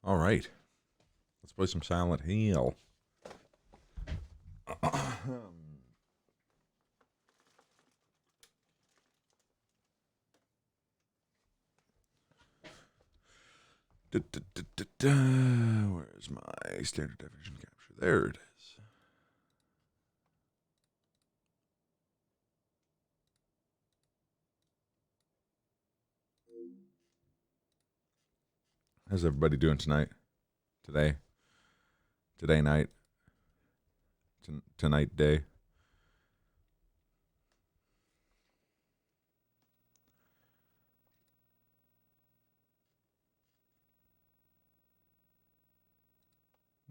All right. Let's play some Silent Hill. Where's my standard definition capture? There it is. How's everybody doing tonight? Today night? Tonight day?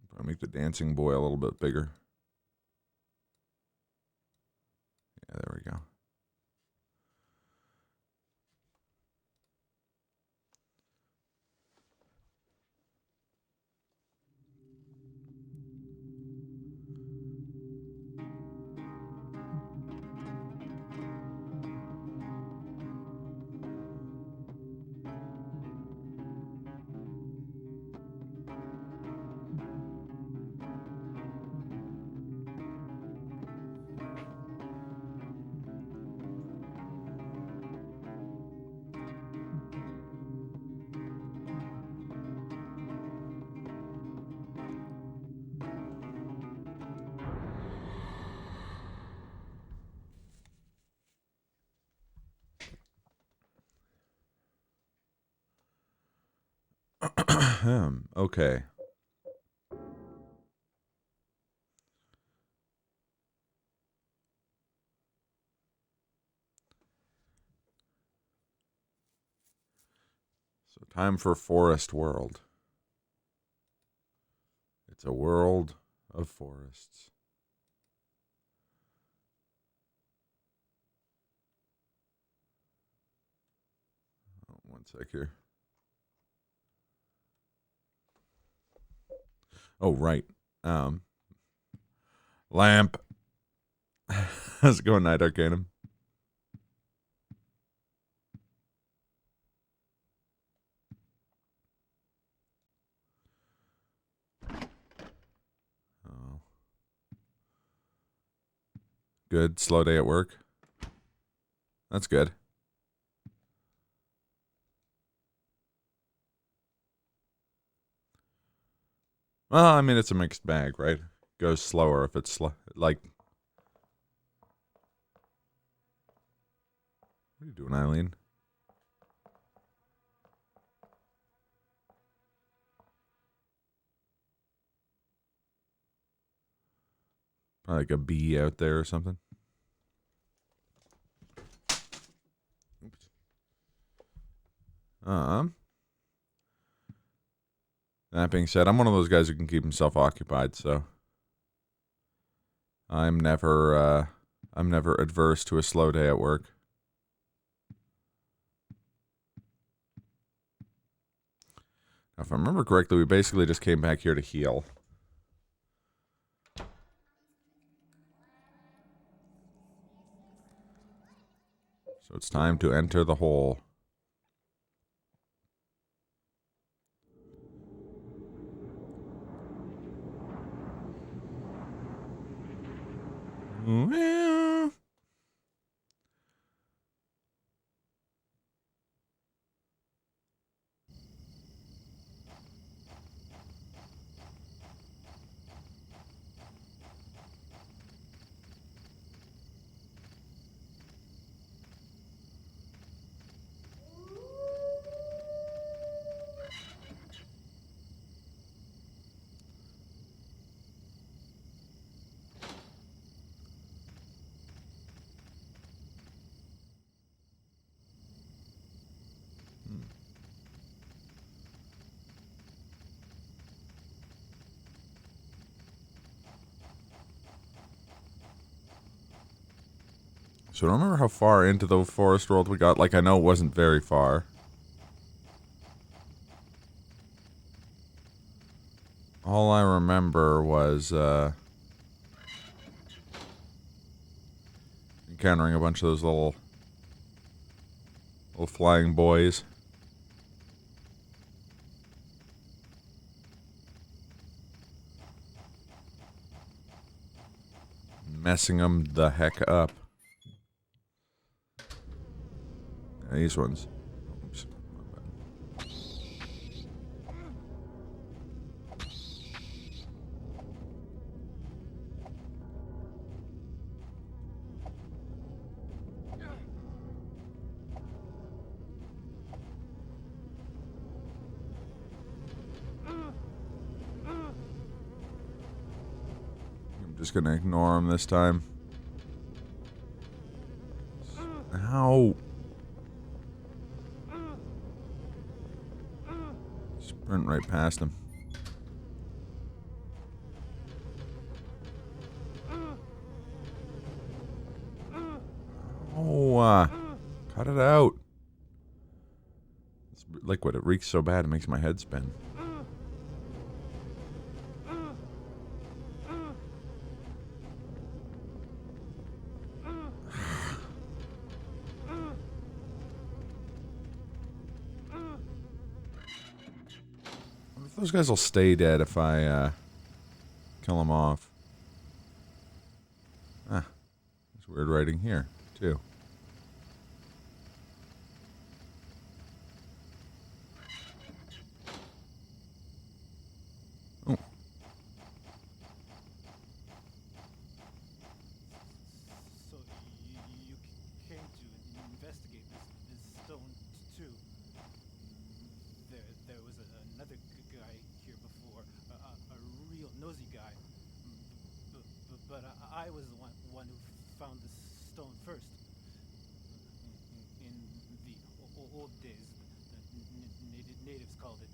Probably make the dancing boy a little bit bigger. Yeah, there we go. Okay. So time for Forest World. It's a world of forests. Oh, one sec here. Oh, right. Lamp. How's it going, Night Arcanum? Oh. Good. Slow day at work. That's good. Well, I mean, it's a mixed bag, right? Goes slower if it's like. What are you doing, Eileen? Probably like a bee out there or something. Oops. That being said, I'm one of those guys who can keep himself occupied, so I'm never adverse to a slow day at work. Now, if I remember correctly, we basically just came back here to heal. So it's time to enter the hole. Well. So I don't remember how far into the forest world we got. Like, I know it wasn't very far. All I remember was encountering a bunch of those little flying boys. messing them the heck up. Yeah, these ones. Oops. I'm just gonna ignore them this time. Ow! Sprint right past him. Oh, cut it out. It's liquid. It reeks so bad it makes my head spin. Those guys will stay dead if I kill them off. Ah, there's weird writing here, too. Oh. So you came to investigate this stone too. There was another guy here before, a real nosy guy. But I was the one who found the stone first. In the old days, the natives called it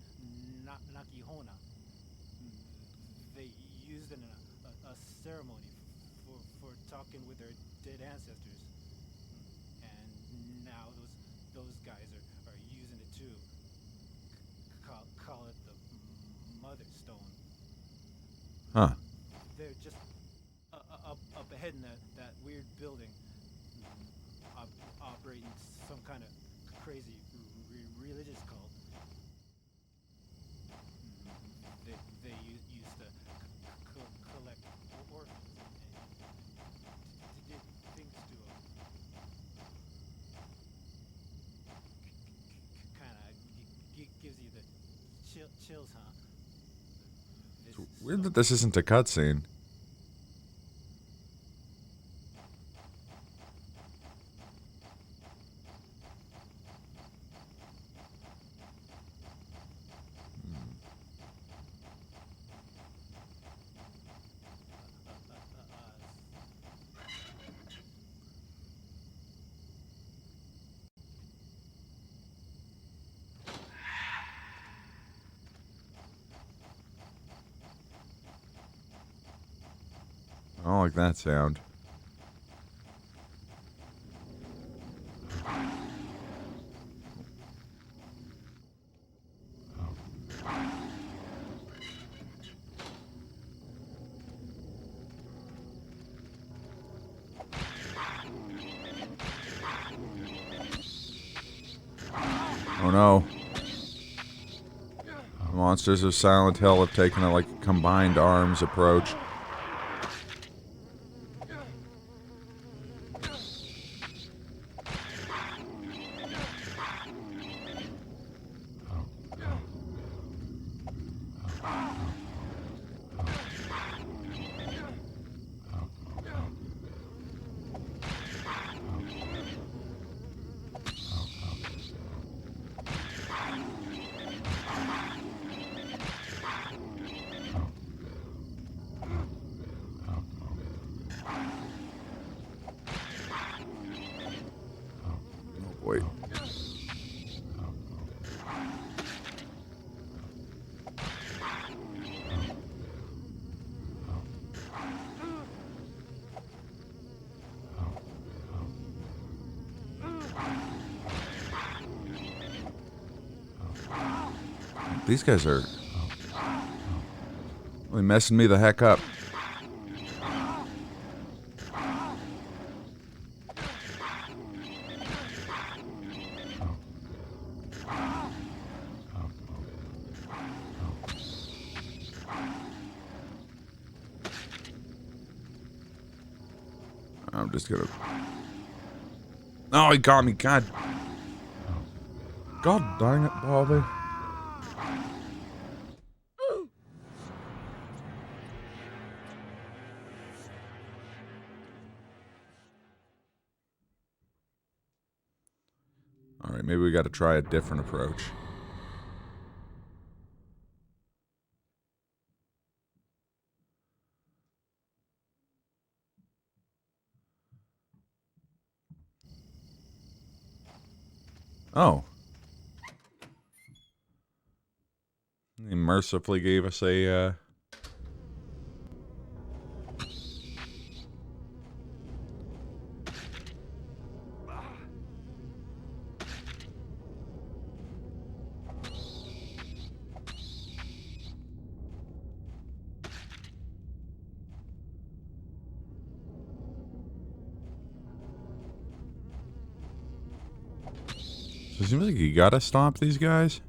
Nakihona. They used it in a ceremony for talking with their dead ancestors. And now those guys are using it too. Call it the Mother Stone. Huh. They're just up ahead in that weird building, operating some kind of crazy religious cult. They used to collect orphans and did things to them. Kind of gives you the chills, huh? It's weird that this isn't a cutscene. I don't like that sound. Oh no. The monsters of Silent Hill have taken a combined arms approach. Wait. These guys are really messing me the heck up. I'm just gonna... Oh, he got me. God. God dang it, Bobby. Alright, maybe we gotta try a different approach. Oh. He mercifully gave us a, So it seems like you gotta stop these guys.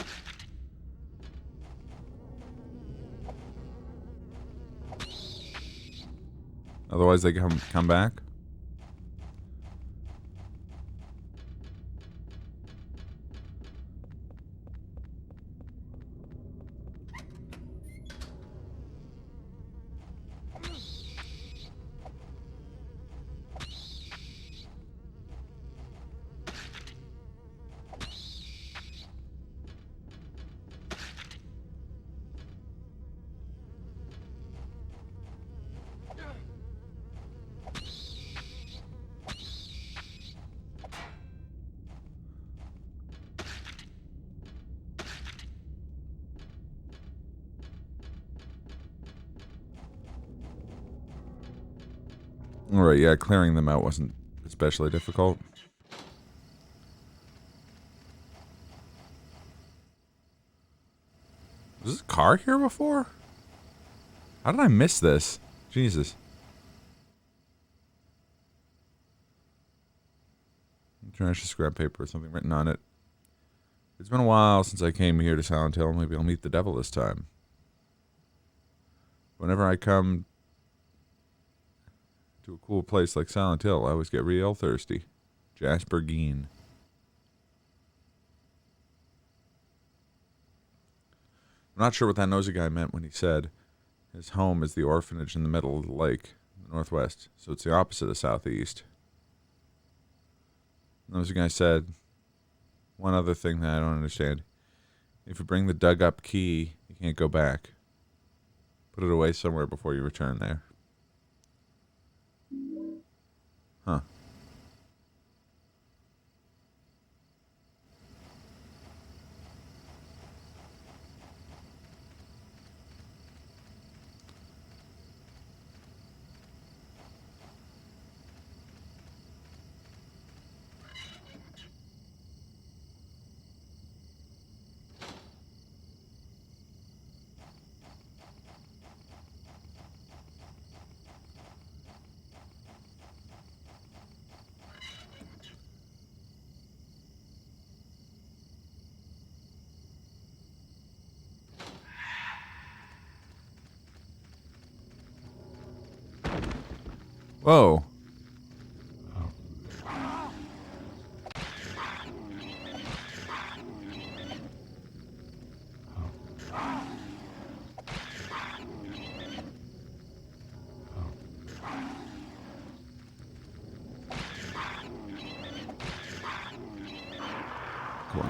Otherwise they come back. Alright, yeah, clearing them out wasn't especially difficult. Was this car here before? How did I miss this? Jesus. Trash, scrap paper, something written on it. It's been a while since I came here to Silent Hill. Maybe I'll meet the devil this time. Whenever I come to a cool place like Silent Hill, I always get real thirsty. Jasper Geen. I'm not sure what that nosy guy meant when he said his home is the orphanage in the middle of the lake, in the northwest, so it's the opposite of southeast. The nosy guy said one other thing that I don't understand. If you bring the dug-up key, you can't go back. Put it away somewhere before you return there. Huh. Whoa. Cool.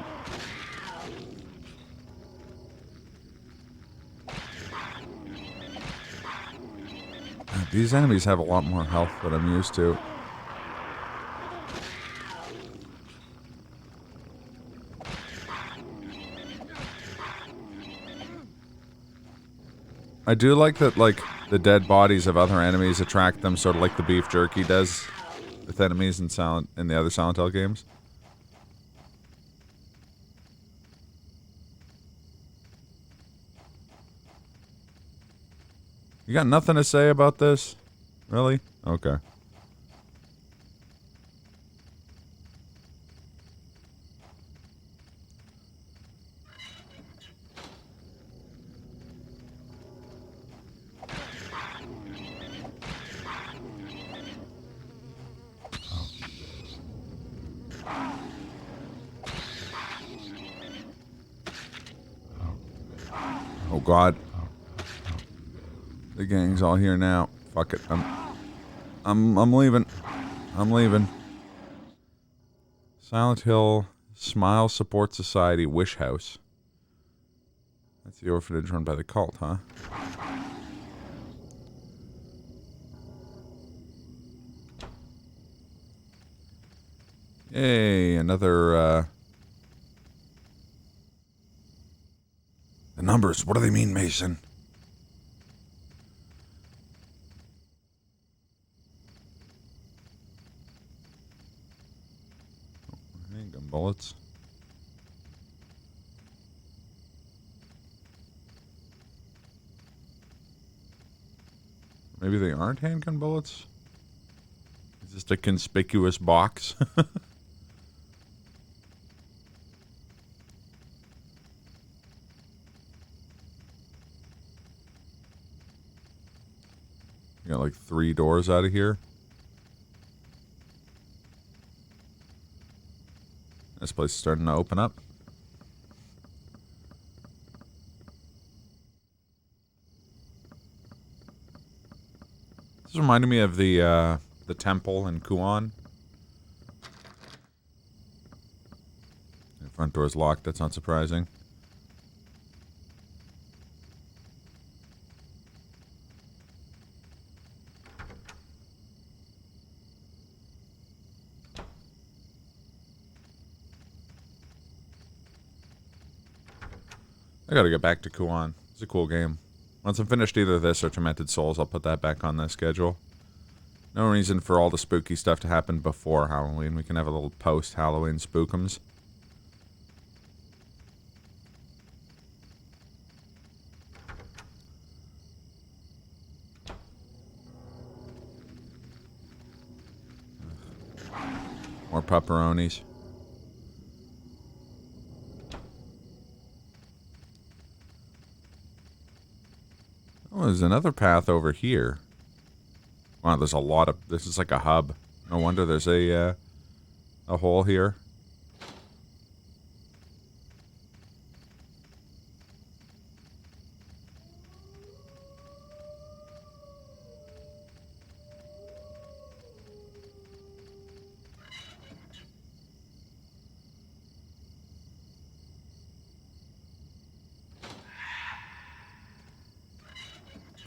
These enemies have a lot more health than I'm used to. I do like that, like, the dead bodies of other enemies attract them, sort of like the beef jerky does with enemies in the other Silent Hill games. You got nothing to say about this? Really? Okay. God. The gang's all here now. Fuck it. I'm leaving. I'm leaving. Silent Hill Smile Support Society Wish House. That's the orphanage run by the cult, huh? Yay, another, The numbers, what do they mean, Mason? Handgun bullets. Maybe they aren't handgun bullets? Is this a conspicuous box? You got like 3 doors out of here. This place is starting to open up. This reminded me of the temple in Kuan. The front door's locked, that's not surprising. I gotta get back to Kuan. It's a cool game. Once I'm finished either this or Tormented Souls, I'll put that back on the schedule. No reason for all the spooky stuff to happen before Halloween. We can have a little post-Halloween spookums. More pepperonis. Oh, there's another path over here. Wow, there's a lot of... This is like a hub. No wonder there's a hole here.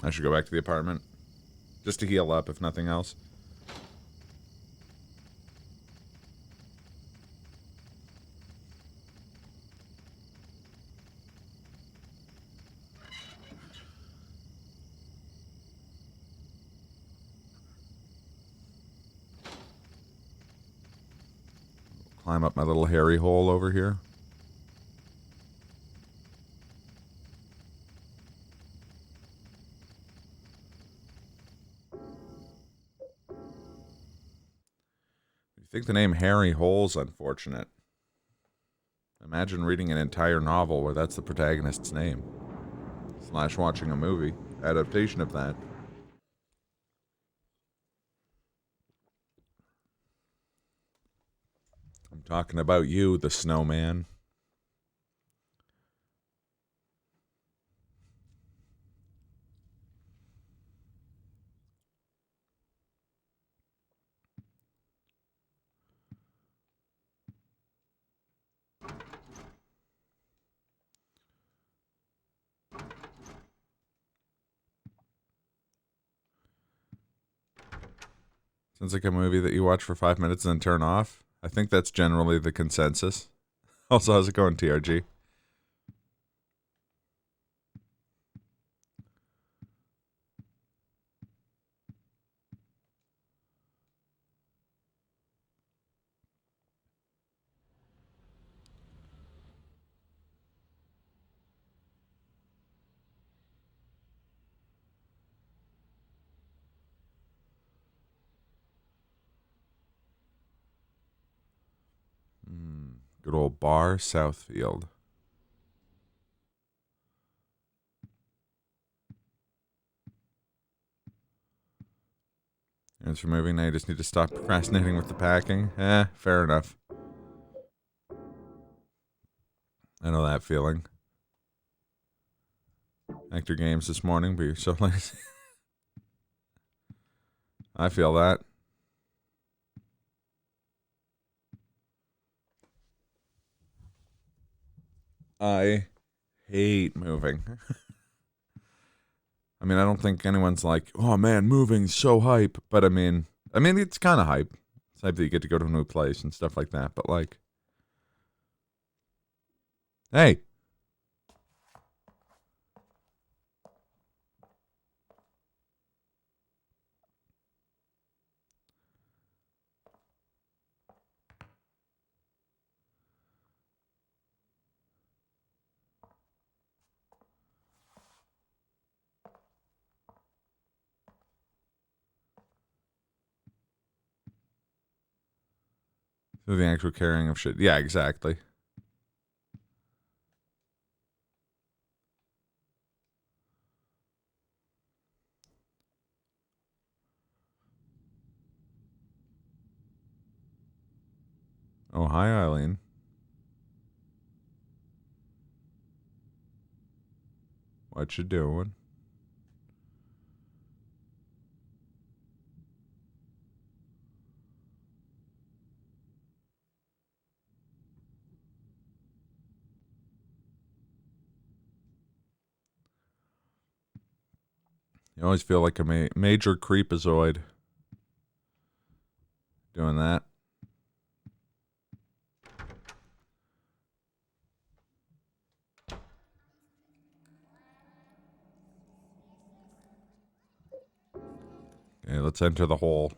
I should go back to the apartment. Just to heal up, if nothing else. Climb up my little hairy hole over here. I think the name Harry Hole's unfortunate. Imagine reading an entire novel where that's the protagonist's name. / watching a movie. Adaptation of that. I'm talking about you, the snowman. Sounds like a movie that you watch for 5 minutes and then turn off. I think that's generally the consensus. Also, how's it going, TRG? Good old Bar Southfield. As for moving, now you just need to stop procrastinating with the packing. Fair enough. I know that feeling. Actor games this morning, but you're so lazy. I feel that. I hate moving. I mean, I don't think anyone's like, oh man, moving's so hype. But I mean, it's kind of hype. It's hype that you get to go to a new place and stuff like that. But like, hey, through the actual carrying of shit. Yeah, exactly. Oh, hi, Eileen. What you doing? You always feel like a major creepazoid doing that. Okay, let's enter the hole.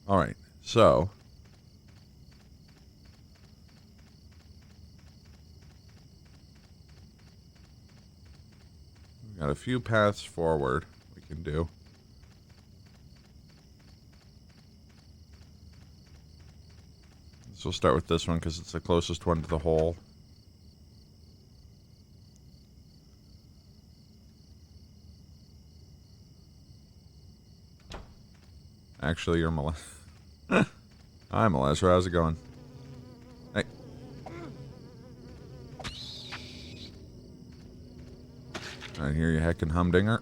All right, so we've got a few paths forward we can do. So we'll start with this one because it's the closest one to the hole. Actually, you're Melissa. Hi, Melissa. How's it going? Hey. I hear you heckin' humdinger.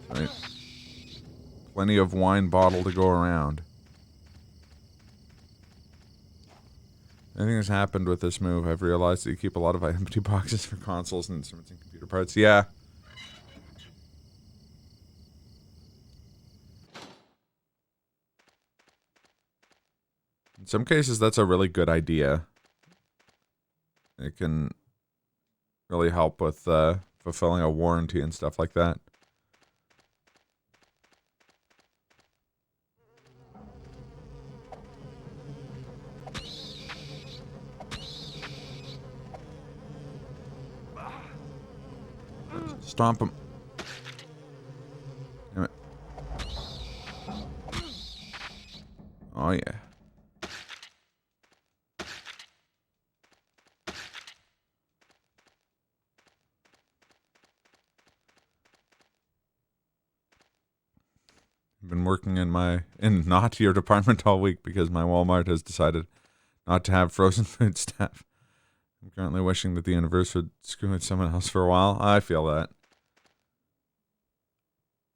Right. Plenty of wine bottle to go around. Anything that's happened with this move, I've realized that you keep a lot of empty boxes for consoles and instruments and computer parts. Yeah. In some cases, that's a really good idea. It can really help with fulfilling a warranty and stuff like that. Stomp him. Damn it. Oh, yeah. I've been working in not your department all week because my Walmart has decided not to have frozen food staff. I'm currently wishing that the universe would screw with someone else for a while. I feel that.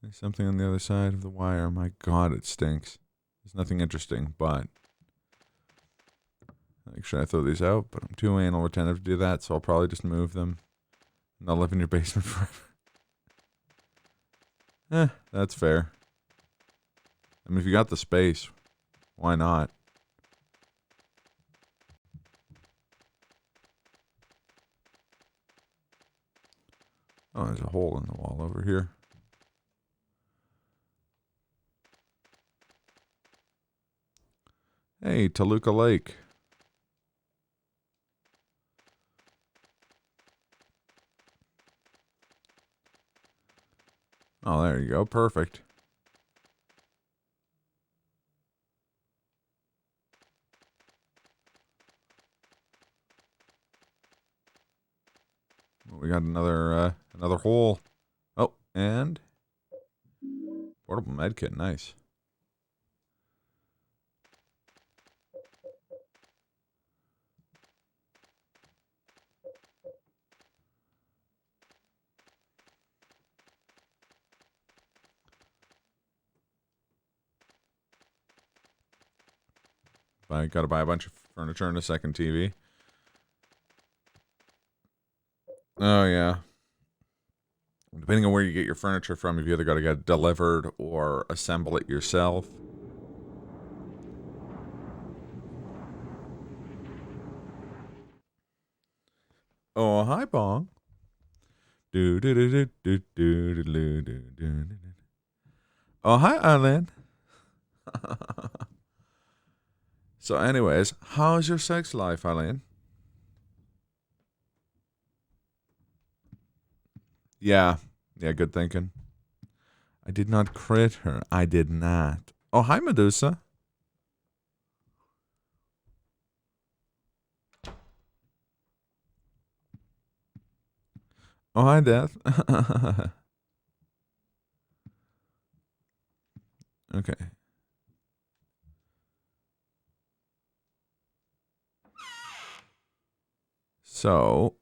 There's something on the other side of the wire. My God, it stinks. There's nothing interesting, but like, should I throw these out? But I'm too anal retentive to do that, so I'll probably just move them. And I'll live in your basement forever. That's fair. I mean, if you got the space, why not? Oh, there's a hole in the wall over here. Hey, Toluca Lake. Oh, there you go. Perfect. We got another hole. Oh, and portable medkit. Nice. I got to buy a bunch of furniture and a second TV. Oh, yeah. Depending on where you get your furniture from, you've either got to get it delivered or assemble it yourself. Oh, hi, Bong. Do do do do do do do do do. Oh, hi, Eileen. So, anyways, how's your sex life, Eileen? Yeah, good thinking. I did not crit her. I did not. Oh, hi, Medusa. Oh, hi, Death. Okay. So,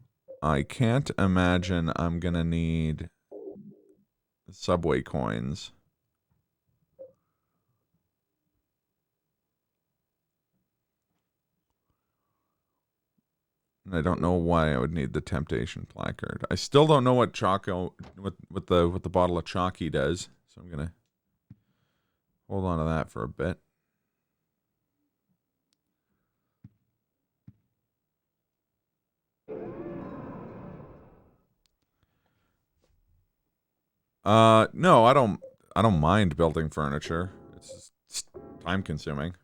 I can't imagine I'm gonna need subway coins. And I don't know why I would need the temptation placard. I still don't know what Choco what the bottle of Chalky does. So I'm gonna hold on to that for a bit. No, I don't mind building furniture. It's time consuming.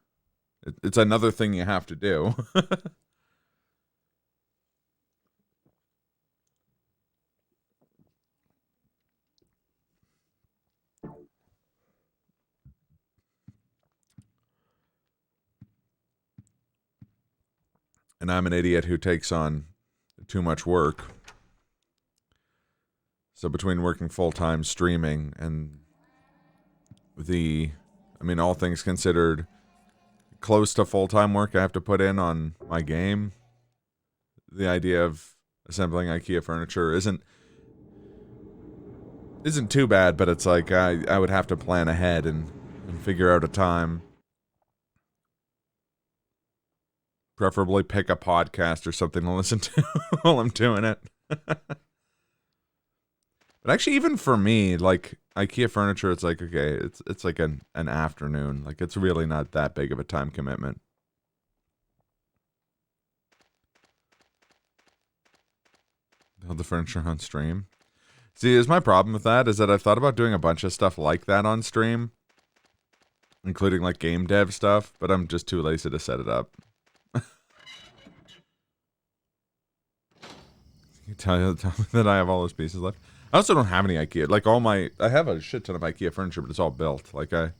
It's another thing you have to do. And I'm an idiot who takes on too much work. So between working full-time streaming and all things considered, close to full-time work I have to put in on my game, the idea of assembling IKEA furniture isn't too bad, but it's like I would have to plan ahead and figure out a time. Preferably pick a podcast or something to listen to while I'm doing it. But actually, even for me, like IKEA furniture, it's like, okay, it's like an afternoon. Like, it's really not that big of a time commitment. Build the furniture on stream. See, is my problem with that is that I've thought about doing a bunch of stuff like that on stream, including like game dev stuff, but I'm just too lazy to set it up. You tell me that I have all those pieces left. I also don't have any IKEA. Like I have a shit ton of IKEA furniture, but it's all built. Like I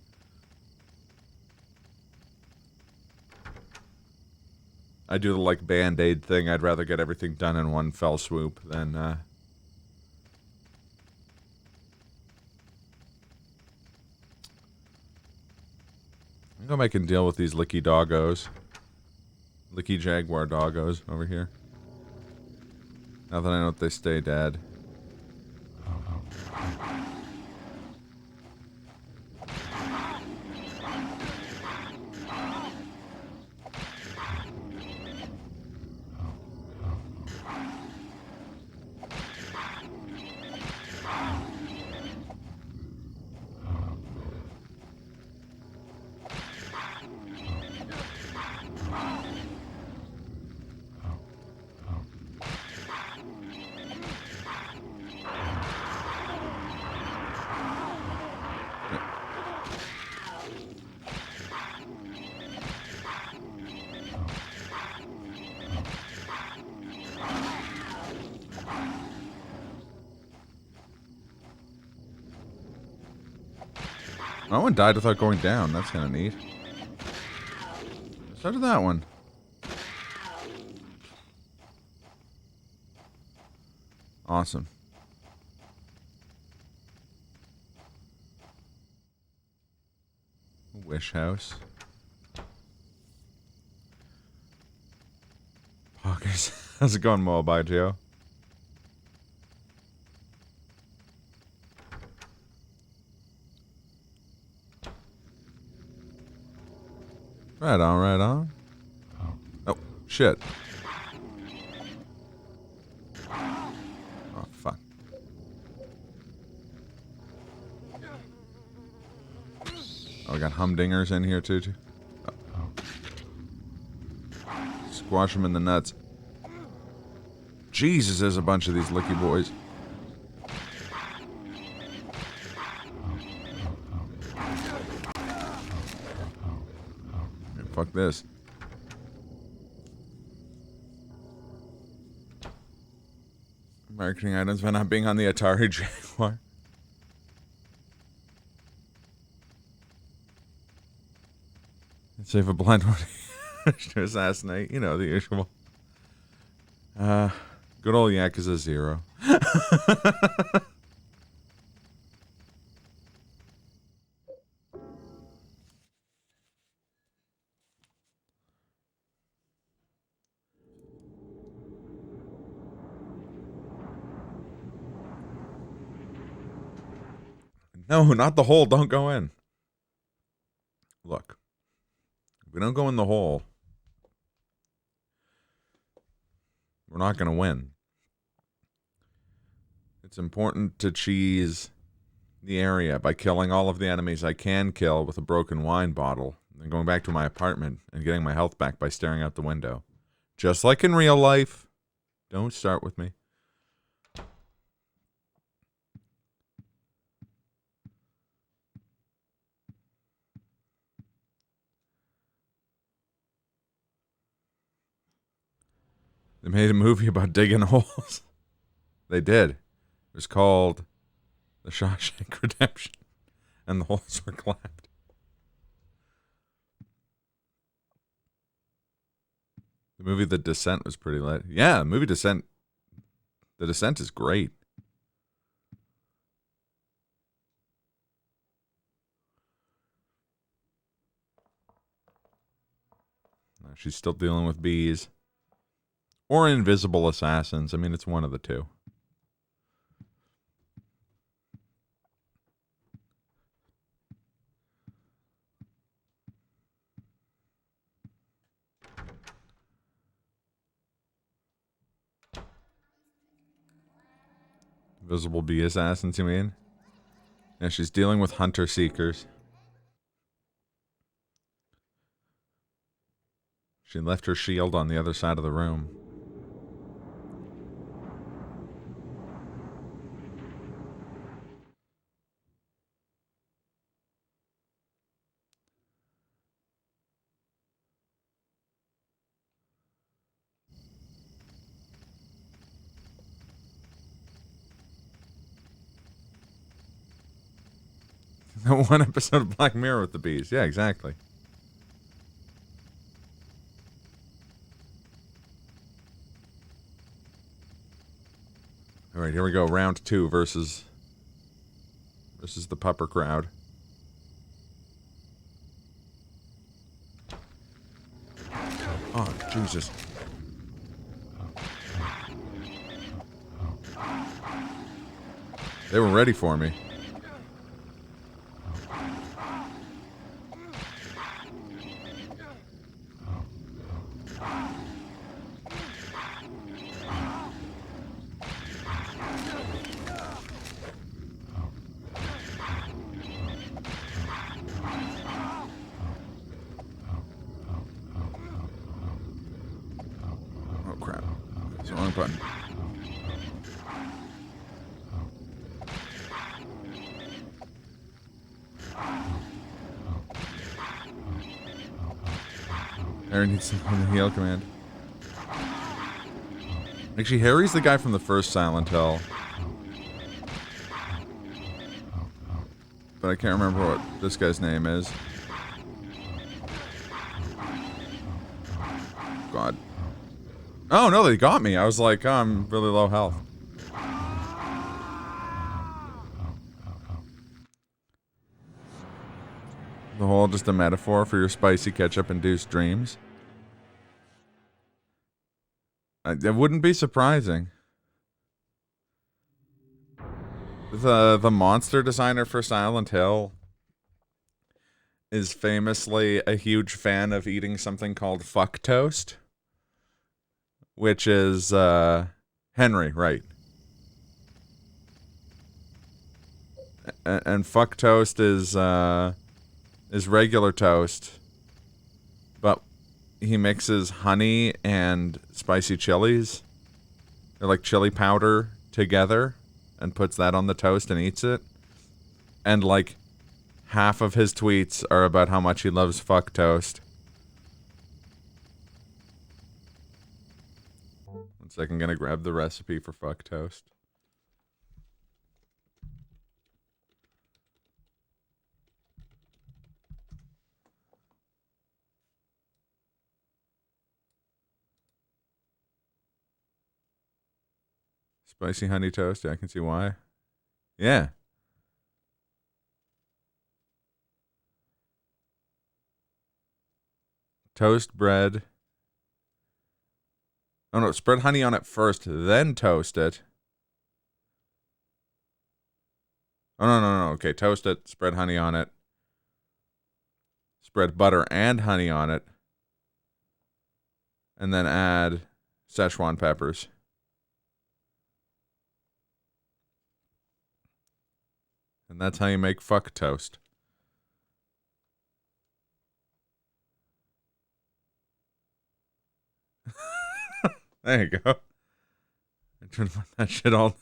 do the like Band-Aid thing. I'd rather get everything done in one fell swoop than I think I can deal with these licky doggos. Licky jaguar doggos over here. Now that I know that they stay dead. That one died without going down. That's kind of neat. So did that one. Awesome. Wish house. Poggers. How's it going, Mobile Joe? Right on, right on. Oh, shit. Oh, fuck. Oh, we got humdingers in here, too. Oh. Squash them in the nuts. Jesus, there's a bunch of these licky boys. Fuck this. Marketing items by not being on the Atari Jaguar. Save a blind one to assassinate. You know, the usual. Good old Yakuza 0. No, not the hole. Don't go in. Look. If we don't go in the hole, we're not going to win. It's important to cheese the area by killing all of the enemies I can kill with a broken wine bottle, and then going back to my apartment and getting my health back by staring out the window. Just like in real life. Don't start with me. They made a movie about digging holes. They did. It was called The Shawshank Redemption. And the holes were clapped. The movie The Descent was pretty lit. Yeah, the movie Descent. The Descent is great. She's still dealing with bees. Or invisible assassins. I mean, it's one of the two. Invisible bee assassins, you mean? Yeah, she's dealing with hunter seekers. She left her shield on the other side of the room. That one episode of Black Mirror with the bees. Yeah, exactly. Alright, here we go. Round 2 versus the pupper crowd. Oh, Jesus. They were ready for me. Oh, crap. It's the wrong button. Harry needs to on the heal command. Actually, Harry's the guy from the first Silent Hill. but I can't remember what this guy's name is. God. Oh, no, they got me. I was like, oh, I'm really low health. The whole just a metaphor for your spicy ketchup-induced dreams. It wouldn't be surprising. The monster designer for Silent Hill is famously a huge fan of eating something called fuck toast, which is Henry, right? And fuck toast is regular toast, but he mixes honey and spicy chilies, or like chili powder, together, and puts that on the toast and eats it. And like half of his tweets are about how much he loves fuck toast. 1 second, gonna grab the recipe for fuck toast. Spicy honey toast, yeah, I can see why. Yeah. Toast bread. Oh no, spread honey on it first, then toast it. Oh no, okay, toast it, spread honey on it. Spread butter and honey on it. And then add Szechuan peppers. And that's how you make fuck toast. There you go. I trying to put that shit all.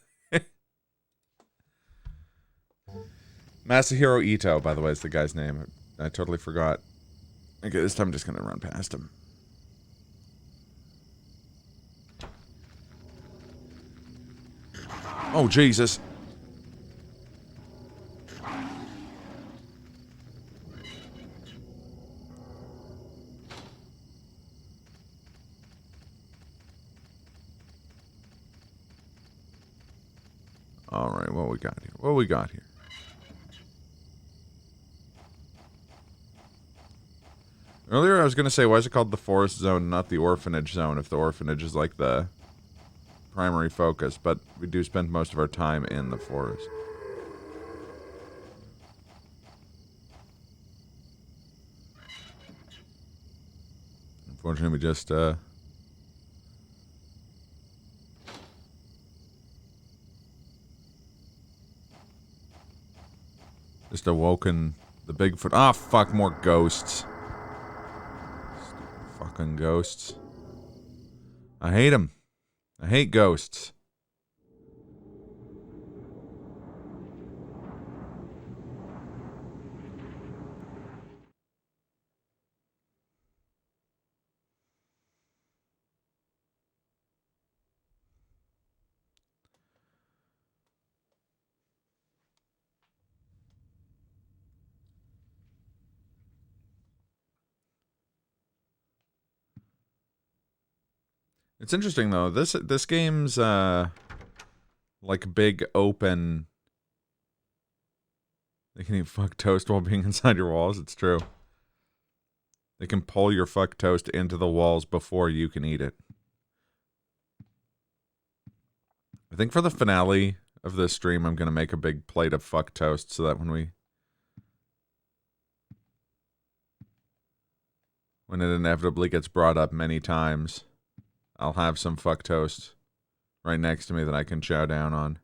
Masahiro Ito, by the way, is the guy's name. I totally forgot. Okay, this time I'm just gonna run past him. Oh, Jesus. Alright, what we got here? What we got here? Earlier I was going to say, why is it called the forest zone, not the orphanage zone, if the orphanage is like the primary focus, but we do spend most of our time in the forest. Unfortunately, we just awoken the Bigfoot. Ah, fuck, more ghosts. Stupid fucking ghosts. I hate them. I hate ghosts. It's interesting though. This game's like big open. They can eat fuck toast while being inside your walls. It's true. They can pull your fuck toast into the walls before you can eat it. I think for the finale of this stream, I'm gonna make a big plate of fuck toast so that when it inevitably gets brought up many times, I'll have some fuck toast right next to me that I can chow down on.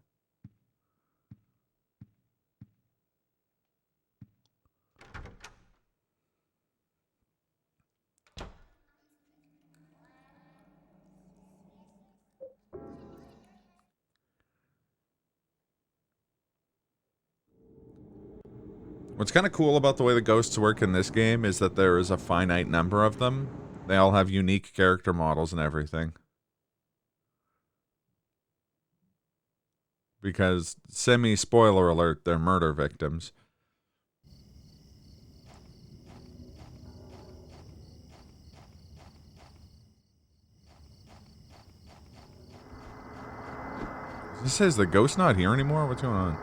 What's kind of cool about the way the ghosts work in this game is that there is a finite number of them. They all have unique character models and everything. Because, semi-spoiler alert, they're murder victims. It says the ghost's not here anymore? What's going on?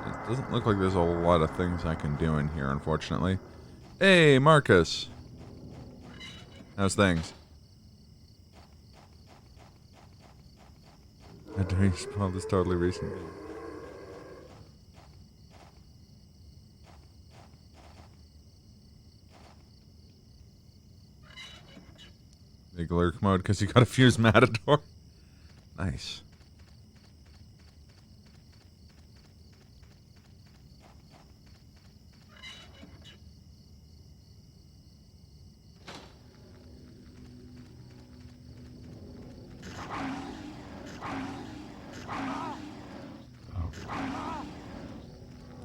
It doesn't look like there's a lot of things I can do in here, unfortunately. Hey, Marcus. How's things? I doing spell this totally recent. Big lurk mode because you got a fused matador. Nice.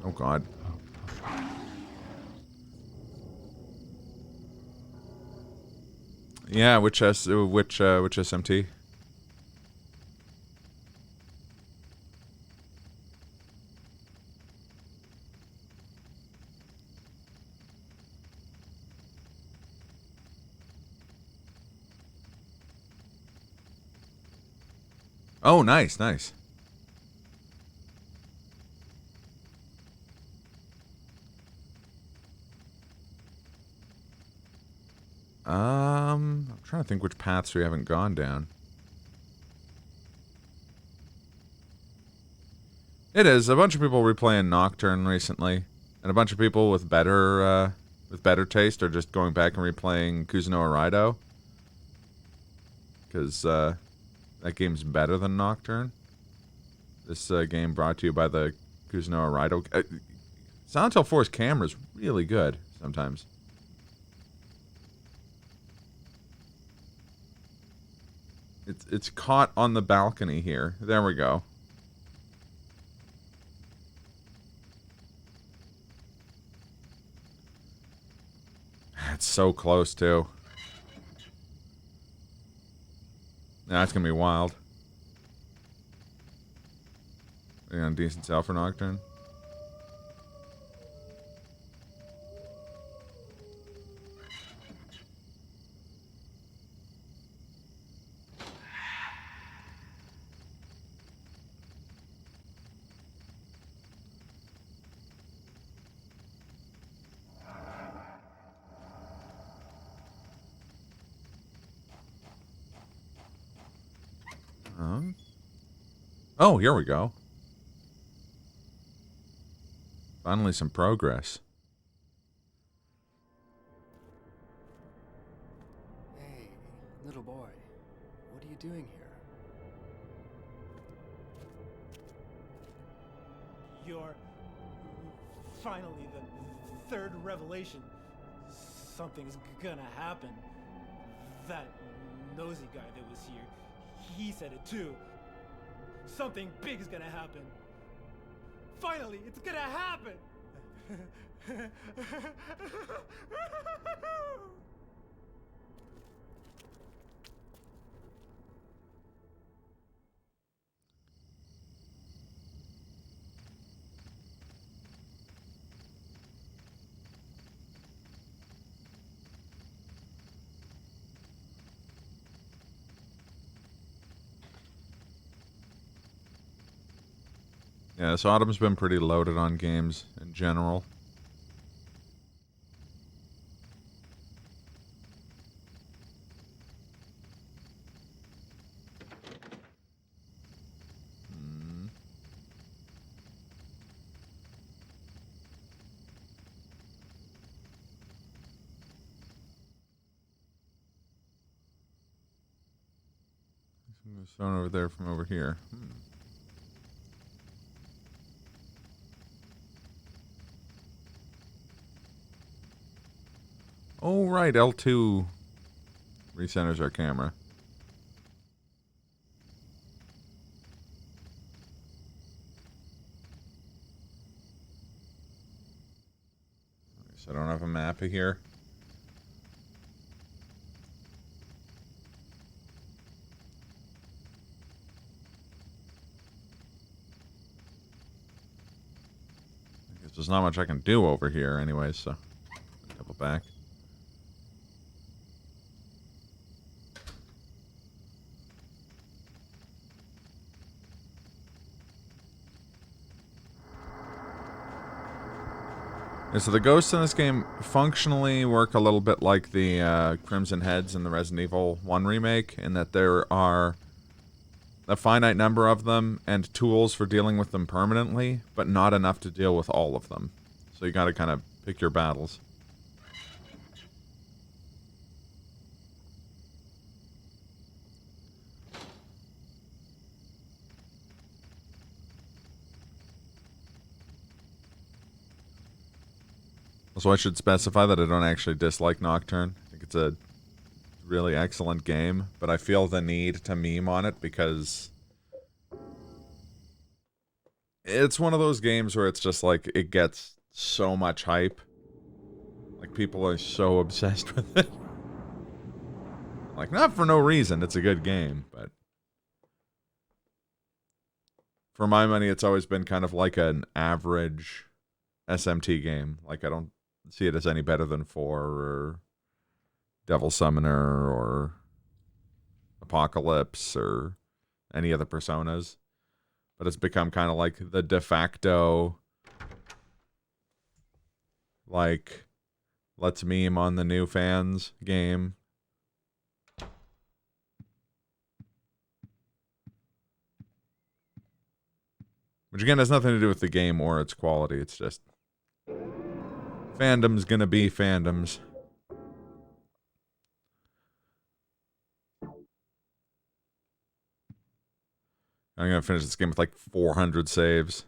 Oh God. Yeah, which SMT? Oh, nice, nice. I'm trying to think which paths we haven't gone down. It is a bunch of people replaying Nocturne recently, and a bunch of people with better taste are just going back and replaying Kuzunoa Raido, because that game's better than Nocturne. This game brought to you by the Kuzunoa Raido. Silent Hill 4's camera's really good sometimes. It's caught on the balcony here. There we go. It's so close too. That's gonna be wild. Are you on decent sale for Nocturne? Oh, here we go. Finally some progress. Hey, little boy. What are you doing here? You're finally the third revelation. Something's gonna happen. That nosy guy that was here, he said it too. Something big is gonna happen. Finally, it's gonna happen! Yeah, this autumn's been pretty loaded on games in general. Something's thrown over there from over here. Oh, right, L2 recenters our camera. So I don't have a map of here. I guess there's not much I can do over here anyway, so double back. Yeah, so the ghosts in this game functionally work a little bit like the Crimson Heads in the Resident Evil 1 remake, in that there are a finite number of them and tools for dealing with them permanently, but not enough to deal with all of them. So you gotta kind of pick your battles. Also, I should specify that I don't actually dislike Nocturne. I think it's a really excellent game, but I feel the need to meme on it because it's one of those games where it's just like, it gets so much hype. Like, people are so obsessed with it. Like, not for no reason, it's a good game, but for my money, it's always been kind of like an average SMT game. Like, I don't see it as any better than 4 or Devil Summoner or Apocalypse or any of the Personas. But it's become kind of like the de facto, like, let's meme on the new fans game. Which again has nothing to do with the game or its quality, it's just fandom's gonna be fandoms. I'm gonna finish this game with like 400 saves.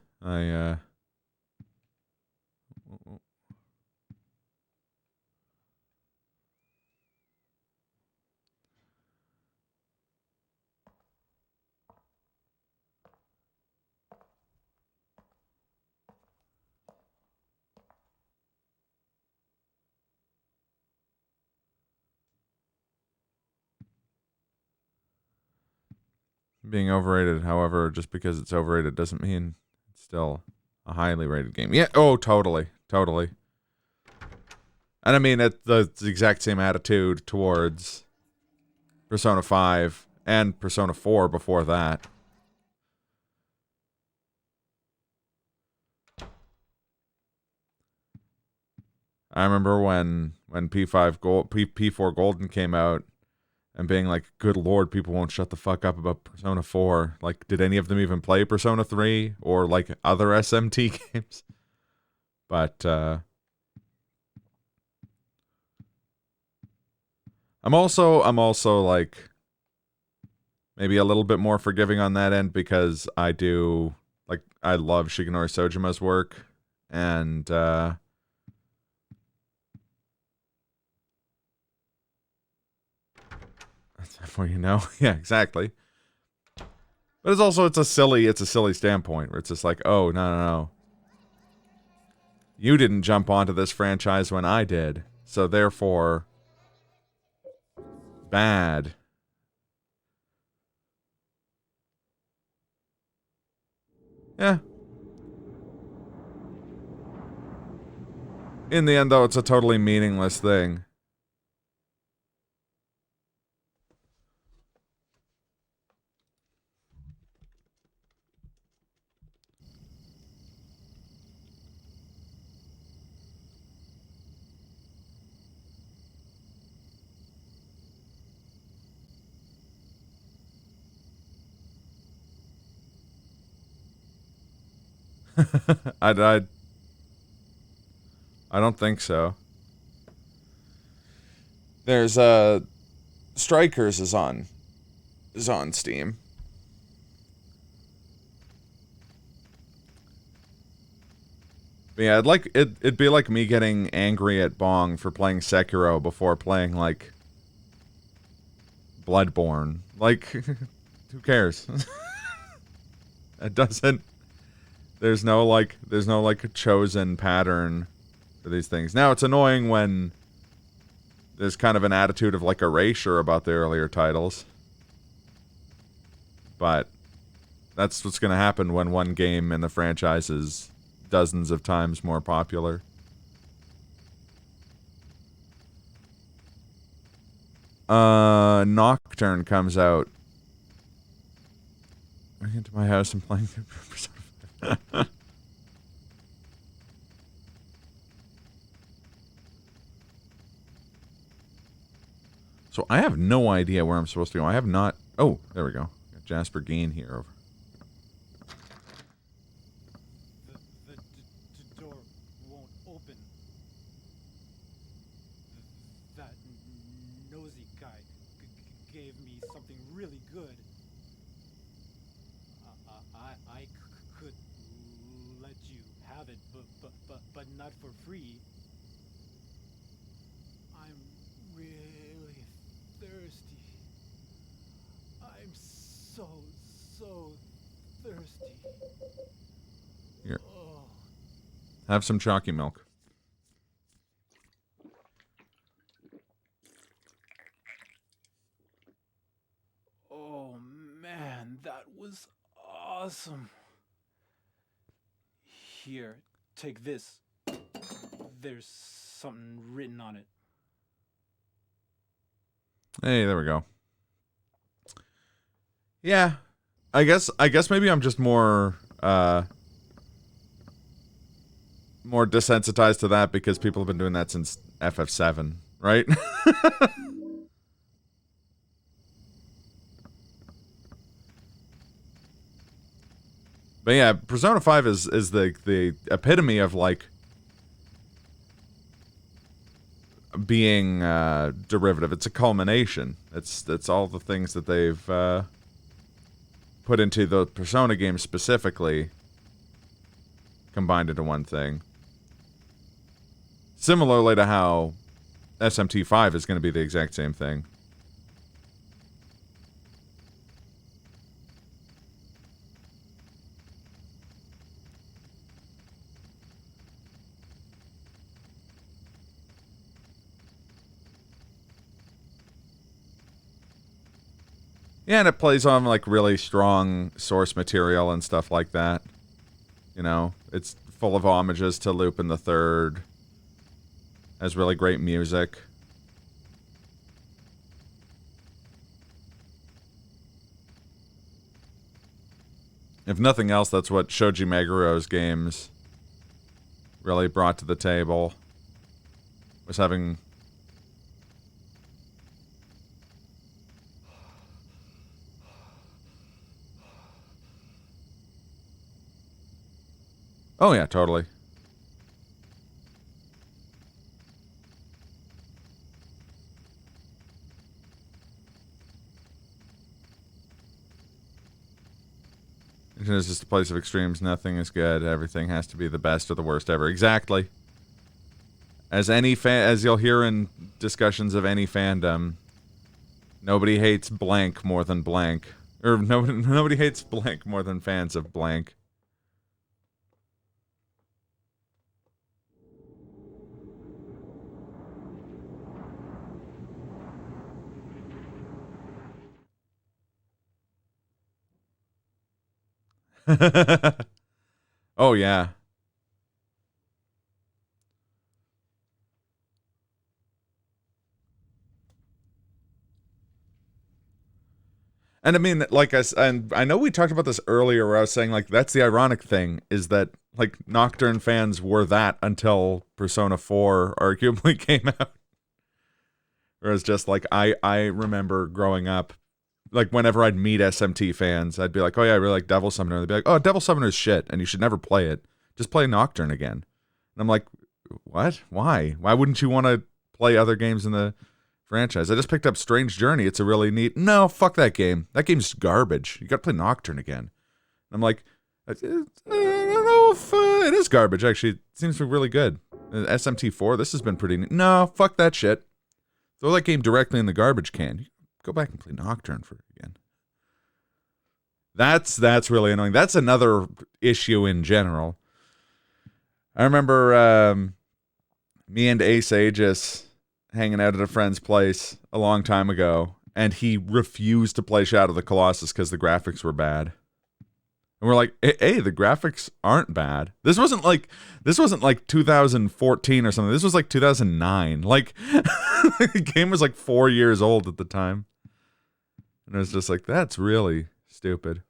Being overrated, however, just because it's overrated doesn't mean it's still a highly rated game. Yeah, oh, totally. Totally. And I mean, it's the exact same attitude towards Persona 5 and Persona 4 before that. I remember when P5 Gold, P4 Golden came out, and being like, good lord, people won't shut the fuck up about Persona 4. Like, did any of them even play Persona 3 or like other SMT games? But I'm also like maybe a little bit more forgiving on that end because I love Shigenori Sojima's work, and that's where you know. Yeah, exactly. But it's a silly standpoint where it's just like, oh, no. You didn't jump onto this franchise when I did, so therefore bad. Yeah. In the end, though, it's a totally meaningless thing. I don't think so. There's Strikers is on Steam. But yeah, it'd be like me getting angry at Bong for playing Sekiro before playing like Bloodborne. Like, who cares? It doesn't. There's no chosen pattern for these things. Now it's annoying when there's kind of an attitude of like erasure about the earlier titles. But that's what's going to happen when one game in the franchise is dozens of times more popular. Nocturne comes out. Going into my house and playing Persona 5. So I have no idea where I'm supposed to go. I have not... Oh, there we go. Got Jasper Gain here. The door won't open. That nosy guy gave me something really good. I could let you have it, but not for free. I'm really thirsty. I'm so thirsty. Here. Oh. Have some chalky milk. Oh man, that was awesome. Here, take this. There's something written on it. Hey, there we go. Yeah. I guess maybe I'm just more desensitized to that because people have been doing that since FF7, right? But yeah, Persona 5 is the epitome of like being derivative. It's a culmination. It's all the things that they've put into the Persona games specifically combined into one thing. Similarly to how SMT5 is going to be the exact same thing. Yeah, and it plays on, like, really strong source material and stuff like that. You know, it's full of homages to Lupin the Third. Has really great music. If nothing else, that's what Shoji Meguro's games really brought to the table. Was having... Oh yeah, totally. It's just a place of extremes. Nothing is good. Everything has to be the best or the worst ever. Exactly. As you'll hear in discussions of any fandom, nobody hates blank more than blank. Or nobody hates blank more than fans of blank. Oh, yeah. And I mean, like, and I know we talked about this earlier where I was saying, like, that's the ironic thing, is that, like, Nocturne fans were that until Persona 4 arguably came out. Whereas just, like, I remember growing up, like, whenever I'd meet SMT fans, I'd be like, oh yeah, I really like Devil Summoner. They'd be like, oh, Devil Summoner is shit, and you should never play it. Just play Nocturne again. And I'm like, what? Why? Why wouldn't you want to play other games in the franchise? I just picked up Strange Journey. It's a really neat... No, fuck that game. That game's garbage. You gotta play Nocturne again. And I'm like, I don't know if it is garbage, actually. It seems to be really good. SMT4, this has been pretty neat. No, fuck that shit. Throw that game directly in the garbage can. Go back and play Nocturne for it again. That's really annoying. That's another issue in general. I remember me and Ace Aegis hanging out at a friend's place a long time ago, and he refused to play Shadow of the Colossus because the graphics were bad. And we're like, hey, the graphics aren't bad. This wasn't like 2014 or something. This was like 2009. Like, the game was like 4 years old at the time. And it was just like, that's really stupid.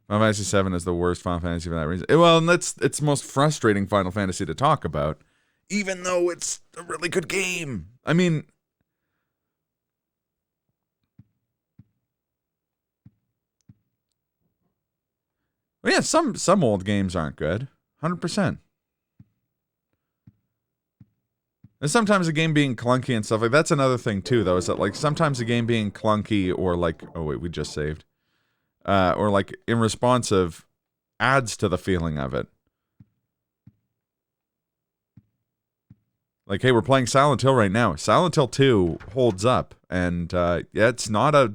Final Fantasy VII is the worst Final Fantasy for that reason. Well, and it's most frustrating Final Fantasy to talk about. even though it's a really good game. I mean, well, yeah, some old games aren't good. 100%. And sometimes a game being clunky and stuff like that's another thing too, though, is that like sometimes a game being clunky or like, oh wait, we just saved, or like unresponsive adds to the feeling of it. Like, hey, we're playing Silent Hill right now. Silent Hill 2 holds up, and yeah, it's not a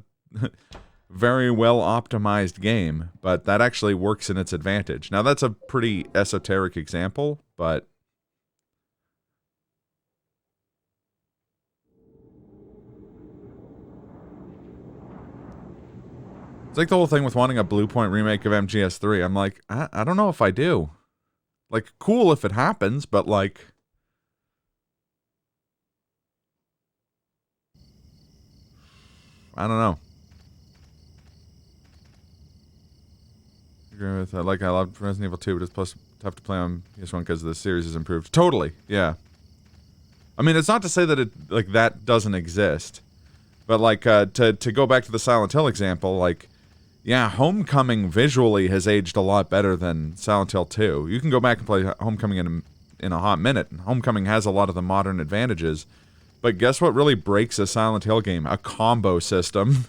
very well optimized game, but that actually works in its advantage. Now, that's a pretty esoteric example, but it's like the whole thing with wanting a Blue Point remake of MGS3. I'm like, I don't know if I do. Like, cool if it happens, but like, I don't know. Agree with like I love Resident Evil 2, but it's plus tough to play on PS1 because the series has improved. Totally, yeah. I mean, it's not to say that it like that doesn't exist, but like to go back to the Silent Hill example, like yeah, Homecoming visually has aged a lot better than Silent Hill 2. You can go back and play Homecoming in a hot minute. Homecoming has a lot of the modern advantages, but guess what really breaks a Silent Hill game? A combo system.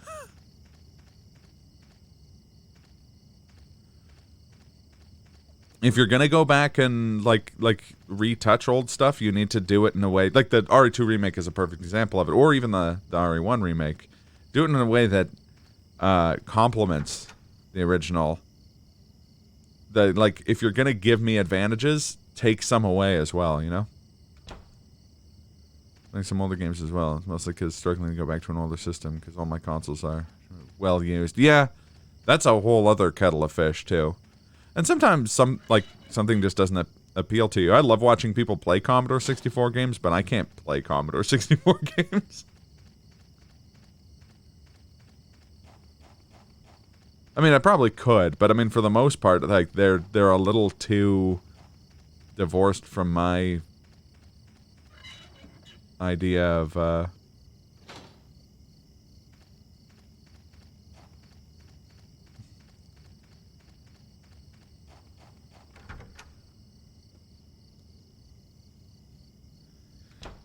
If you're gonna go back and like retouch old stuff, you need to do it in a way like the RE2 remake is a perfect example of it, or even the RE1 remake. Do it in a way that complements the original. Like if you're gonna give me advantages, take some away as well. You know, like some older games as well. It's mostly because struggling to go back to an older system because all my consoles are well used. Yeah, that's a whole other kettle of fish too. And sometimes something just doesn't appeal to you. I love watching people play Commodore 64 games, but I can't play Commodore 64 games. I mean, I probably could, but I mean, for the most part, like they're a little too divorced from my idea of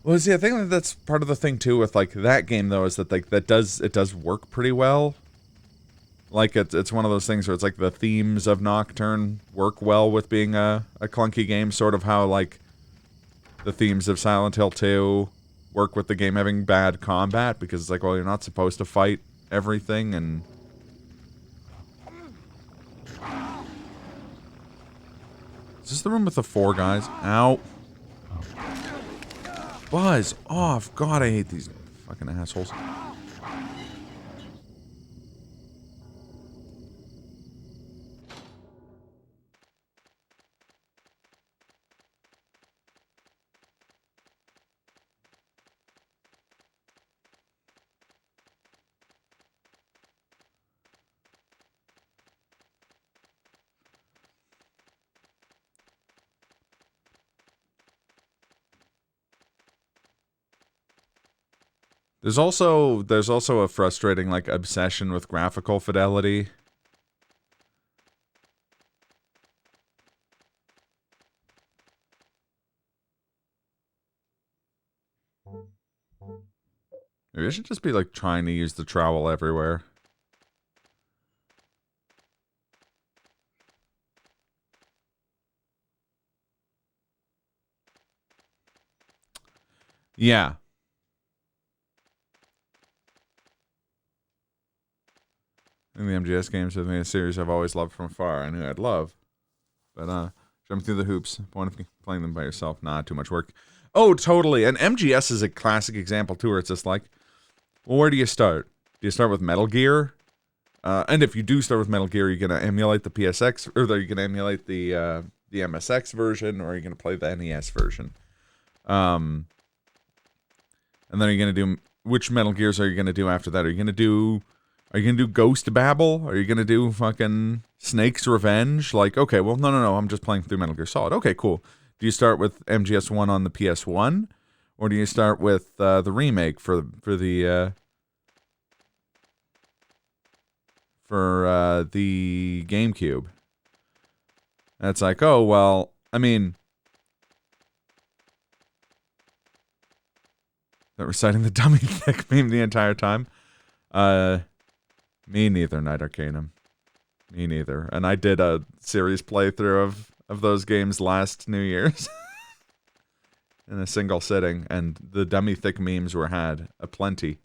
Well, see, I think that's part of the thing too with like that game though is that like it does work pretty well. Like it's one of those things where it's like the themes of Nocturne work well with being a clunky game, sort of how like the themes of Silent Hill 2 work with the game having bad combat because it's like, well, you're not supposed to fight everything and is this the room with the 4 guys? Ow. Buzz off. God, I hate these fucking assholes. There's also a frustrating like obsession with graphical fidelity. Maybe I should just be like trying to use the trowel everywhere. Yeah. In the MGS games with me, a series I've always loved from afar. I knew I'd love. But, jumping through the hoops. Point of playing them by yourself. Nah, too much work. Oh, totally. And MGS is a classic example, too, where it's just like, well, where do you start? Do you start with Metal Gear? And if you do start with Metal Gear, are you going to emulate the PSX, or are you going to emulate the MSX version, or are you going to play the NES version? And then are you going to do, which Metal Gears are you going to do after that? Are you going to do Ghost Babel? Are you gonna do fucking Snake's Revenge? Like, okay, well, no, I'm just playing through Metal Gear Solid. Okay, cool. Do you start with MGS1 on the PS1, or do you start with the remake for the GameCube? And it's like, oh well, I mean, they're reciting the dummy thick meme the entire time. Me neither, Night Arcanum. Me neither. And I did a series playthrough of those games last New Year's in a single sitting, and the dummy thick memes were had aplenty.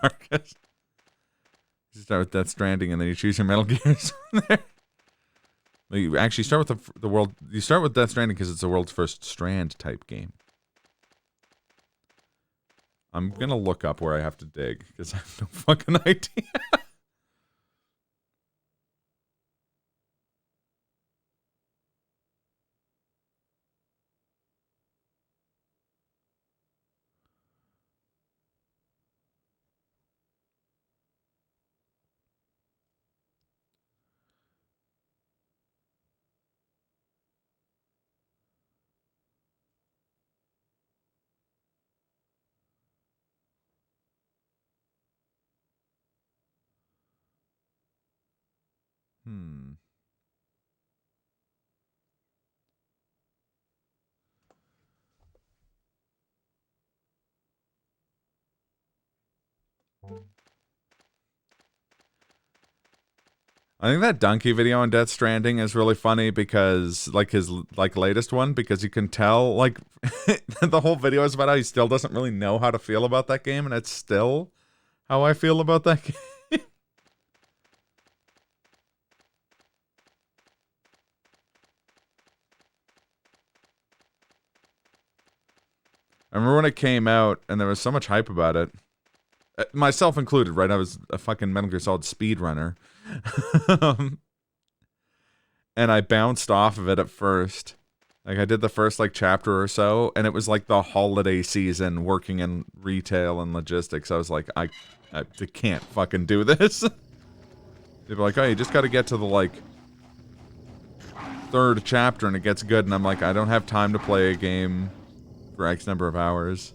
Marcus. You start with Death Stranding, and then you choose your Metal Gears from there. Well, you actually start with the world. You start with Death Stranding because it's the world's first Strand type game. I'm gonna look up where I have to dig because I have no fucking idea. I think that donkey video on Death Stranding is really funny because, like, his, like, latest one, because you can tell, like, the whole video is about how he still doesn't really know how to feel about that game, and it's still how I feel about that game. I remember when it came out, and there was so much hype about it. Myself included, right? I was a fucking Metal Gear Solid speedrunner. And I bounced off of it at first. Like, I did the first, like, chapter or so, and it was, like, the holiday season working in retail and logistics. I was like, I can't fucking do this. People are like, oh, you just gotta get to the, like, third chapter and it gets good. And I'm like, I don't have time to play a game for X number of hours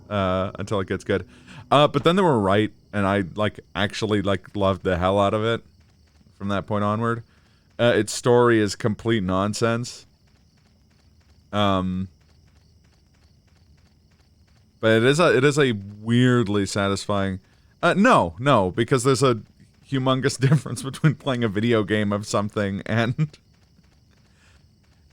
until it gets good. But then they were right, and I, like, actually, like, loved the hell out of it from that point onward. Its story is complete nonsense. But it is a weirdly satisfying... no, because there's a humongous difference between playing a video game of something and...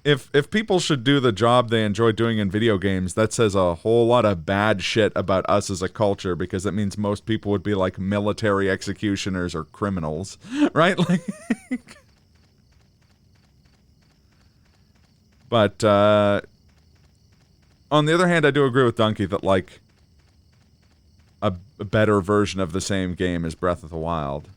If people should do the job they enjoy doing in video games, that says a whole lot of bad shit about us as a culture, because it means most people would be like military executioners or criminals, right? Like, but on the other hand, I do agree with Donkey that, like, a better version of the same game is Breath of the Wild.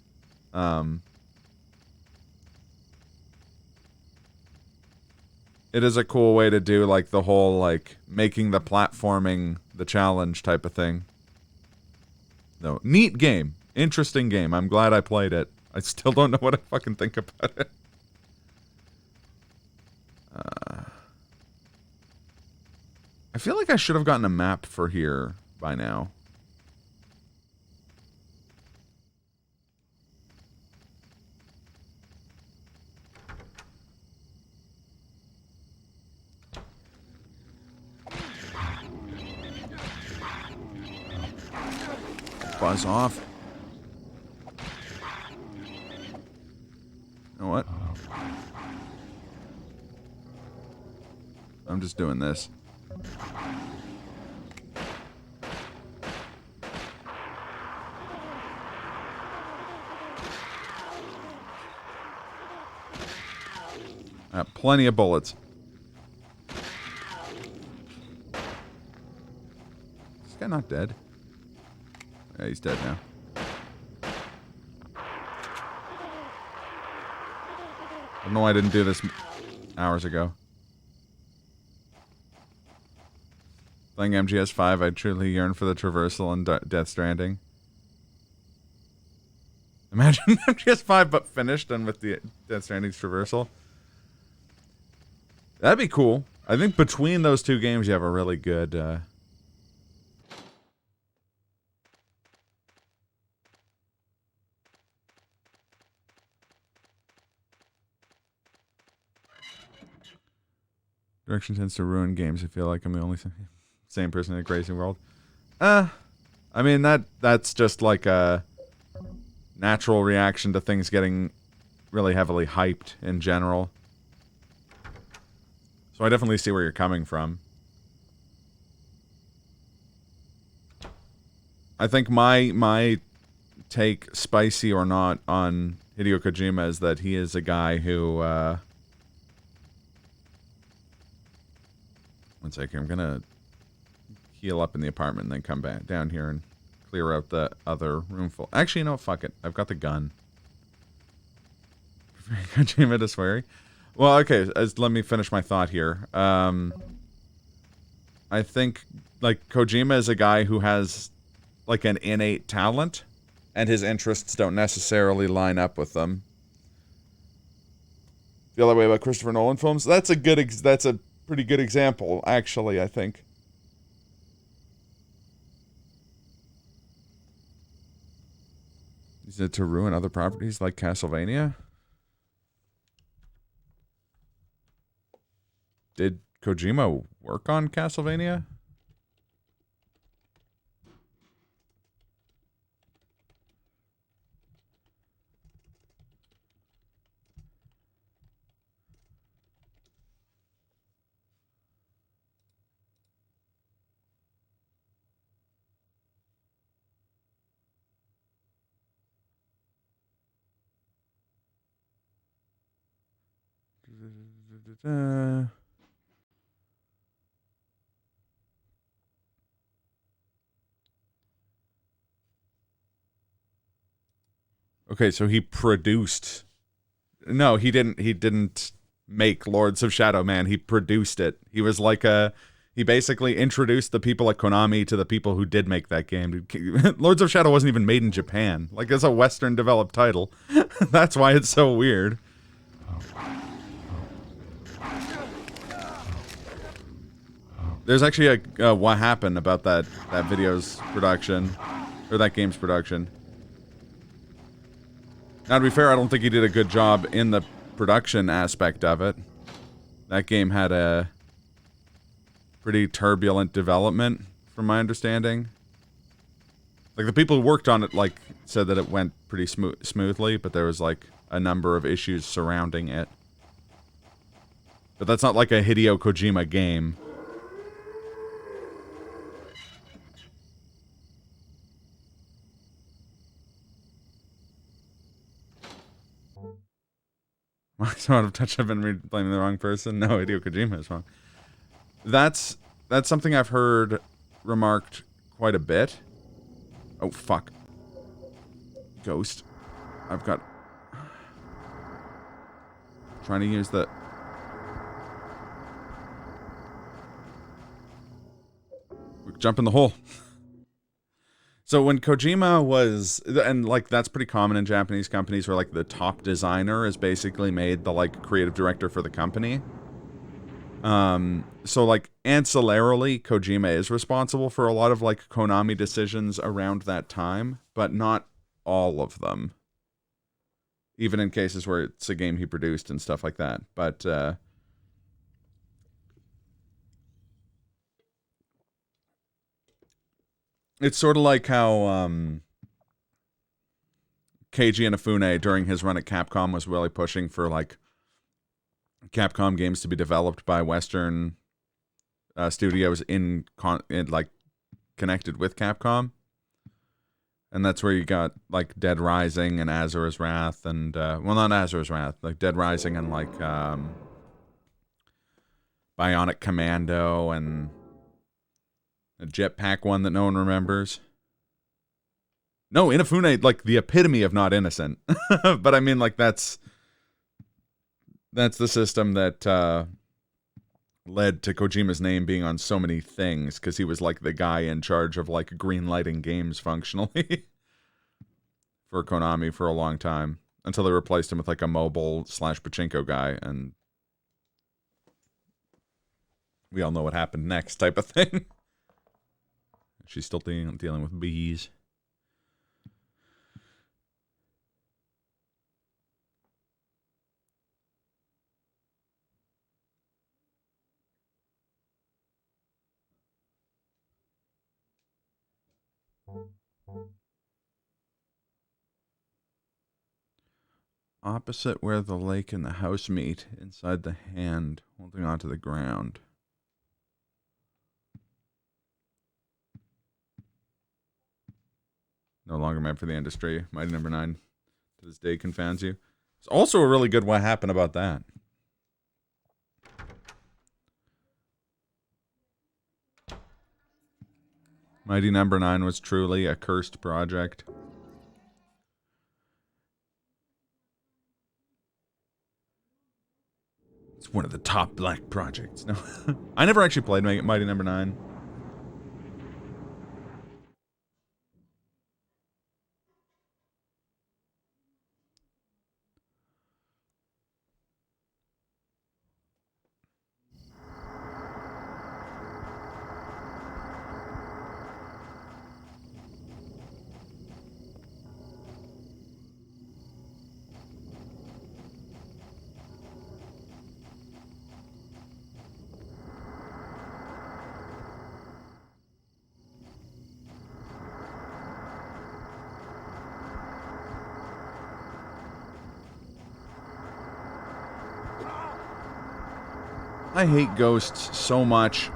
It is a cool way to do, like, the whole, like, making the platforming the challenge type of thing. No, neat game. Interesting game. I'm glad I played it. I still don't know what I fucking think about it. I feel like I should have gotten a map for here by now. Buzz off. You know what? I'm just doing this. I have plenty of bullets. Is this guy not dead? Yeah, he's dead now. I don't know why I didn't do this hours ago. Playing MGS5, I truly yearn for the traversal in Death Stranding. Imagine PS5 but finished and with the Death Stranding's traversal. That'd be cool. I think between those two games, you have a really good. Direction tends to ruin games. I feel like I'm the only same person in a crazy world. I mean that's just like a natural reaction to things getting really heavily hyped in general. So I definitely see where you're coming from. I think my take, spicy or not, on Hideo Kojima is that he is a guy who, one second, I'm gonna heal up in the apartment and then come back down here and clear out the other room full. Actually, you know what, fuck it. I've got the gun. Kojima to swearing. Well, okay, let me finish my thought here. I think, like, Kojima is a guy who has, like, an innate talent, and his interests don't necessarily line up with them. Feel that way about Christopher Nolan films? That's a pretty good example, actually, I think. Is it to ruin other properties like Castlevania? Did Kojima work on Castlevania? Okay, so he produced. No, he didn't. He didn't make Lords of Shadow Man. He produced it. He was like a. He basically introduced the people at Konami to the people who did make that game. Lords of Shadow wasn't even made in Japan. Like, it's a Western developed title. That's why it's so weird. There's actually a what happened about that video's production, or that game's production. Now, to be fair, I don't think he did a good job in the production aspect of it. That game had a pretty turbulent development, from my understanding. Like, the people who worked on it, like, said that it went pretty smoothly, but there was, like, a number of issues surrounding it. But that's not like a Hideo Kojima game. So out of touch, I've been blaming the wrong person. No, Hideo Kojima is wrong. That's something I've heard remarked quite a bit. Oh, fuck. Ghost. I've got... Trying to use the... Jump in the hole. So when Kojima was, and like that's pretty common in Japanese companies where like the top designer is basically made the like creative director for the company. So like ancillarily, Kojima is responsible for a lot of like Konami decisions around that time, but not all of them. Even in cases where it's a game he produced and stuff like that. But, it's sort of like how Keiji Inafune during his run at Capcom was really pushing for like Capcom games to be developed by Western studios in like connected with Capcom, and that's where you got like Dead Rising and Azura's Wrath and well, not Azura's Wrath, like Dead Rising and like Bionic Commando and a jetpack one that no one remembers. No, Inafune, like, the epitome of not innocent. But I mean, like, that's the system that led to Kojima's name being on so many things, because he was, like, the guy in charge of, like, green-lighting games functionally. for Konami for a long time until they replaced him with like a mobile / pachinko guy, and we all know what happened next type of thing. She's still dealing with bees. Opposite where the lake and the house meet, inside the hand, holding onto the ground. No longer meant for the industry. Mighty Number 9 to this day confounds you. It's also a really good what happened about that. Mighty Number 9 was truly a cursed project. It's one of the top black projects. No, I never actually played Mighty Number 9. I hate ghosts so much.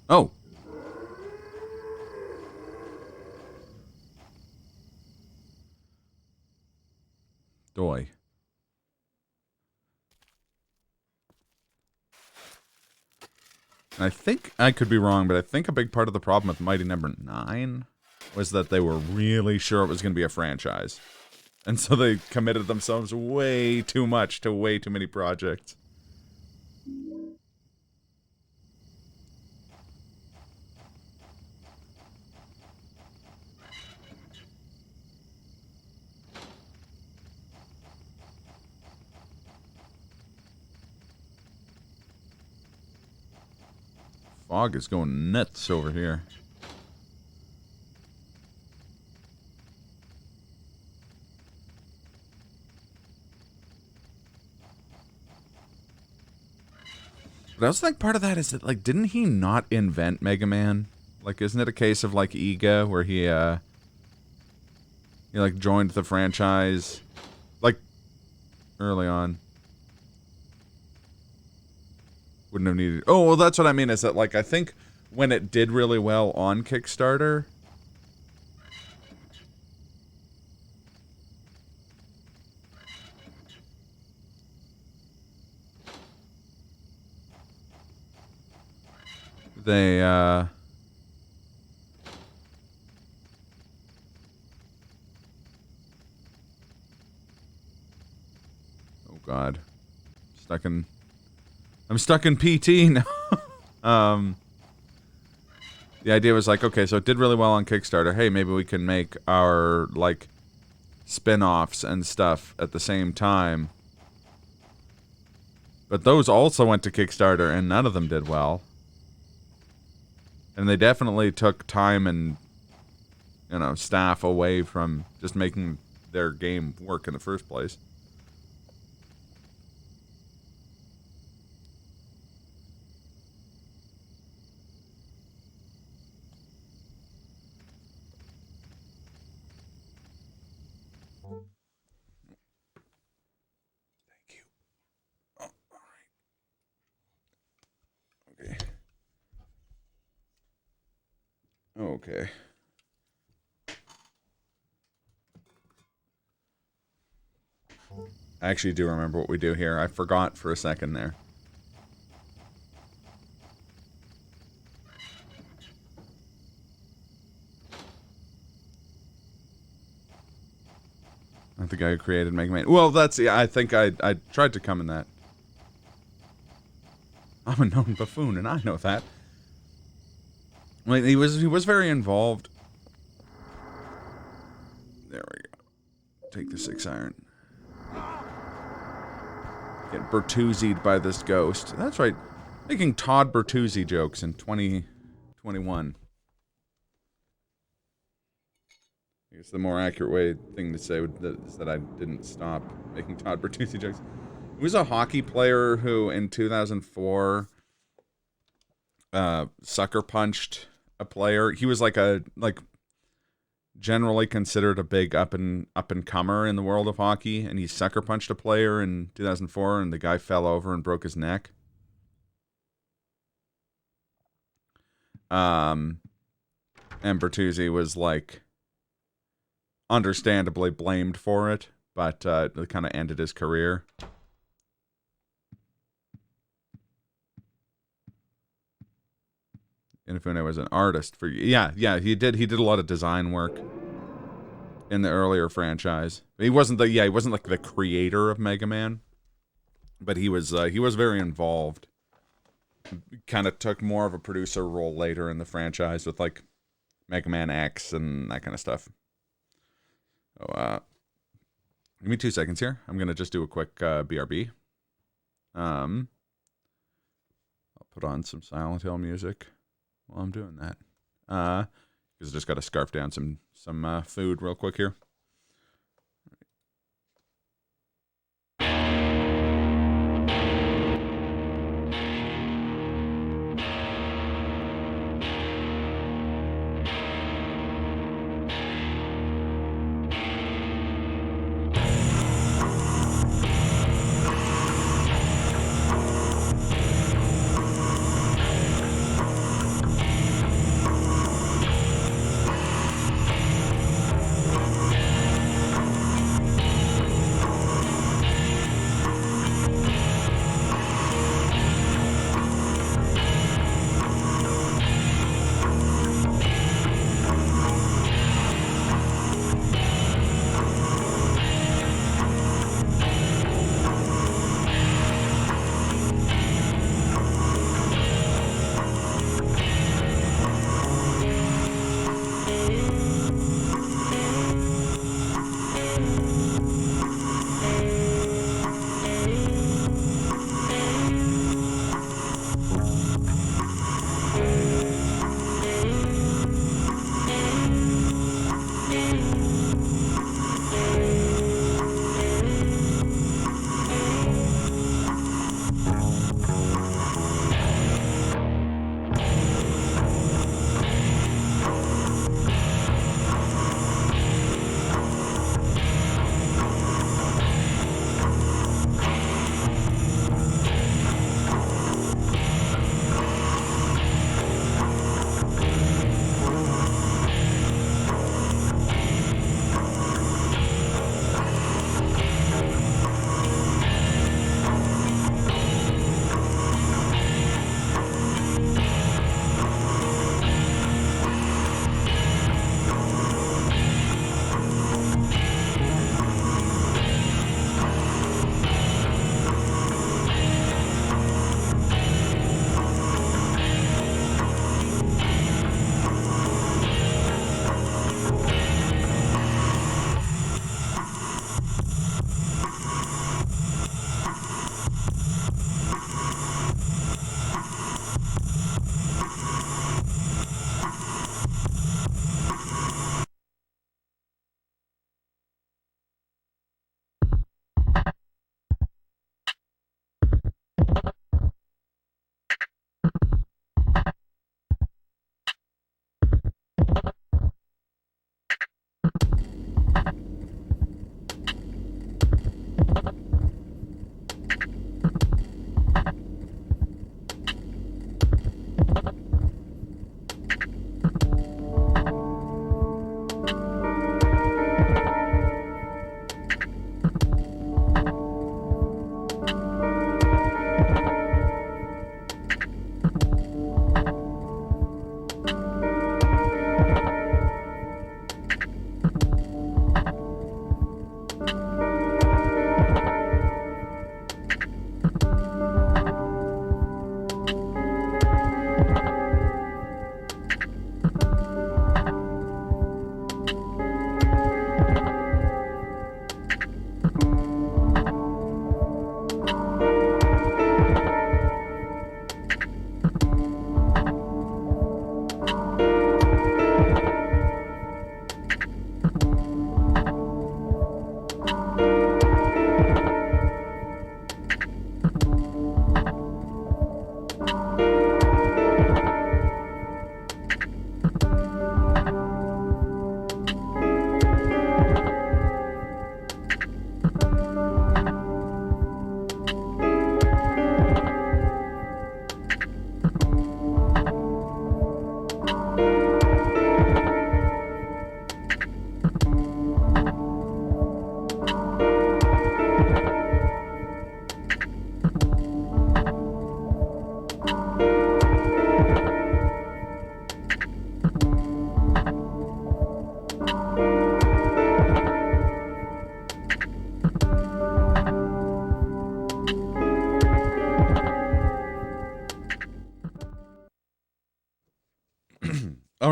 Oh. Doy. I think, I could be wrong, but I think a big part of the problem with Mighty Number 9 was that they were really sure it was going to be a franchise. And so they committed themselves way too much to way too many projects. Fog is going nuts over here. But I also think part of that is that, like, didn't he not invent Mega Man? Like, isn't it a case of, like, Iga, where he like, joined the franchise, like, early on? Wouldn't have needed... Oh, well, that's what I mean, is that, like, I think when it did really well on Kickstarter... They, Oh, God. I'm stuck in PT now. The idea was like, okay, so it did really well on Kickstarter. Hey, maybe we can make our, like, spin-offs and stuff at the same time. But those also went to Kickstarter, and none of them did well. And they definitely took time and, you know, staff away from just making their game work in the first place. Thank you. Oh, alright. Okay. Okay. I actually do remember what we do here. I forgot for a second there. Not the guy who created Mega Man. Well, that's... Yeah, I think I tried to come in that. I'm a known buffoon, and I know that. Well, he was very involved. There we go. Take the 6 iron. Get Bertuzzi'd by this ghost. That's right. Making Todd Bertuzzi jokes in 2021. I guess the more accurate thing to say is that I didn't stop making Todd Bertuzzi jokes. He was a hockey player who, in 2004, sucker punched a player. He was like generally considered a big up and comer in the world of hockey, and he sucker punched a player in 2004, and the guy fell over and broke his neck. And Bertuzzi was like understandably blamed for it, but it kind of ended his career. Inafune was an artist for yeah, he did a lot of design work in the earlier franchise. He wasn't like the creator of Mega Man, but he was very involved. Kind of took more of a producer role later in the franchise with like Mega Man X and that kind of stuff. Oh, give me 2 seconds here. I'm gonna just do a quick BRB. I'll put on some Silent Hill music while I'm doing that. Because I just got to scarf down some food real quick here.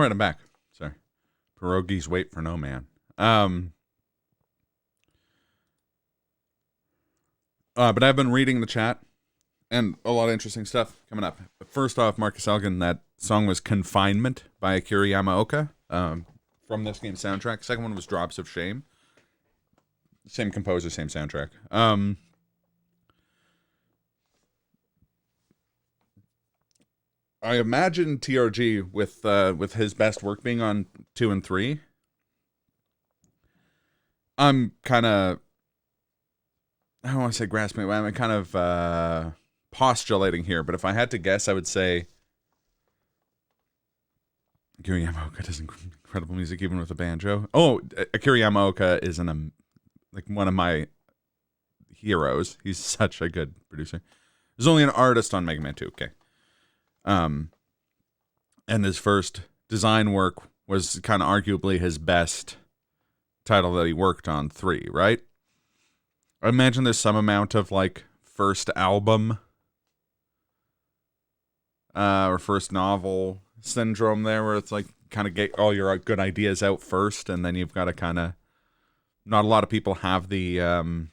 right, I'm back. Sorry. Pierogies wait for no man. But I've been reading the chat, and a lot of interesting stuff coming up. First off, Marcus Elgin, that song was Confinement by Akira Yamaoka from this game's soundtrack. Second one was Drops of Shame. Same composer, same soundtrack. I imagine TRG with his best work being on 2 and 3. I'm kind of, I don't want to say grasping, but I'm kind of postulating here. But if I had to guess, I would say Akira Yamaoka does incredible music, even with a banjo. Oh, Akira Yamaoka is like one of my heroes. He's such a good producer. There's only an artist on Mega Man 2. Okay. And his first design work was kind of arguably his best title that he worked on, 3, right? I imagine there's some amount of like first album or first novel syndrome there, where it's like kind of get all your good ideas out first, and then you've got to kind of, not a lot of people have the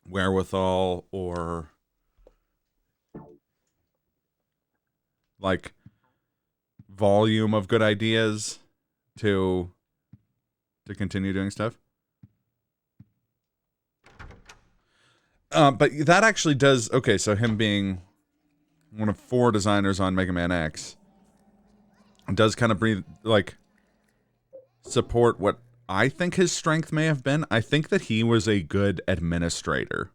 wherewithal or like volume of good ideas to continue doing stuff. But that actually does, okay, so him being one of 4 designers on Mega Man X does kind of breathe, like, support what I think his strength may have been. I think that he was a good administrator.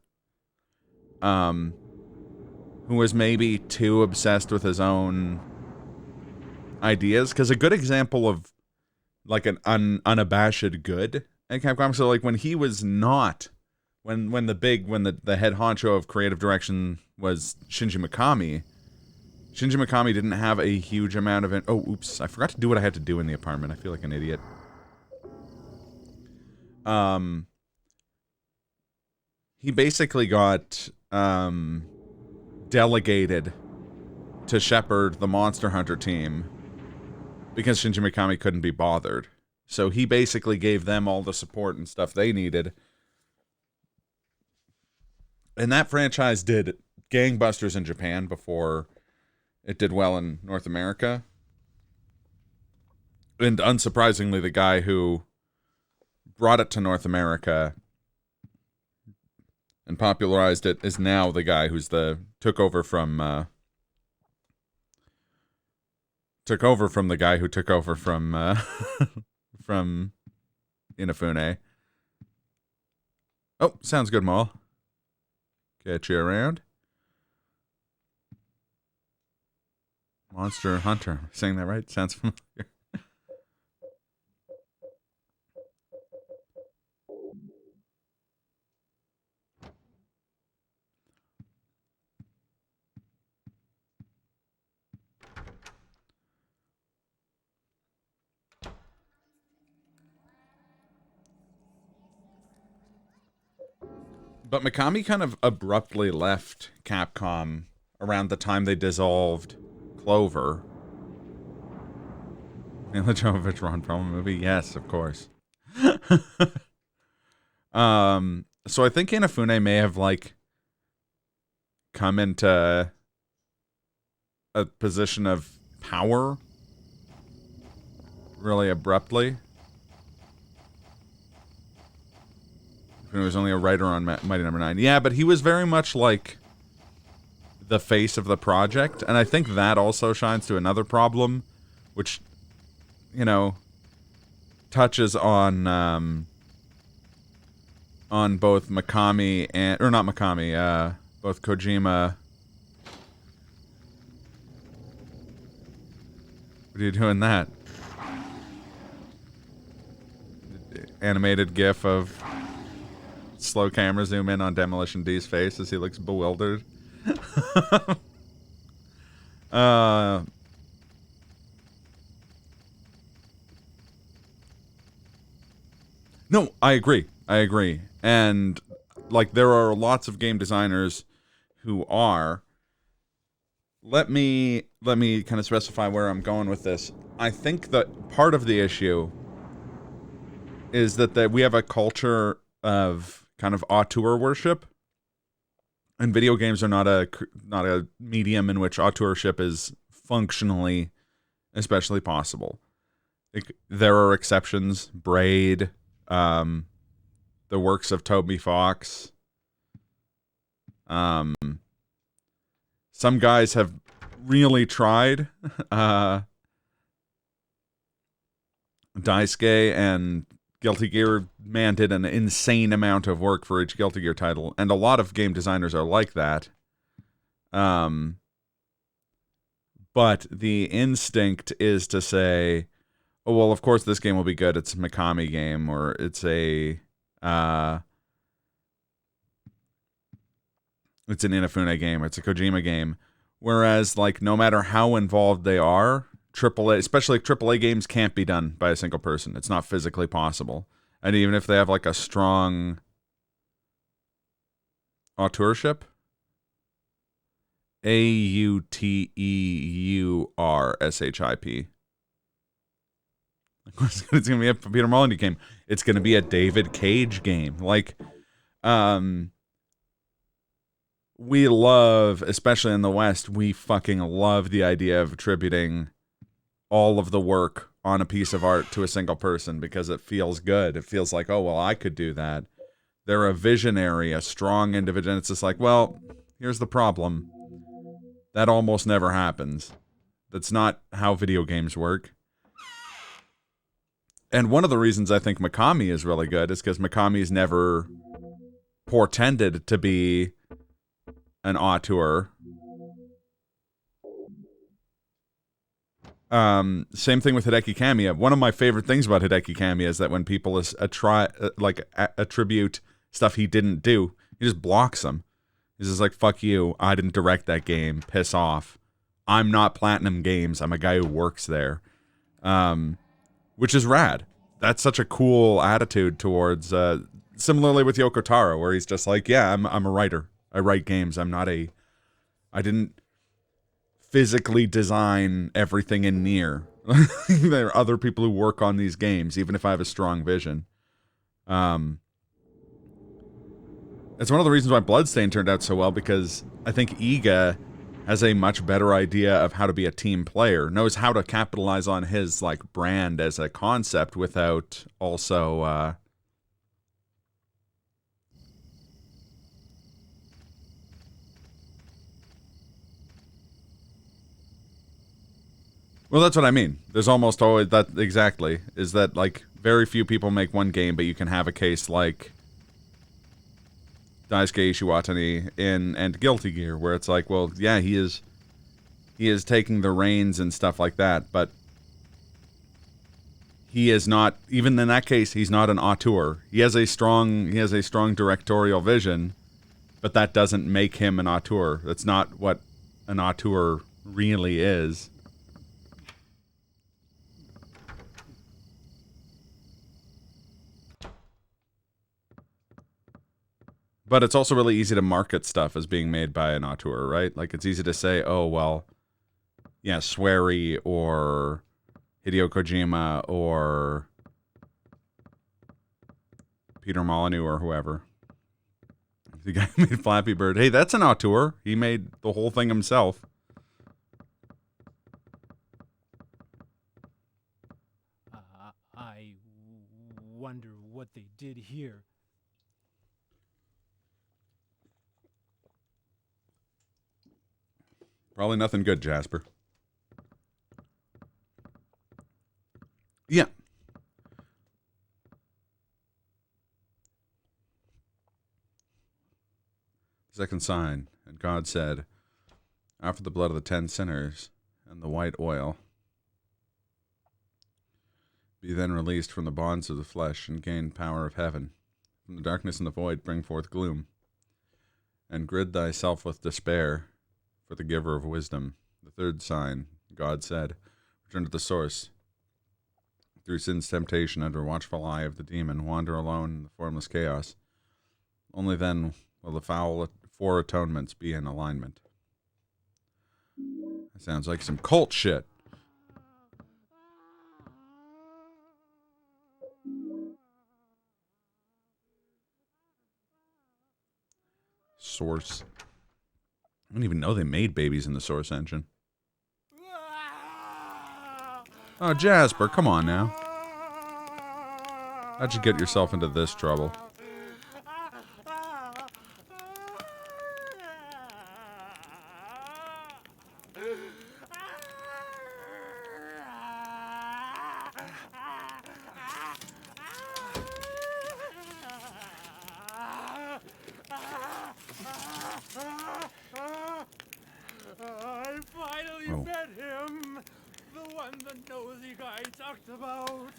Who was maybe too obsessed with his own ideas. Because a good example of, like, an unabashed good at Capcom, so, like, when he was not, when the head honcho of creative direction was Shinji Mikami didn't have a huge amount of it. Oh, oops. I forgot to do what I had to do in the apartment. I feel like an idiot. He basically got, delegated to shepherd the Monster Hunter team because Shinji Mikami couldn't be bothered. So he basically gave them all the support and stuff they needed. And that franchise did gangbusters in Japan before it did well in North America. And unsurprisingly, the guy who brought it to North America and popularized it is now the guy who's took over from the guy who took over from from Inafune. Oh, sounds good, Maul. Catch you around. Monster Hunter. Saying that right? Sounds familiar. But Mikami kind of abruptly left Capcom around the time they dissolved Clover. Mila Jovovich Ron Perlman movie? Yes, of course. So I think Inafune may have, like, come into a position of power really abruptly. He was only a writer on Mighty Number 9. Yeah, but he was very much like the face of the project, and I think that also shines to another problem, which, you know, touches on both Mikami and, or not Mikami, both Kojima. What are you doing that? Animated gif of slow camera zoom in on Demolition D's face as he looks bewildered. No, I agree. And, like, there are lots of game designers who are. Let me let me kind of specify where I'm going with this. I think that part of the issue is that we have a culture of kind of auteur worship, and video games are not a medium in which auteurship is functionally especially possible. There are exceptions. Braid, the works of Toby Fox. Some guys have really tried. Daisuke and Guilty Gear, man, did an insane amount of work for each Guilty Gear title, and a lot of game designers are like that. But the instinct is to say, oh, well, of course this game will be good. It's a Mikami game, or it's an Inafune game, or it's a Kojima game. Whereas, like, no matter how involved they are, AAA, especially AAA games, can't be done by a single person. It's not physically possible. And even if they have, like, a strong auteurship, AUTEURSHIP. Of course, it's going to be a Peter Molyneux game. It's going to be a David Cage game. Like, we love, especially in the West, we fucking love the idea of attributing all of the work on a piece of art to a single person because it feels good. It feels like, oh, well, I could do that. They're a visionary, a strong individual. And it's just like, well, here's the problem. That almost never happens. That's not how video games work. And one of the reasons I think Mikami is really good is because Mikami's never portended to be an auteur. Same thing with Hideki Kamiya. One of my favorite things about Hideki Kamiya is that when people attribute stuff he didn't do, he just blocks them. He's just like, fuck you, I didn't direct that game, piss off. I'm not Platinum Games, I'm a guy who works there. Which is rad. That's such a cool attitude towards, similarly with Yoko Taro, where he's just like, yeah, I'm a writer. I write games. I didn't physically design everything in Nier. There are other people who work on these games, even if I have a strong vision. It's one of the reasons why Bloodstained turned out so well, because I think Iga has a much better idea of how to be a team player, knows how to capitalize on his, like, brand as a concept without also, well, that's what I mean. There's almost always that, exactly, is that, like, very few people make one game, but you can have a case like Daisuke Ishiwatani and Guilty Gear, where it's like, well, yeah, he is taking the reins and stuff like that, but he is not, even in that case, he's not an auteur. He has a strong directorial vision, but that doesn't make him an auteur. That's not what an auteur really is. But it's also really easy to market stuff as being made by an auteur, right? Like, it's easy to say, oh, well, yeah, Swery or Hideo Kojima or Peter Molyneux or whoever. The guy who made Flappy Bird. Hey, that's an auteur. He made the whole thing himself. I wonder what they did here. Probably nothing good, Jasper. Yeah. Second sign, and God said, offer the blood of the 10 sinners and the white oil. Be then released from the bonds of the flesh and gain power of heaven. From the darkness and the void bring forth gloom. And gird thyself with despair for the giver of wisdom. The third sign, God said, return to the source. Through sin's temptation under watchful eye of the demon, wander alone in the formless chaos. Only then will the foul 4 atonements be in alignment. That sounds like some cult shit. Source. I didn't even know they made babies in the Source engine. Oh, Jasper, come on now. How'd you get yourself into this trouble? I finally met him! The one the nosy guy talked about!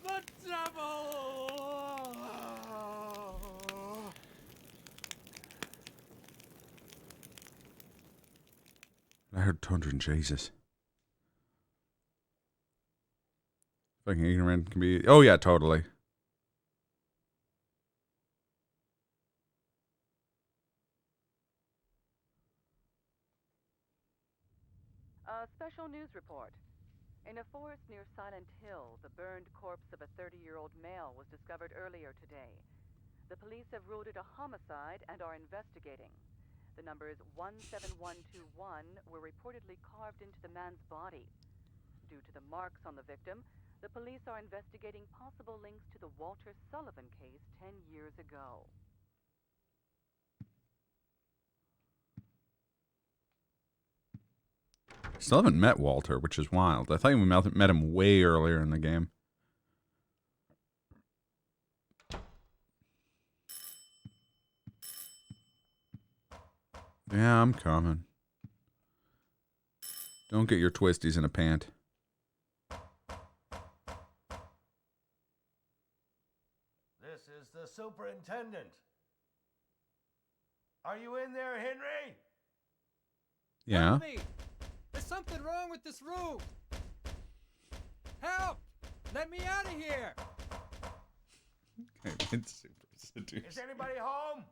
The devil! I heard Tundra and Jesus. Fucking ignorant can be... Oh, yeah, totally. A special news report. In a forest near Silent Hill, the burned corpse of a 30-year-old male was discovered earlier today. The police have ruled it a homicide and are investigating. The numbers 17121 were reportedly carved into the man's body. Due to the marks on the victim, the police are investigating possible links to the Walter Sullivan case 10 years ago. Still haven't met Walter, which is wild. I thought we met him way earlier in the game. Yeah, I'm coming. Don't get your twisties in a pant. This is the superintendent. Are you in there, Henry? Yeah. Help me! There's something wrong with this room! Help! Let me out of here! It's super seducing. Is anybody home?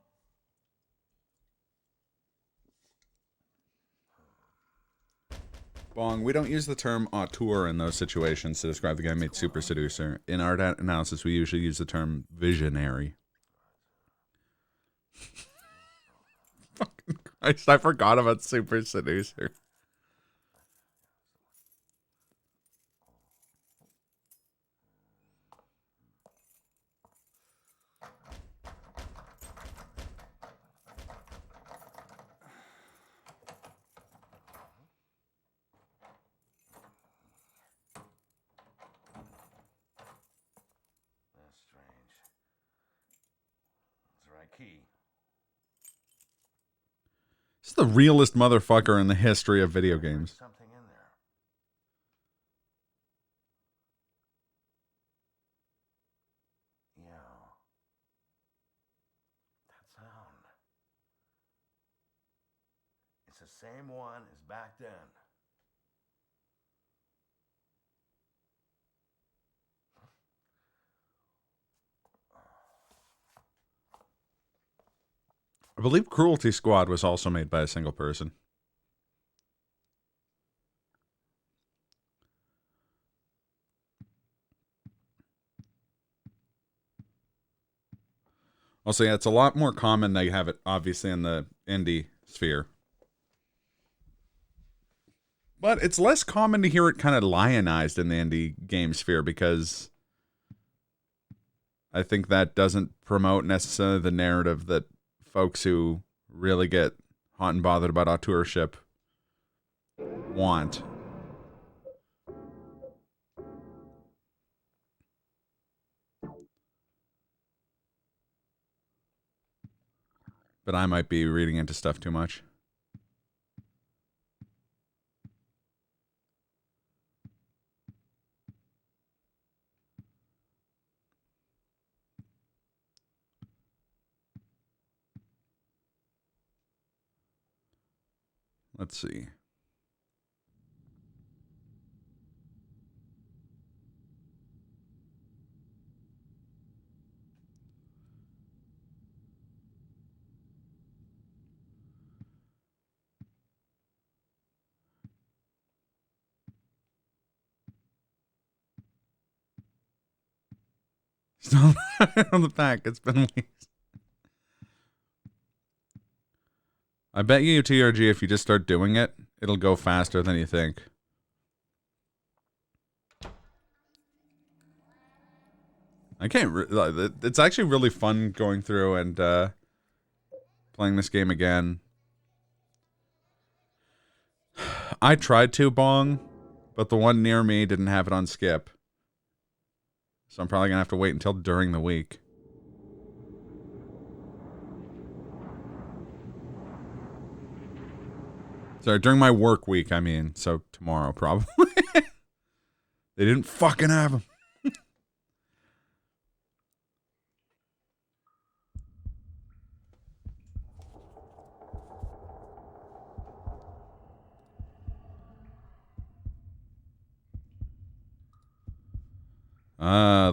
Bong, we don't use the term auteur in those situations to describe the guy made Super Seducer. In art analysis, we usually use the term visionary. Fucking Christ, I forgot about Super Seducer. That's strange. That's the right key. This is the realest motherfucker in the history of video games. Something in there. Yeah. That sound. It's the same one as back then. I believe Cruelty Squad was also made by a single person. Also, yeah, it's a lot more common they have it, obviously, in the indie sphere. But it's less common to hear it kind of lionized in the indie game sphere because I think that doesn't promote necessarily the narrative that folks who really get hot and bothered about auteurship want. But I might be reading into stuff too much. Let's see. Still on the back. It's been weeks. I bet you TRG, if you just start doing it, it'll go faster than you think. I can't. It's actually really fun going through and playing this game again. I tried to bong, but the one near me didn't have it on skip. So I'm probably going to have to wait until during the week. Sorry, during my work week, I mean. So tomorrow, probably. They didn't fucking have them.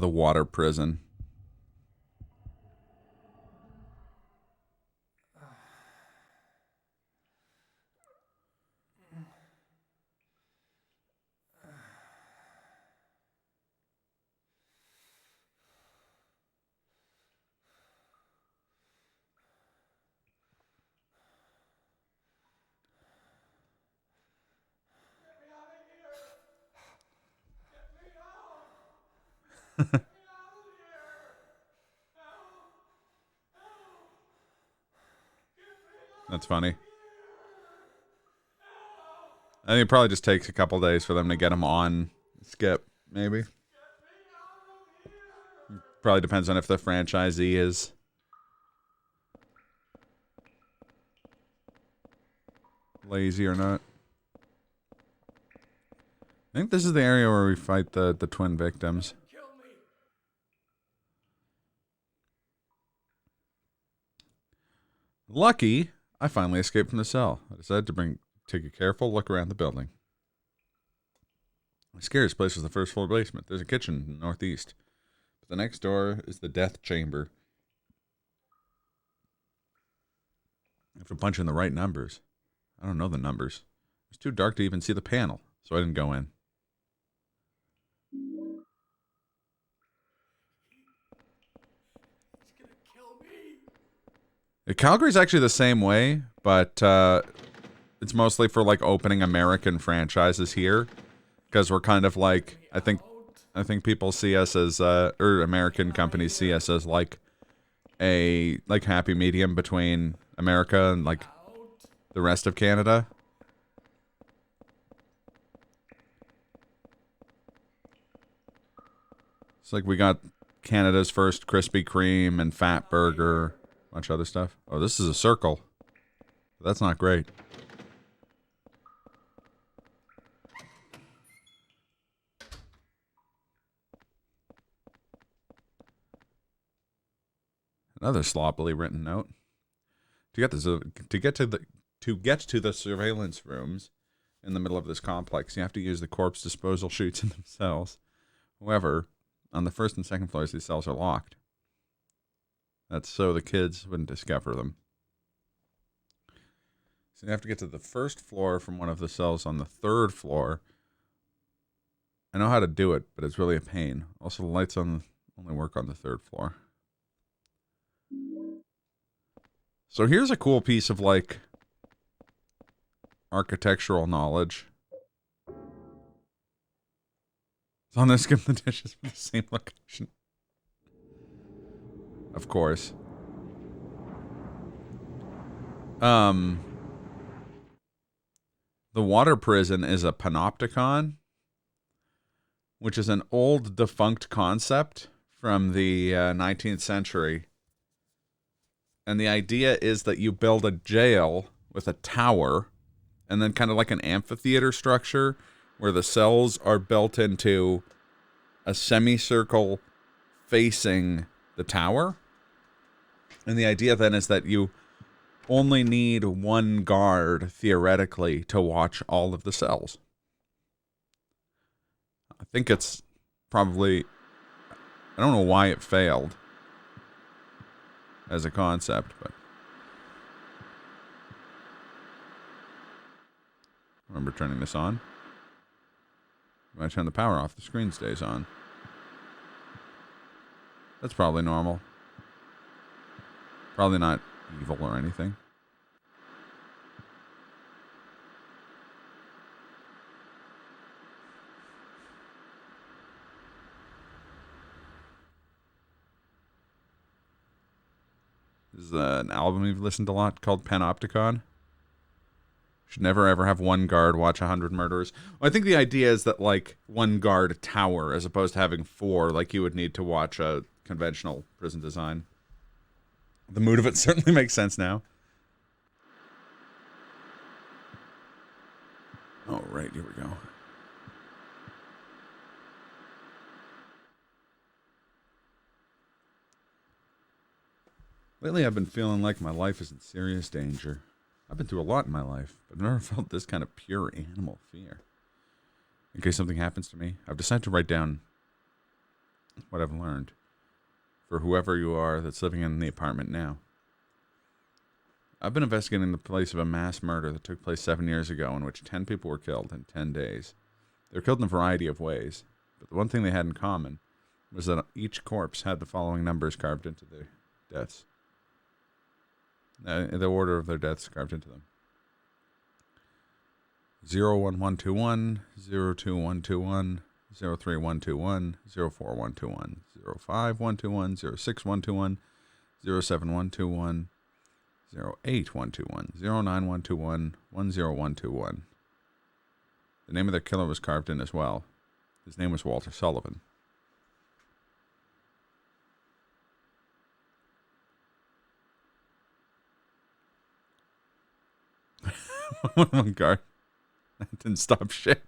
The water prison. That's funny. I think it probably just takes a couple days for them to get them on skip, maybe. Probably depends on if the franchisee is lazy or not. I think this is the area where we fight the twin victims. Lucky, I finally escaped from the cell. I decided to take a careful look around the building. The scariest place was the first floor basement. There's a kitchen in the northeast. But the next door is the death chamber. I have to punch in the right numbers. I don't know the numbers. It's too dark to even see the panel, so I didn't go in. He's gonna kill me. Calgary's actually the same way, but it's mostly for like opening American franchises here, because we're kind of like I think people see us as or American companies see us as like a happy medium between America and like the rest of Canada. It's like we got Canada's first Krispy Kreme and Fat Burger, a bunch of other stuff. Oh, this is a circle. That's not great. Another sloppily written note. To get to the surveillance rooms in the middle of this complex, you have to use the corpse disposal chutes in themselves. However, on the first and second floors, these cells are locked. That's so the kids wouldn't discover them. So you have to get to the first floor from one of the cells on the third floor. I know how to do it, but it's really a pain. Also, the lights only work on the third floor. So here's a cool piece of, like, architectural knowledge. It's on there, skip the dishes for the same location. Of course. The water prison is a panopticon, which is an old defunct concept from the 19th century. And the idea is that you build a jail with a tower and then kind of like an amphitheater structure where the cells are built into a semicircle facing the tower. And the idea then is that you only need one guard, theoretically, to watch all of the cells. I think it's probably... I don't know why it failed as a concept, but... Remember turning this on? When I turn the power off, the screen stays on. That's probably normal. Probably not evil or anything. This is an album you've listened to a lot called Panopticon. Should never ever have one guard watch 100 murderers. Well, I think the idea is that, like, one guard tower as opposed to having 4, like you would need to watch a conventional prison design. The mood of it certainly makes sense now. Oh, right, here we go. Lately, I've been feeling like my life is in serious danger. I've been through a lot in my life, but I've never felt this kind of pure animal fear. In case something happens to me, I've decided to write down what I've learned for whoever you are that's living in the apartment now. I've been investigating the place of a mass murder that took place 7 years ago in which 10 people were killed in 10 days. They were killed in a variety of ways, but the one thing they had in common was that each corpse had the following numbers carved into their deaths. The order of their deaths carved into them. 01121, 02121, 03121, 04121, 05121, 06121, 07121, 08121, 09121, 10121. The name of their killer was carved in as well. His name was Walter Sullivan. One guard. That didn't stop shit.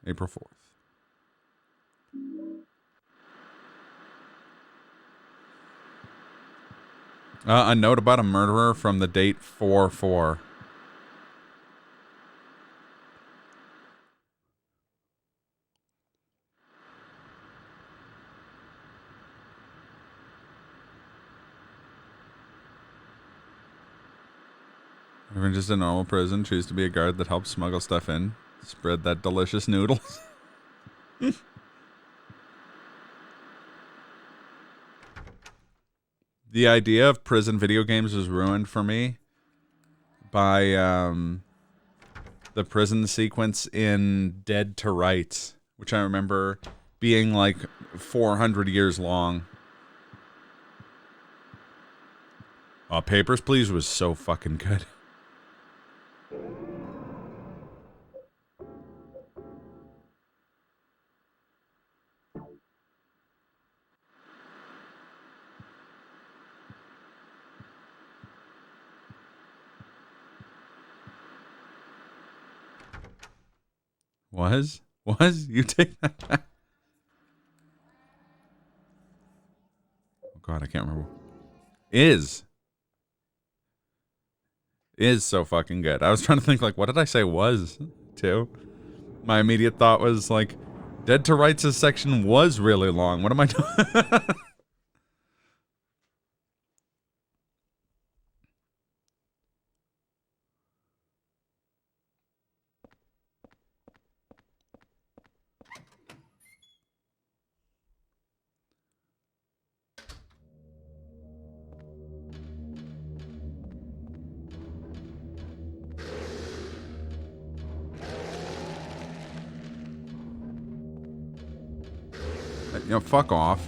April 4th. A note about a murderer from the date 4/4. Even just a normal prison, choose to be a guard that helps smuggle stuff in. Spread that delicious noodles. The idea of prison video games was ruined for me by the prison sequence in Dead to Rights, which I remember being like 400 years long. Papers, Please was so fucking good. Was? You take that back? Oh god, I can't remember. Is so fucking good. I was trying to think, like, what did I say was, too? My immediate thought was, like, Dead to Rights' section was really long. What am I doing? You know, fuck off.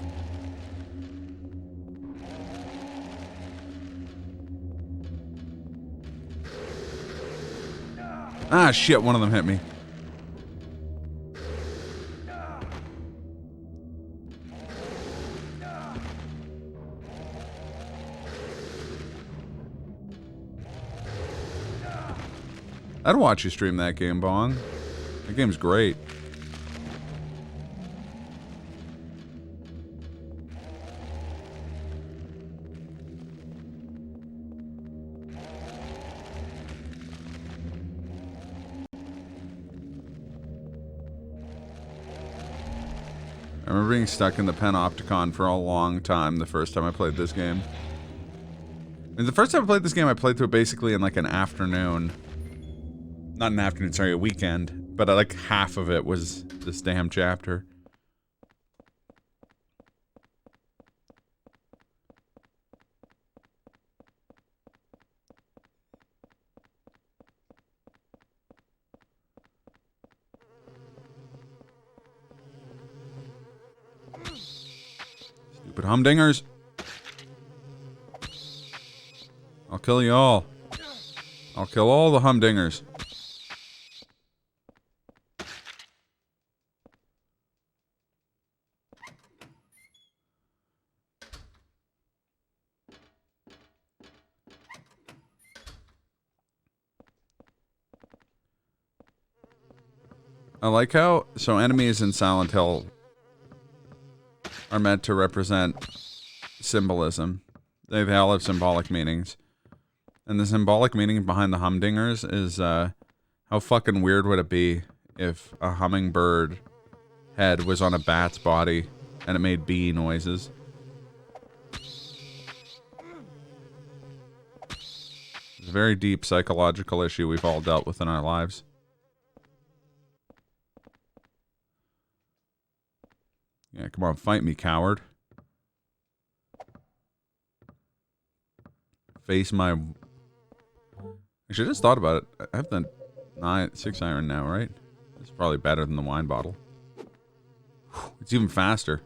Ah, shit, one of them hit me. I'd watch you stream that game, Bong. That game's great. I remember being stuck in the Panopticon for a long time the first time I played this game. And the first time I played this game, I played through it basically in like an afternoon. Not an afternoon, sorry, a weekend. But like half of it was this damn chapter. Stupid humdingers. I'll kill you all. I'll kill all the humdingers. I like how, so enemies in Silent Hill are meant to represent symbolism. They all have symbolic meanings. And the symbolic meaning behind the humdingers is, how fucking weird would it be if a hummingbird head was on a bat's body and it made bee noises? It's a very deep psychological issue we've all dealt with in our lives. Yeah, come on, fight me, coward. Face my... Actually, I just thought about it. I have the 6 iron now, right? It's probably better than the wine bottle. It's even faster.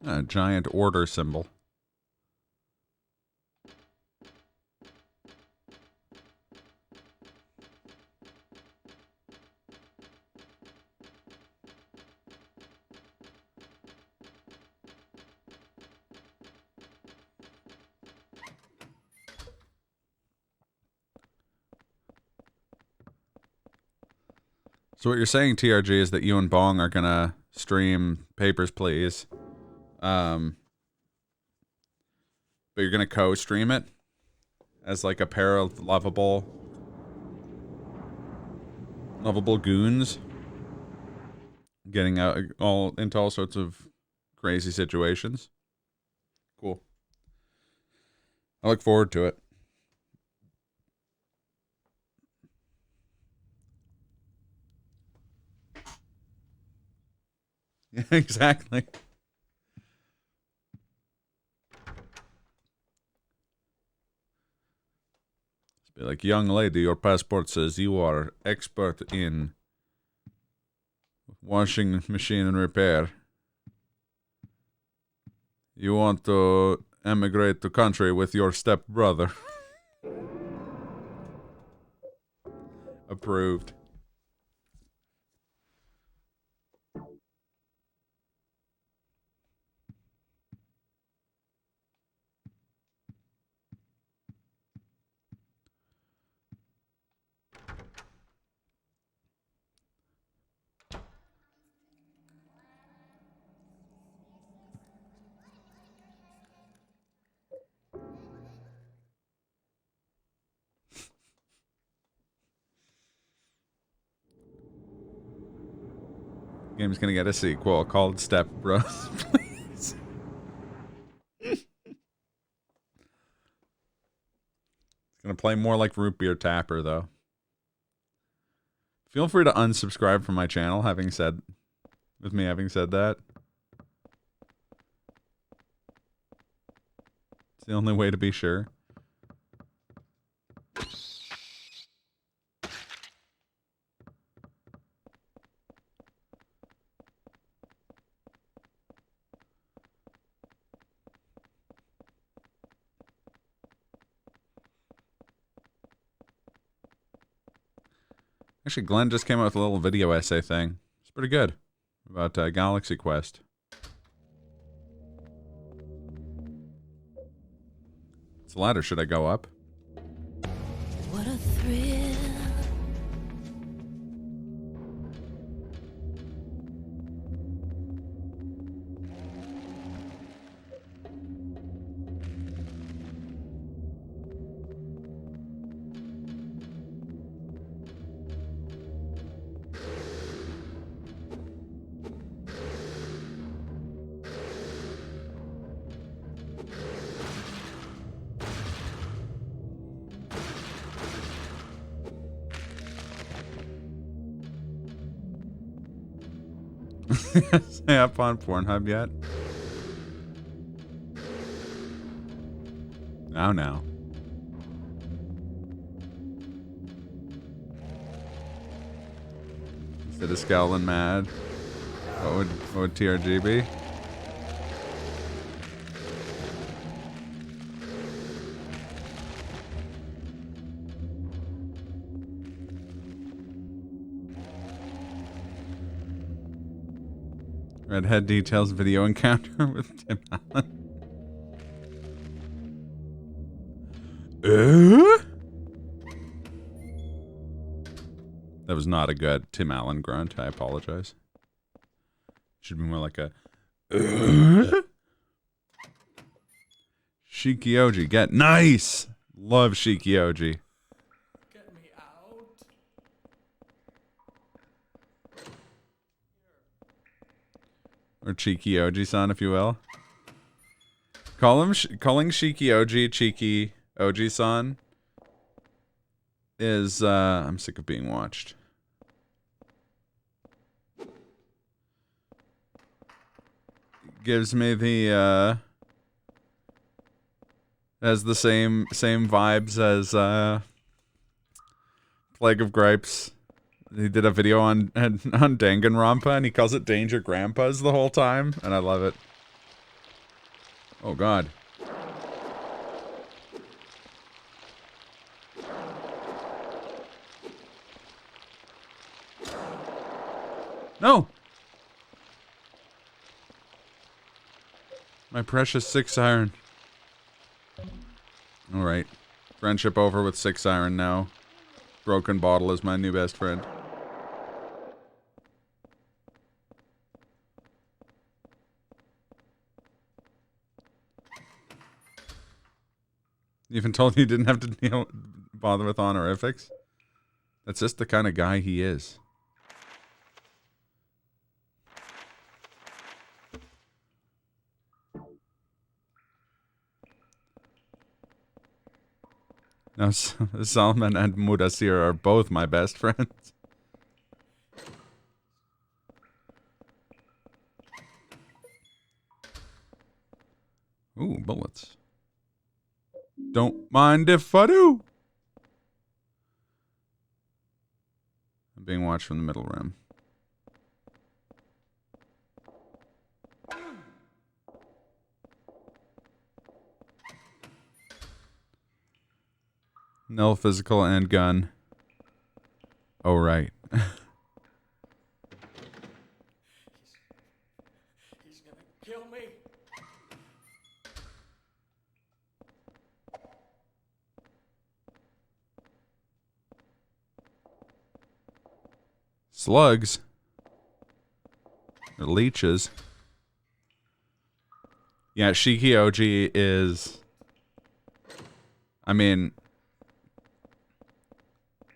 A giant order symbol. So what you're saying, TRG, is that you and Bong are gonna stream Papers, Please. But you're gonna co-stream it as like a pair of lovable goons, getting out all into all sorts of crazy situations. Cool. I look forward to it. Yeah, exactly. Be like, young lady, your passport says you are expert in washing machine and repair. You want to emigrate to country with your stepbrother. Approved. Game's gonna get a sequel called Step Bros, please. It's gonna play more like Root Beer Tapper, though. Feel free to unsubscribe from my channel, having said that. It's the only way to be sure. Actually, Glenn just came out with a little video essay thing. It's pretty good. About Galaxy Quest. It's a ladder. Should I go up? What a thrill. Stay up on Pornhub yet? Now. Instead of scowling mad, what would TRG be? Redhead details video encounter with Tim Allen. That was not a good Tim Allen grunt. I apologize. Should be more like a Shikioji. Get nice. Love Shikioji. Get me out. Or Cheeky Oji-san, if you will. Calling Shiki Oji Cheeky Oji-san is, I'm sick of being watched. Gives me the, has the same vibes as, Plague of Gripes. He did a video on Danganronpa, and he calls it Danger Grandpas the whole time, and I love it. Oh god. No! My precious 6-iron. Alright. Friendship over with 6-iron now. Broken Bottle is my new best friend. You even told you didn't have to bother with honorifics? That's just the kind of guy he is. Now, Salman and Mudassir are both my best friends. Ooh, bullets. Don't mind if I do. I'm being watched from the middle rim. No physical and gun. Oh, right. He's gonna kill me. Slugs. Or leeches. Yeah, Shiki Oji is... I mean...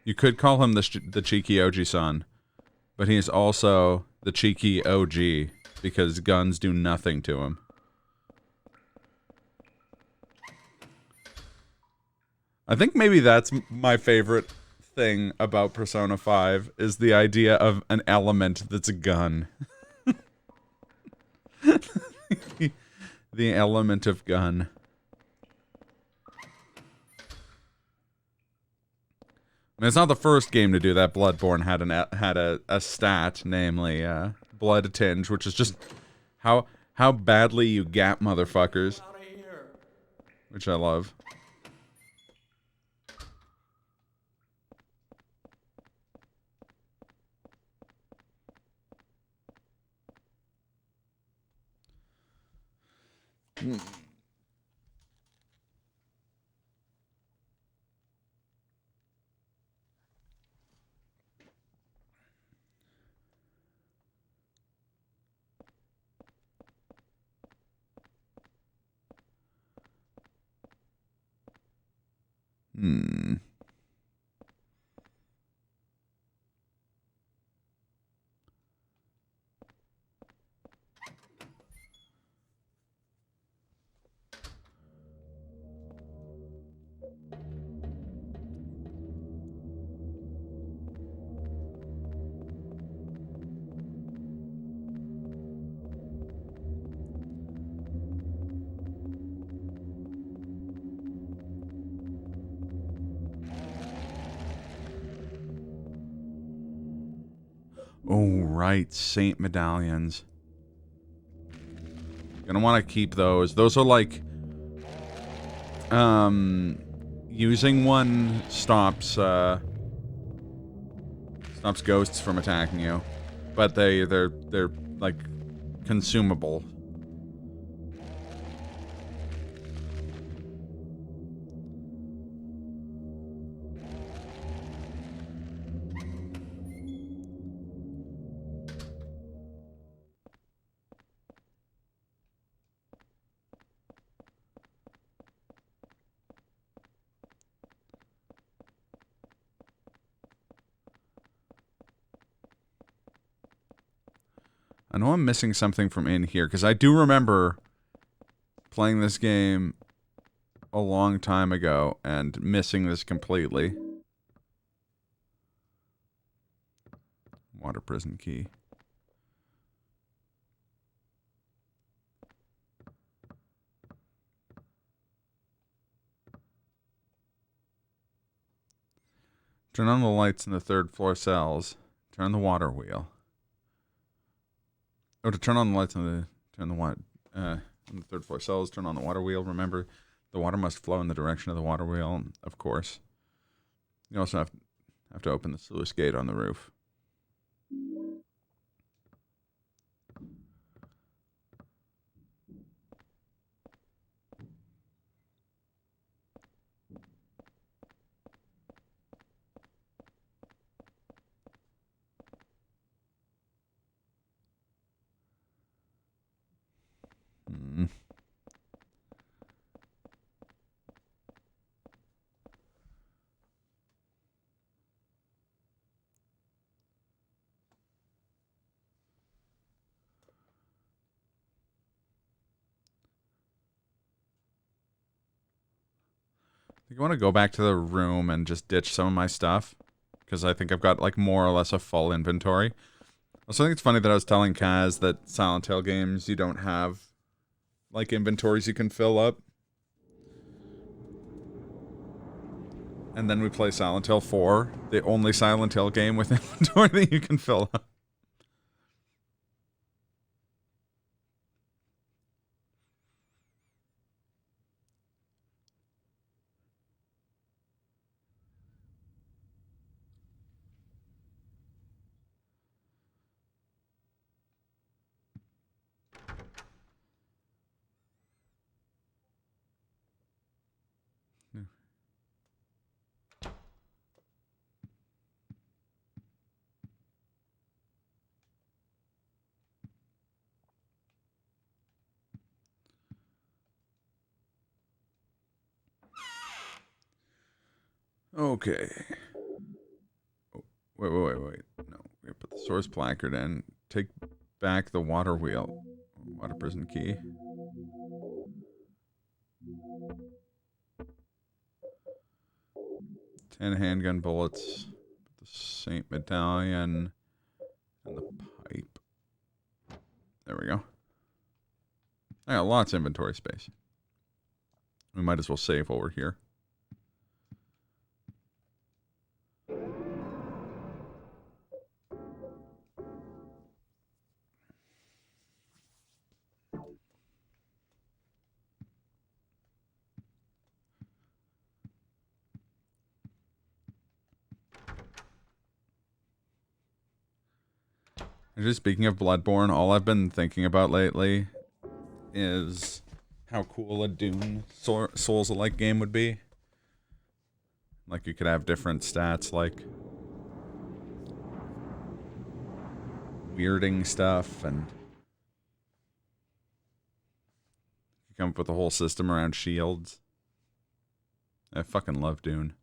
You could call him the Cheeky Oji-san, but he's also the Cheeky OG, because guns do nothing to him. I think maybe that's my favorite thing about Persona 5, is the idea of an element that's a gun. The element of gun. And it's not the first game to do that. Bloodborne had a stat, namely blood tinge, which is just how badly you gap motherfuckers, Out of here. which I love. Hmm. Oh, right. Saint medallions. Gonna want to keep those. Those are like... Using one stops ghosts from attacking you. But they're like consumable. I know I'm missing something from in here, because I do remember playing this game a long time ago and missing this completely. Water prison key. Turn on the lights in the third floor cells. Turn the water wheel. Oh, to turn on the lights on the third floor cells, turn on the water wheel. Remember, the water must flow in the direction of the water wheel, of course. You also have to open the sluice gate on the roof. Hmm. I want to go back to the room and just ditch some of my stuff, because I think I've got like more or less a full inventory. Also, I think it's funny that I was telling Kaz that Silent Hill games, you don't have like inventories you can fill up. And then we play Silent Hill 4, the only Silent Hill game with inventory that you can fill up. Okay. Oh, wait. No, we put the source placard in. Take back the water wheel. Water prison key. Ten handgun bullets. The Saint medallion. And the pipe. There we go. I got lots of inventory space. We might as well save while we're here. And just speaking of Bloodborne, all I've been thinking about lately is how cool a Dune Souls-alike game would be. Like, you could have different stats, like weirding stuff, and you come up with a whole system around shields. I fucking love Dune.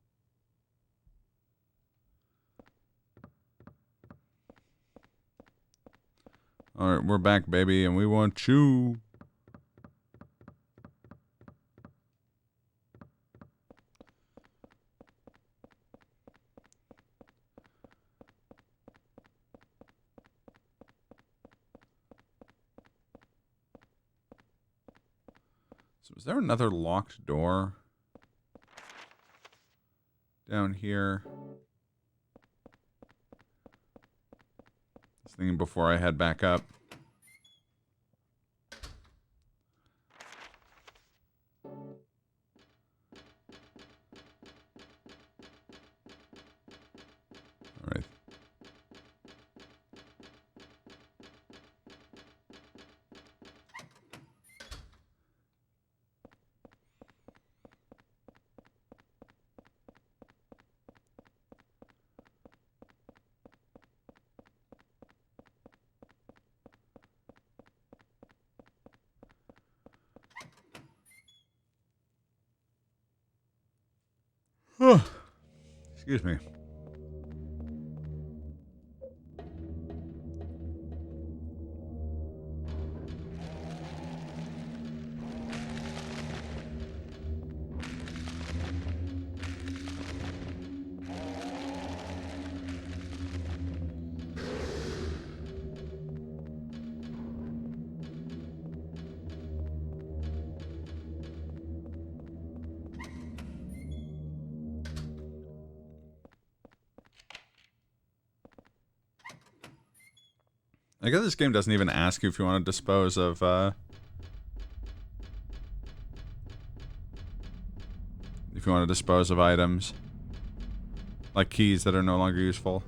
Alright, we're back, baby, and we want you. So is there another locked door down here? Just thinking before I head back up. Alright. Excuse me. I guess this game doesn't even ask you if you want to dispose of, if you want to dispose of items. Like keys that are no longer useful.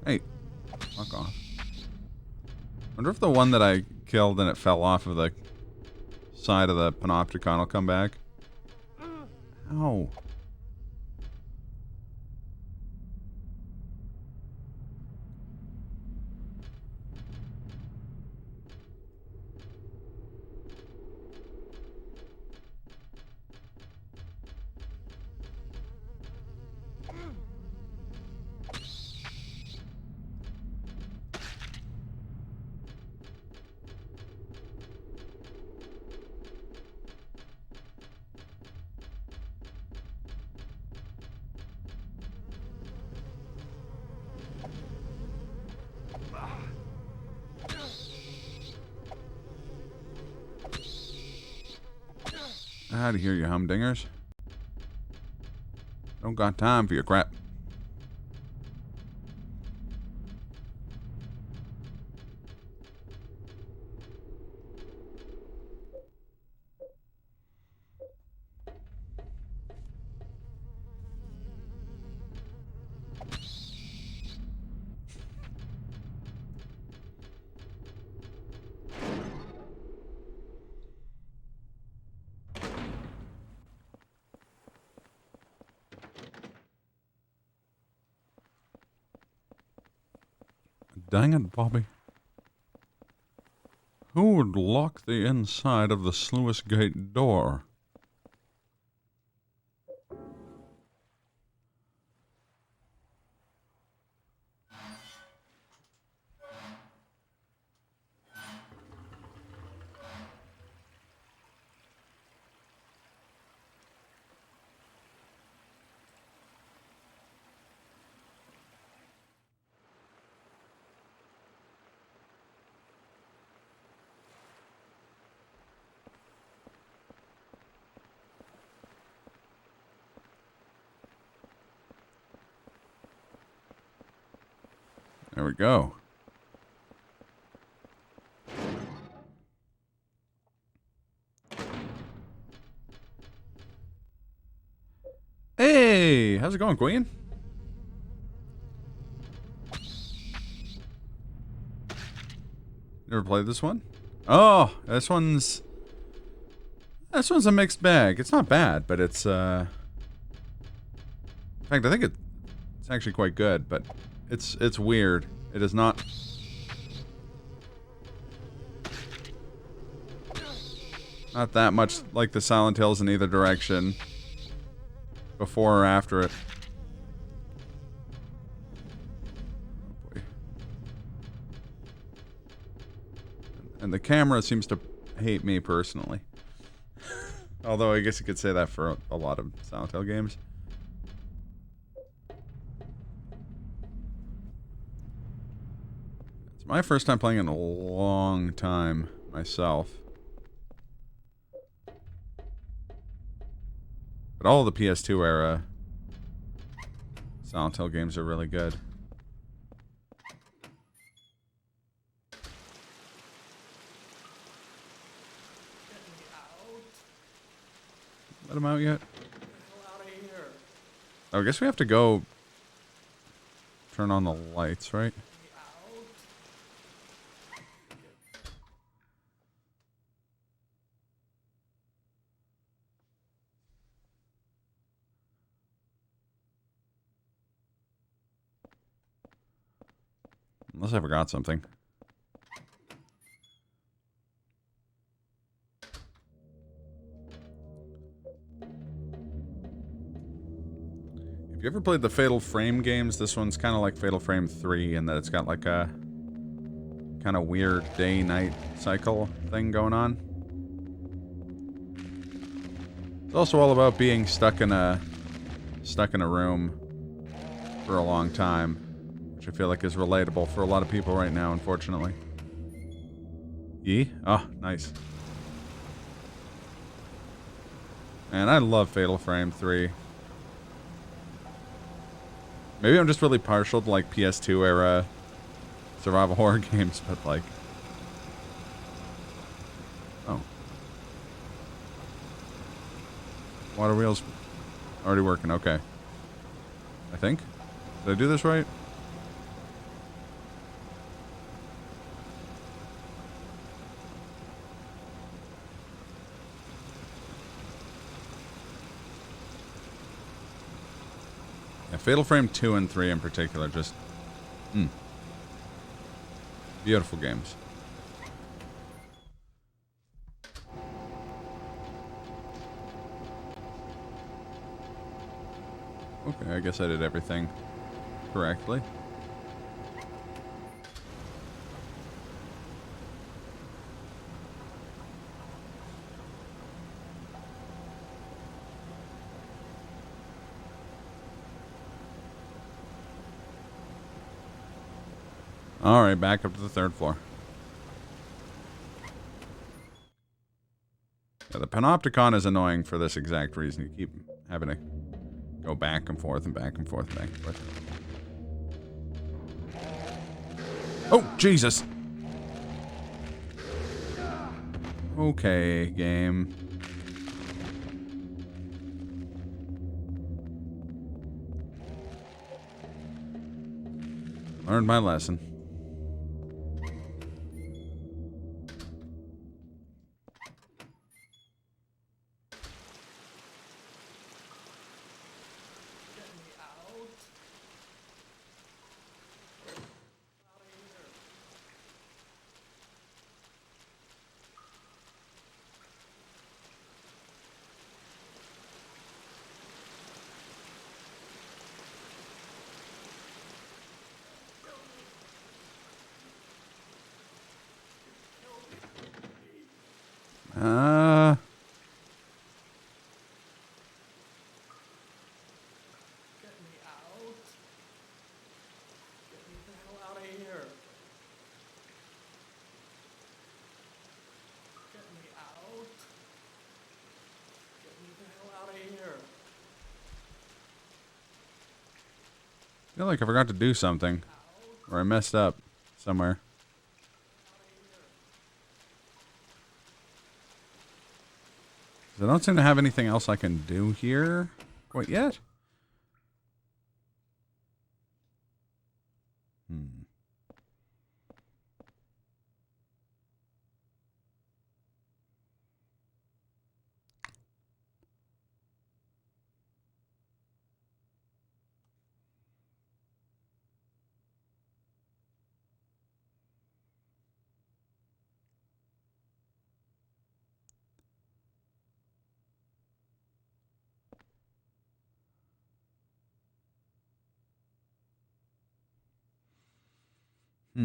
Hey, fuck off. Wonder if the one that I killed and it fell off of the side of the panopticon will come back. Ow. Out of here, you humdingers. Don't got time for your crap. Dang it, Bobby. Who would lock the inside of the sluice gate door? There we go. Hey, how's it going, Queen? Never played this one? Oh, this one's a mixed bag. It's not bad, but it's in fact, I think it's actually quite good, but It's weird. It is not. Not that much like the Silent Hills in either direction. Before or after it. Oh boy. And the camera seems to hate me personally. Although I guess you could say that for a lot of Silent Hill games. It's my first time playing in a long time myself. But all the PS2 era Silent Hill games are really good. Let him out yet? Oh, I guess we have to go turn on the lights, right? Unless I forgot something. If you ever played the Fatal Frame games, this one's kind of like Fatal Frame 3 in that it's got like a kind of weird day-night cycle thing going on. It's also all about being stuck in a room for a long time, which I feel like is relatable for a lot of people right now, unfortunately. Yee? Oh, nice. Man, I love Fatal Frame 3. Maybe I'm just really partial to like PS2 era survival horror games, but like... Oh. Water wheels already working, okay. I think. Did I do this right? Yeah, Fatal Frame 2 and 3 in particular, just... Beautiful games. Okay, I guess I did everything correctly. Alright, back up to the 3rd floor. Yeah, the Panopticon is annoying for this exact reason. You keep having to go back and forth and back and forth and back and forth. Oh, Jesus! Okay, game. Learned my lesson. I feel like I forgot to do something. Or I messed up somewhere. 'Cause I don't seem to have anything else I can do here quite yet. Oh,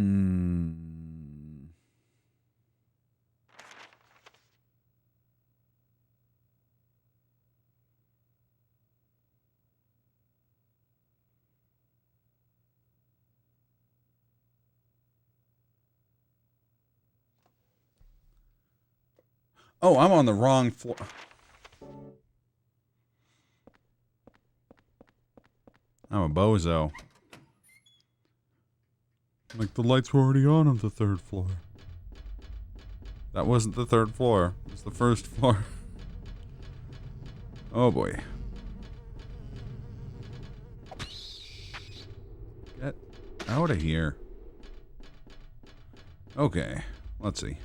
I'm on the wrong floor. I'm a bozo. Like, the lights were already on the 3rd floor. That wasn't the 3rd floor. It was the 1st floor. Oh, boy. Get out of here. Okay, let's see.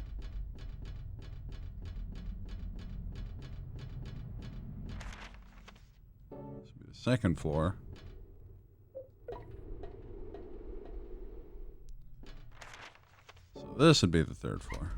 This would be the 2nd floor. So this would be the 3rd floor.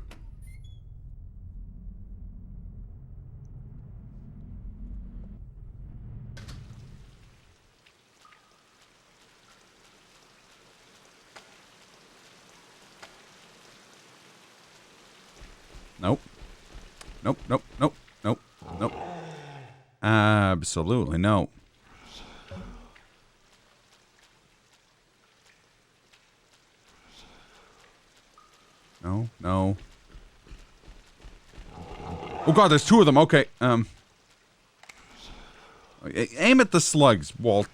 Nope. Nope, nope, nope, nope, nope. Absolutely no. No, no. Oh god, there's 2 of them. Okay, aim at the slugs, Walt.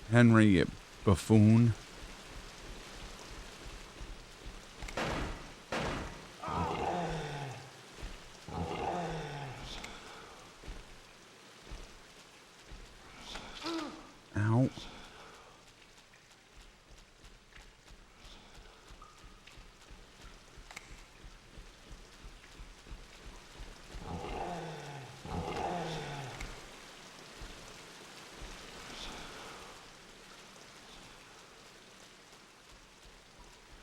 Henry, you buffoon. Ow.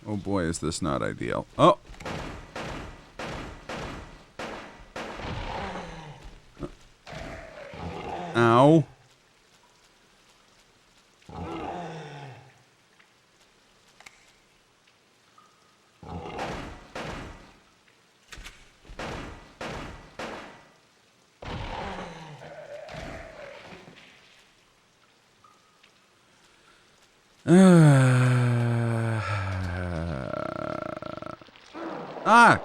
Oh boy, is this not ideal. Oh! Ow. Ah!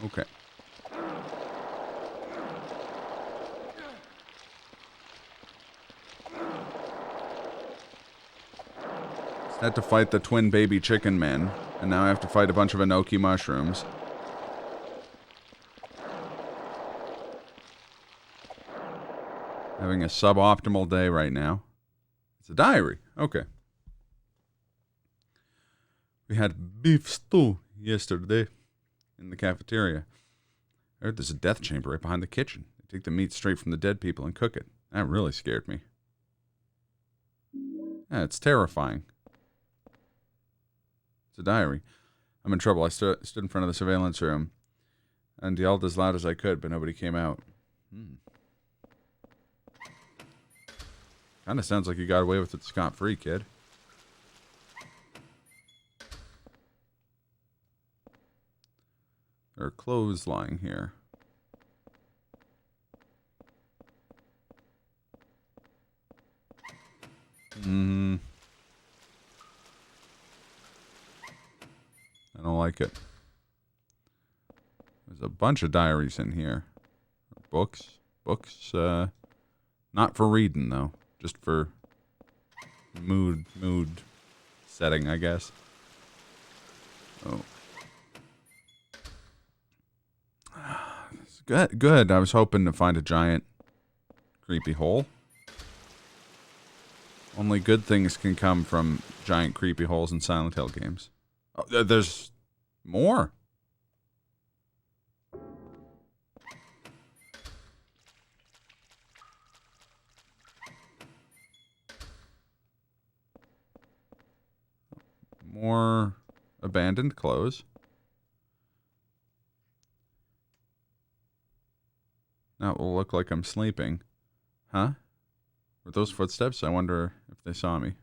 Okay. Just had to fight the twin baby chicken men, and now I have to fight a bunch of enoki mushrooms. Having a suboptimal day right now. It's a diary. Okay. We had beef stew yesterday in the cafeteria. I heard there's a death chamber right behind the kitchen. They take the meat straight from the dead people and cook it. That really scared me. Yeah, it's terrifying. It's a diary. I'm in trouble. I stood in front of the surveillance room and yelled as loud as I could, but nobody came out. Kind of sounds like you got away with it scot-free, kid. There are clothes lying here. I don't like it. There's a bunch of diaries in here. Books. Books, not for reading, though. Just for mood setting, I guess. Oh. Good. I was hoping to find a giant creepy hole. Only good things can come from giant creepy holes in Silent Hill games. Oh, there's more. More abandoned clothes. Now it will look like I'm sleeping. Huh? Were those footsteps? I wonder if they saw me.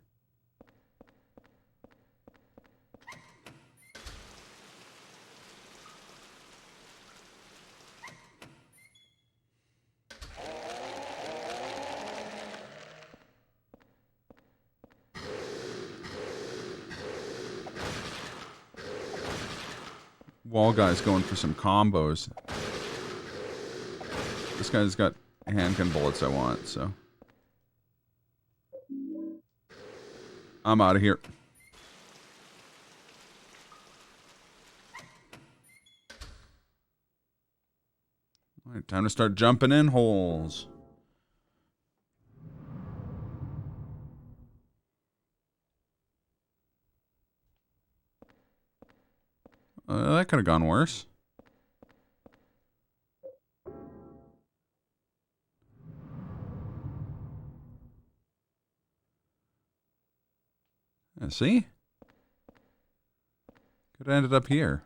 Wall guy's going for some combos. This guy's got handgun bullets I want, so. I'm out of here. All right, time to start jumping in holes. That could have gone worse. See? Could have ended up here.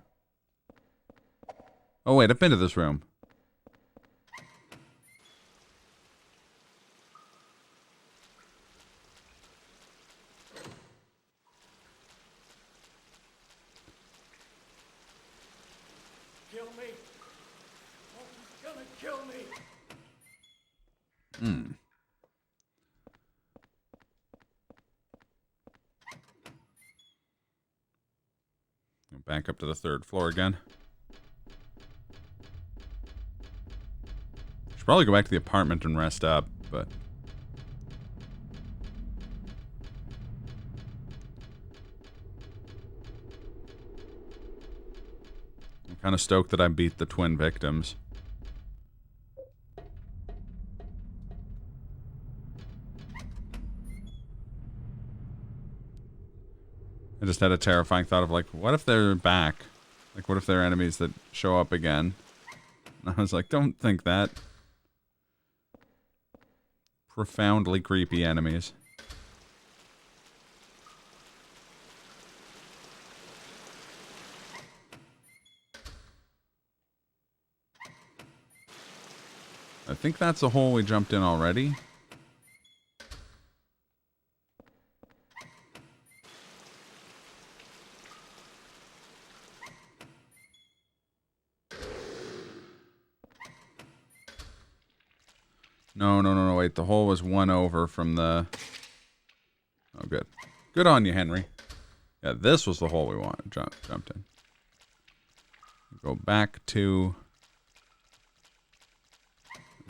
Oh, wait, I've been to this room. Kill me. Oh, he's gonna kill me. Hmm. Back up to the 3rd floor again. Should probably go back to the apartment and rest up, but... I'm kind of stoked that I beat the twin victims. I just had a terrifying thought of, like, what if they're back? Like, what if they're enemies that show up again? And I was like, don't think that. Profoundly creepy enemies. I think that's the hole we jumped in already. No, wait. The hole was one over from the... Oh, good. Good on you, Henry. Yeah, this was the hole we wanted. Jumped in. Go back to...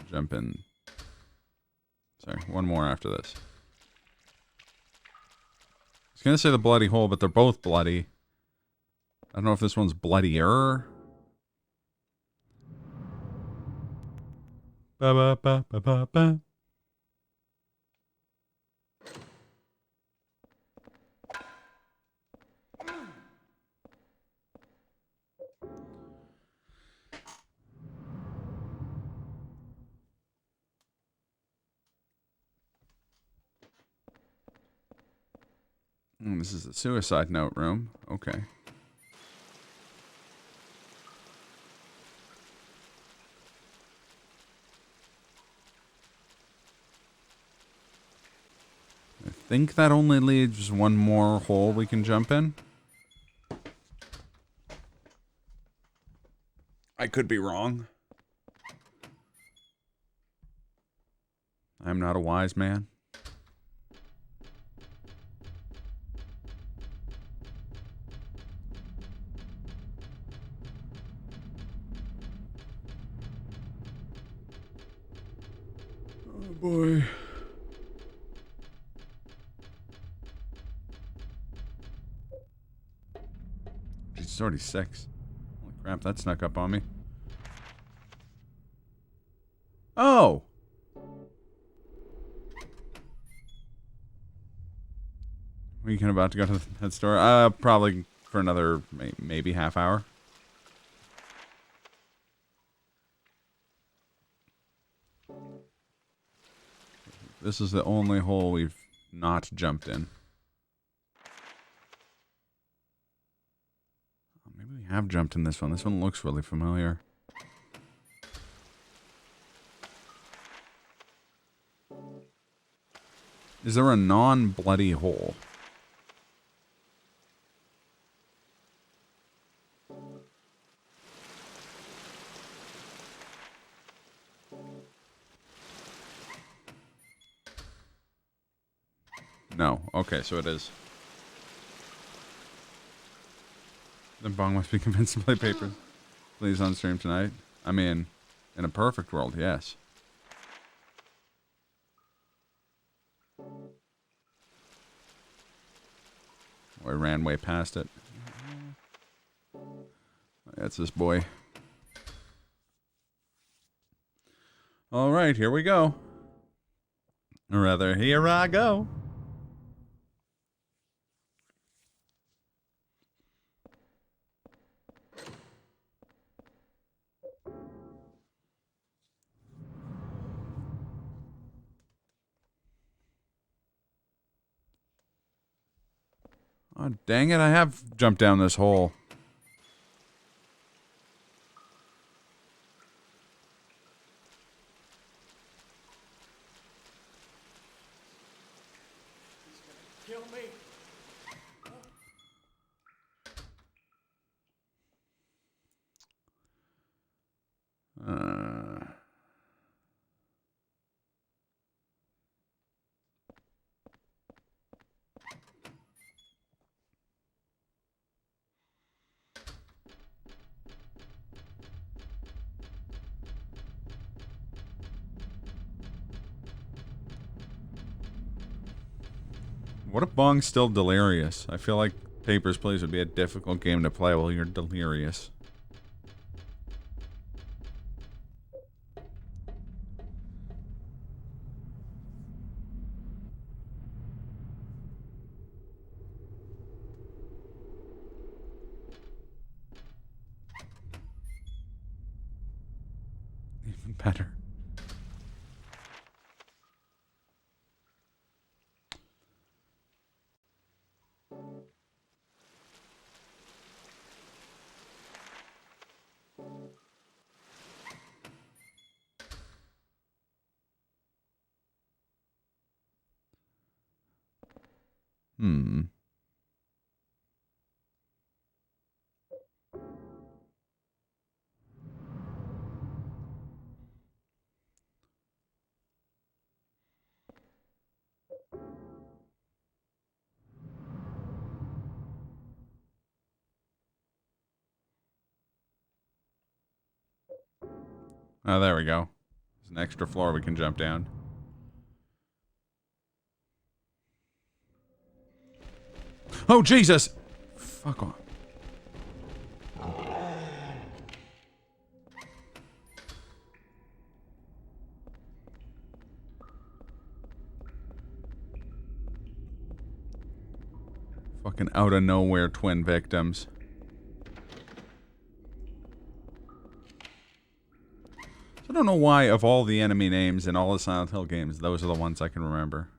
Jump in. Sorry, one more after this. I was going to say the bloody hole, but they're both bloody. I don't know if this one's bloodier. Ba ba ba ba ba ba. This is the suicide note room. Okay. I think that only leaves one more hole we can jump in. I could be wrong. I'm not a wise man. Oh boy. It's already 6. Holy crap, that snuck up on me. Oh! Weekend about to go to the pet store? Probably for another maybe half hour. This is the only hole we've not jumped in. Maybe we have jumped in this one. This one looks really familiar. Is there a non-bloody hole? No. Okay, so it is. The bong must be convinced to play papers. Please on stream tonight. I mean, in a perfect world, yes. Oh, I ran way past it. That's this boy. All right, here we go. Or rather, here I go. Oh, dang it, I have jumped down this hole. Kill me. What if Bong's still delirious? I feel like Papers, Please would be a difficult game to play while you're delirious. Even better. Hmm. Oh, there we go. There's an extra floor we can jump down. Oh, Jesus! Fuck off. Fucking out of nowhere twin victims. So I don't know why, of all the enemy names in all the Silent Hill games, those are the ones I can remember.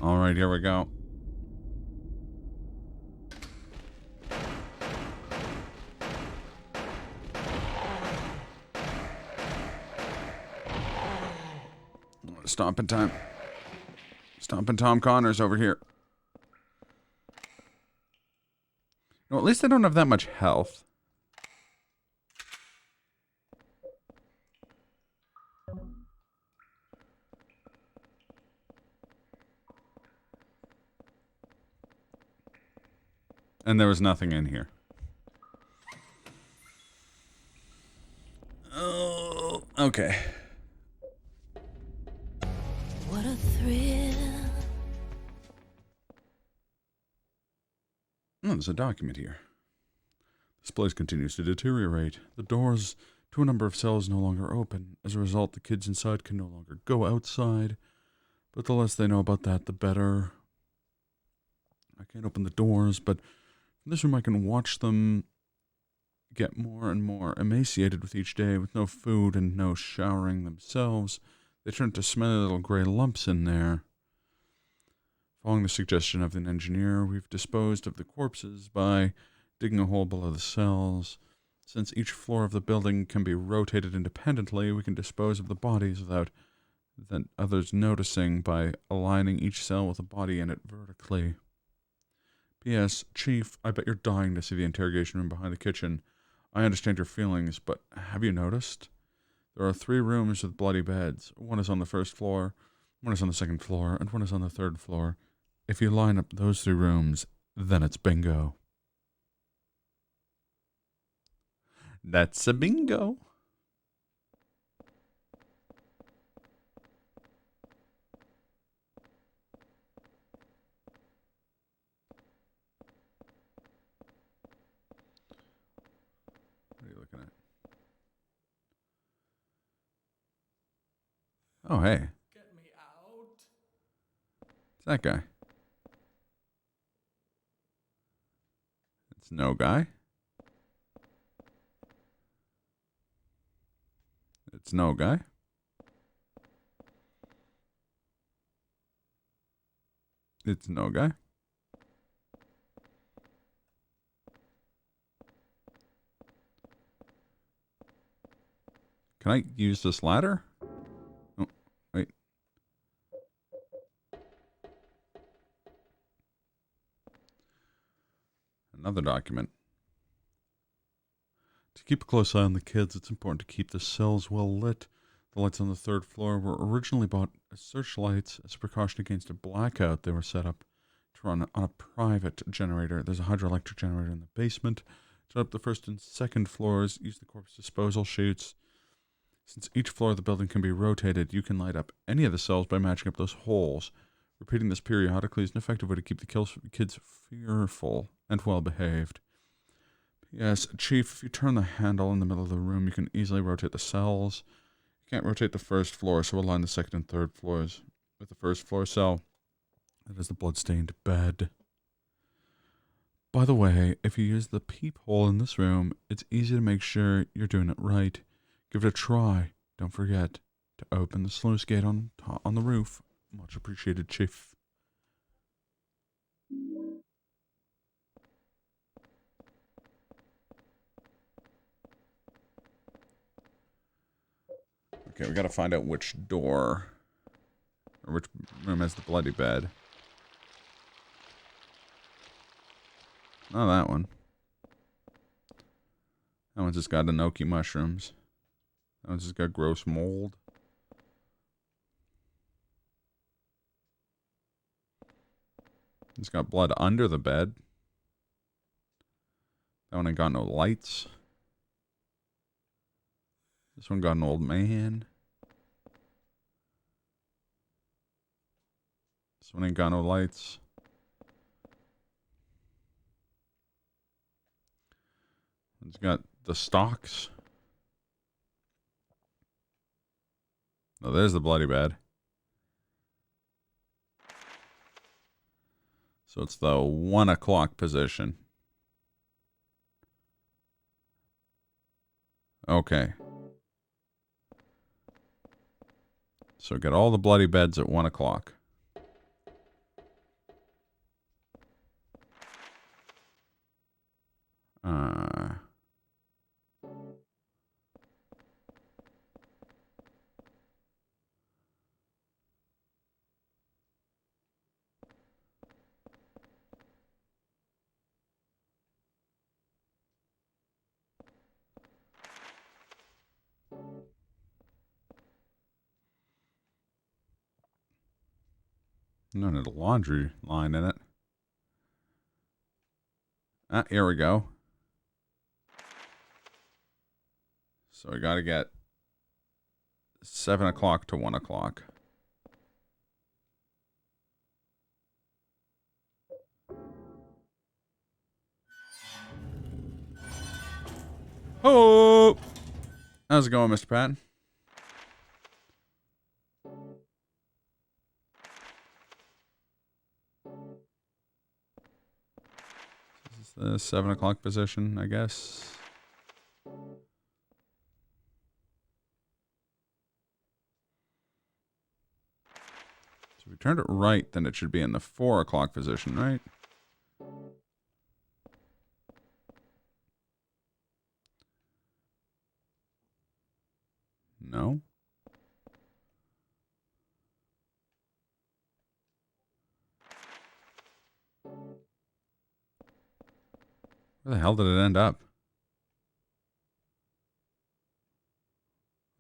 Alright, here we go. Stomping time. Stomping Tom Connors over here. Well, at least I don't have that much health. And there was nothing in here. Oh, okay. What a thrill. Oh, there's a document here. This place continues to deteriorate. The doors to a number of cells no longer open. As a result, the kids inside can no longer go outside. But the less they know about that, the better. I can't open the doors, but from this room I can watch them get more and more emaciated with each day. With no food and no showering themselves, they turn to smelly little gray lumps in there. Following the suggestion of an engineer, we've disposed of the corpses by digging a hole below the cells. Since each floor of the building can be rotated independently, we can dispose of the bodies without the others noticing by aligning each cell with a body in it vertically. P.S. Chief, I bet you're dying to see the interrogation room behind the kitchen. I understand your feelings, but have you noticed? There are 3 rooms with bloody beds. One is on the first floor, one is on the second floor, and one is on the third floor. If you line up those 3 rooms, then it's bingo. That's a bingo. What are you looking at? Oh, hey. Get me out. It's that guy. It's no guy. It's no guy. It's no guy. Can I use this ladder? Oh, wait. Another document. To keep a close eye on the kids, it's important to keep the cells well lit. The lights on the 3rd floor were originally bought as searchlights. As a precaution against a blackout, they were set up to run on a private generator. There's a hydroelectric generator in the basement. Set up the 1st and 2nd floors. Use the corpse disposal chutes. Since each floor of the building can be rotated, you can light up any of the cells by matching up those holes. Repeating this periodically is an effective way to keep the kids fearful and well-behaved. Yes, Chief, if you turn the handle in the middle of the room, you can easily rotate the cells. You can't rotate the 1st floor, so align the 2nd and 3rd floors. With the 1st floor cell, that is the blood-stained bed. By the way, if you use the peephole in this room, it's easy to make sure you're doing it right. Give it a try. Don't forget to open the sluice gate on the roof. Much appreciated, Chief. Okay, we gotta find out which door, or which room has the bloody bed. Not that one. That one's just got enoki mushrooms. That one's just got gross mold. It's got blood under the bed. That one ain't got no lights. This one got an old man. This one ain't got no lights. It's got the stalks. Oh, there's the bloody bed. So it's the 1 o'clock position. Okay. So get all the bloody beds at 1 o'clock. No, need a laundry line in it. Ah, here we go. So we gotta get 7 o'clock to 1 o'clock. Oh! How's it going, Mr. Patton? This is the 7 o'clock position, I guess. turned it right, then it should be in the 4 o'clock position, right? No? Where the hell did it end up?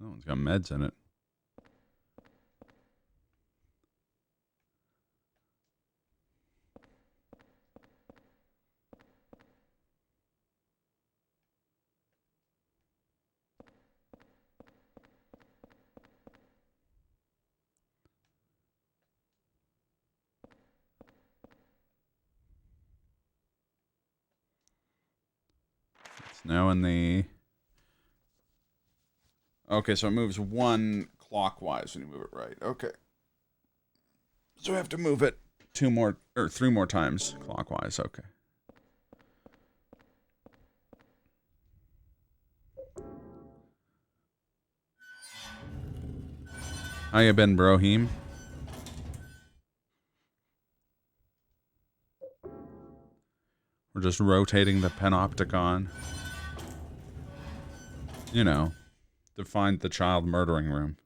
Oh, it's got meds in it. It's now in the... Okay, so it moves 1 clockwise when you move it right. Okay. So we have to move it 3 more times clockwise. Okay. How you been, Brohim? We're just rotating the panopticon. You know, to find the child murdering room.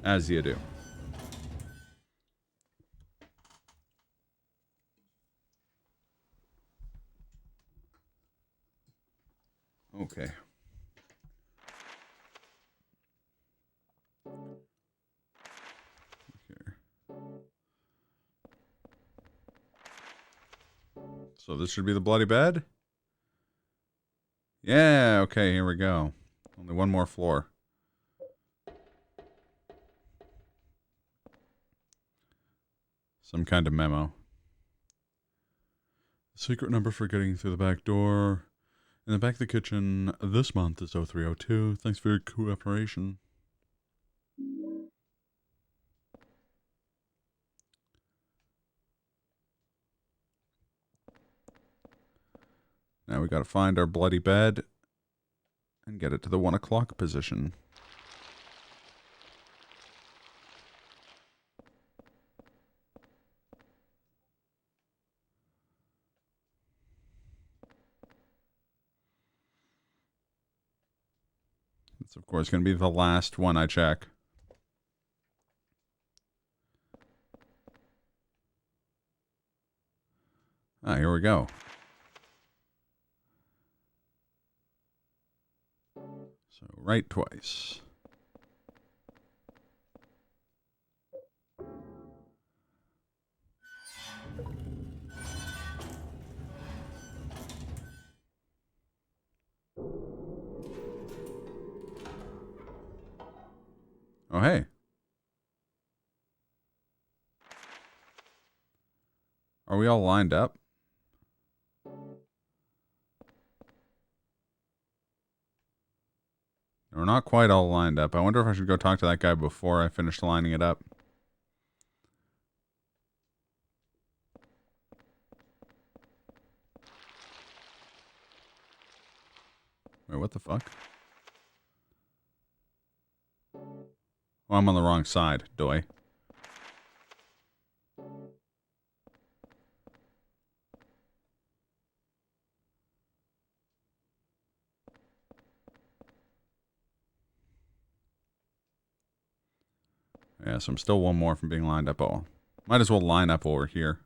As you do. Okay. Here. So this should be the bloody bed? Yeah, okay, here we go. Only 1 more floor. Some kind of memo. Secret number for getting through the back door. In the back of the kitchen this month is 0302. Thanks for your cooperation. Now we gotta find our bloody bed and get it to the 1 o'clock position. It's of course gonna be the last one I check. Ah, here we go. So right twice. Oh, hey. Are we all lined up? We're not quite all lined up. I wonder if I should go talk to that guy before I finish lining it up. Wait, what the fuck? Oh, I'm on the wrong side, doy. Yeah, so I'm still 1 more from being lined up. Oh, might as well line up over here.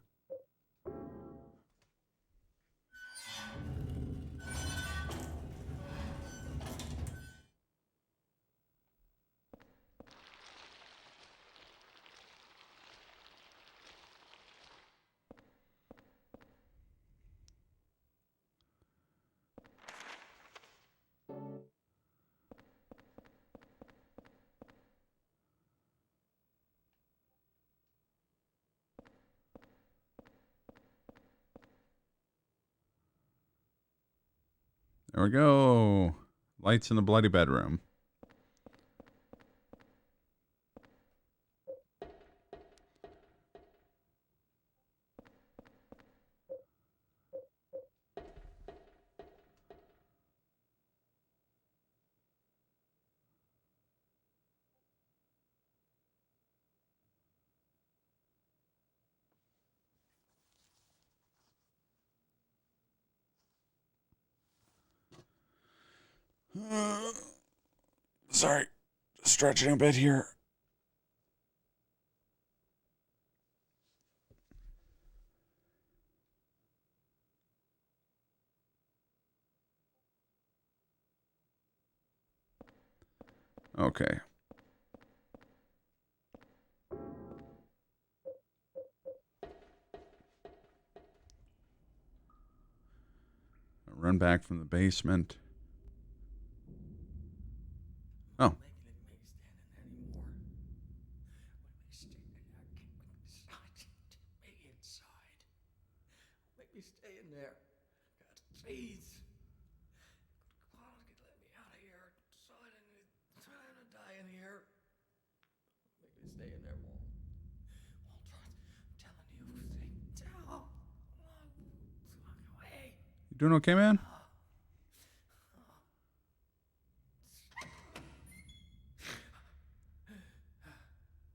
There we go. Lights in the bloody bedroom. Sorry. Just stretching a bit here. Okay. I run back from the basement. Oh. Make me stay in there. God, please. Come on, let me out of here. So I didn't die in here. Make me stay in there, Walter. I'm telling you, tell. Walk away. You doing okay, man?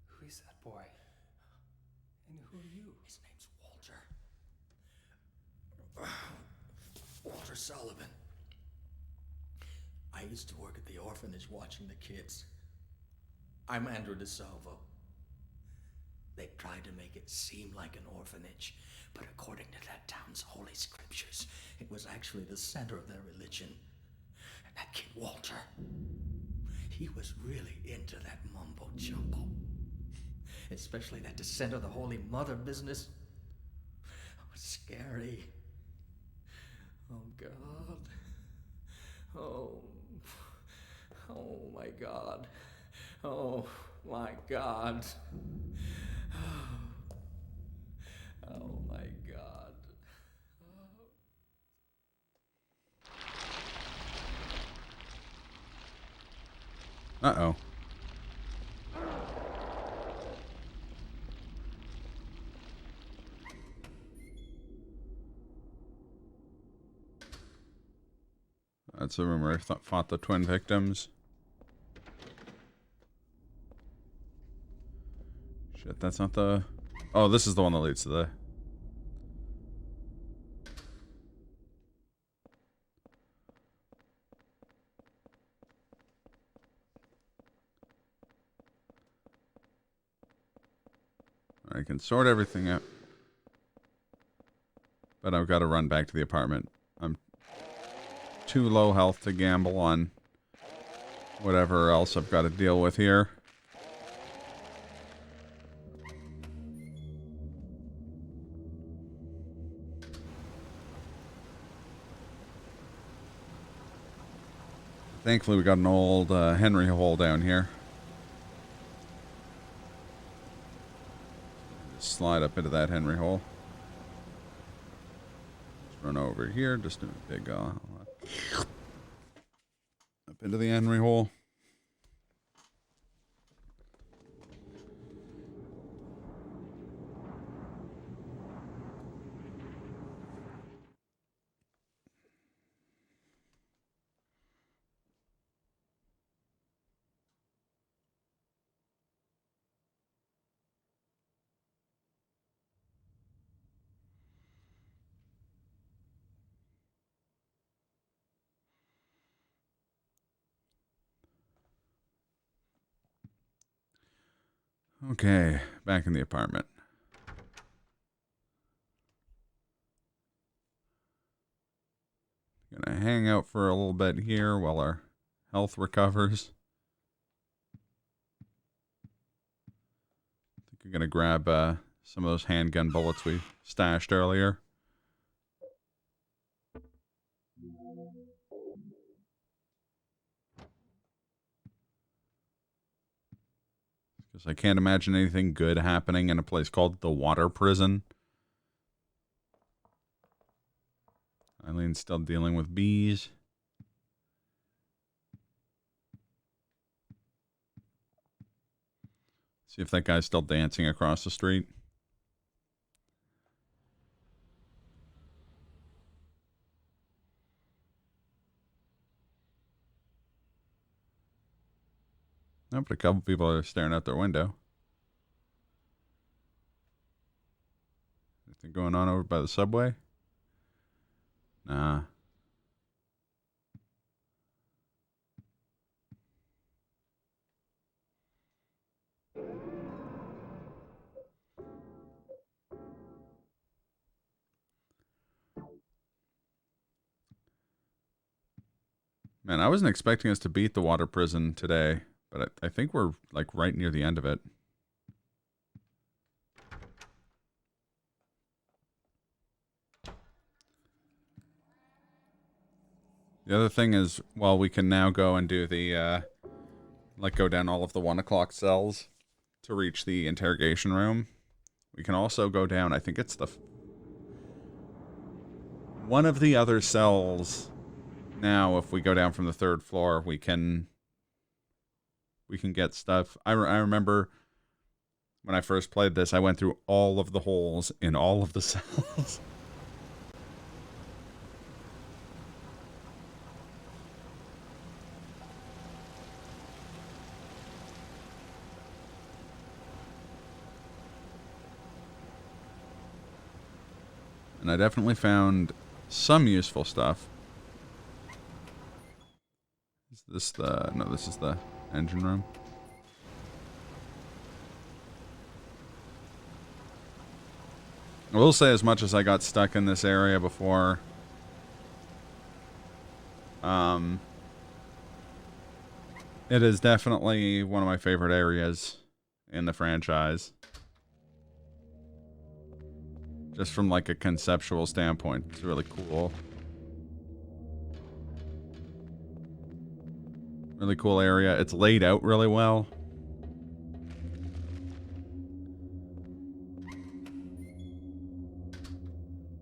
Who is that boy? And who are you? His name's Walter. Walter Sullivan. I used to work at the orphanage watching the kids. I'm Andrew DeSalvo. They tried to make it seem like an orphanage, but according to that town's holy scriptures, it was actually the center of their religion. And that kid Walter, he was really into that mumbo jumbo. Especially that descent of the Holy Mother business. It was scary. Oh, God. Oh, my God. Oh, my God. Oh, my God. Uh-oh. That's the room where I fought the twin victims. Shit, that's not the... Oh, this is the one that leads to the... I can sort everything out. But I've got to run back to the apartment. I'm too low health to gamble on whatever else I've got to deal with here. Thankfully, we got an old Henry hole down here. Just slide up into that Henry hole. Just run over here. Just do a big up into the Henry hole. Okay, back in the apartment. Gonna hang out for a little bit here while our health recovers. I think I'm gonna grab some of those handgun bullets we stashed earlier. Because I can't imagine anything good happening in a place called the Water Prison. Eileen's still dealing with bees. See if that guy's still dancing across the street. No, but a couple people are staring out their window. Anything going on over by the subway? Nah. Man, I wasn't expecting us to beat the water prison today, but I think we're like right near the end of it. The other thing is, well, we can now go and do the, like go down all of the 1 o'clock cells to reach the interrogation room. We can also go down, I think it's the... one of the other cells. Now, if we go down from the 3rd floor, we can get stuff. I remember when I first played this, I went through all of the holes in all of the cells. And I definitely found some useful stuff. Is this the... no, this is the engine room. I will say, as much as I got stuck in this area before, it is definitely one of my favorite areas in the franchise. Just from like a conceptual standpoint, it's really cool. Really cool area. It's laid out really well.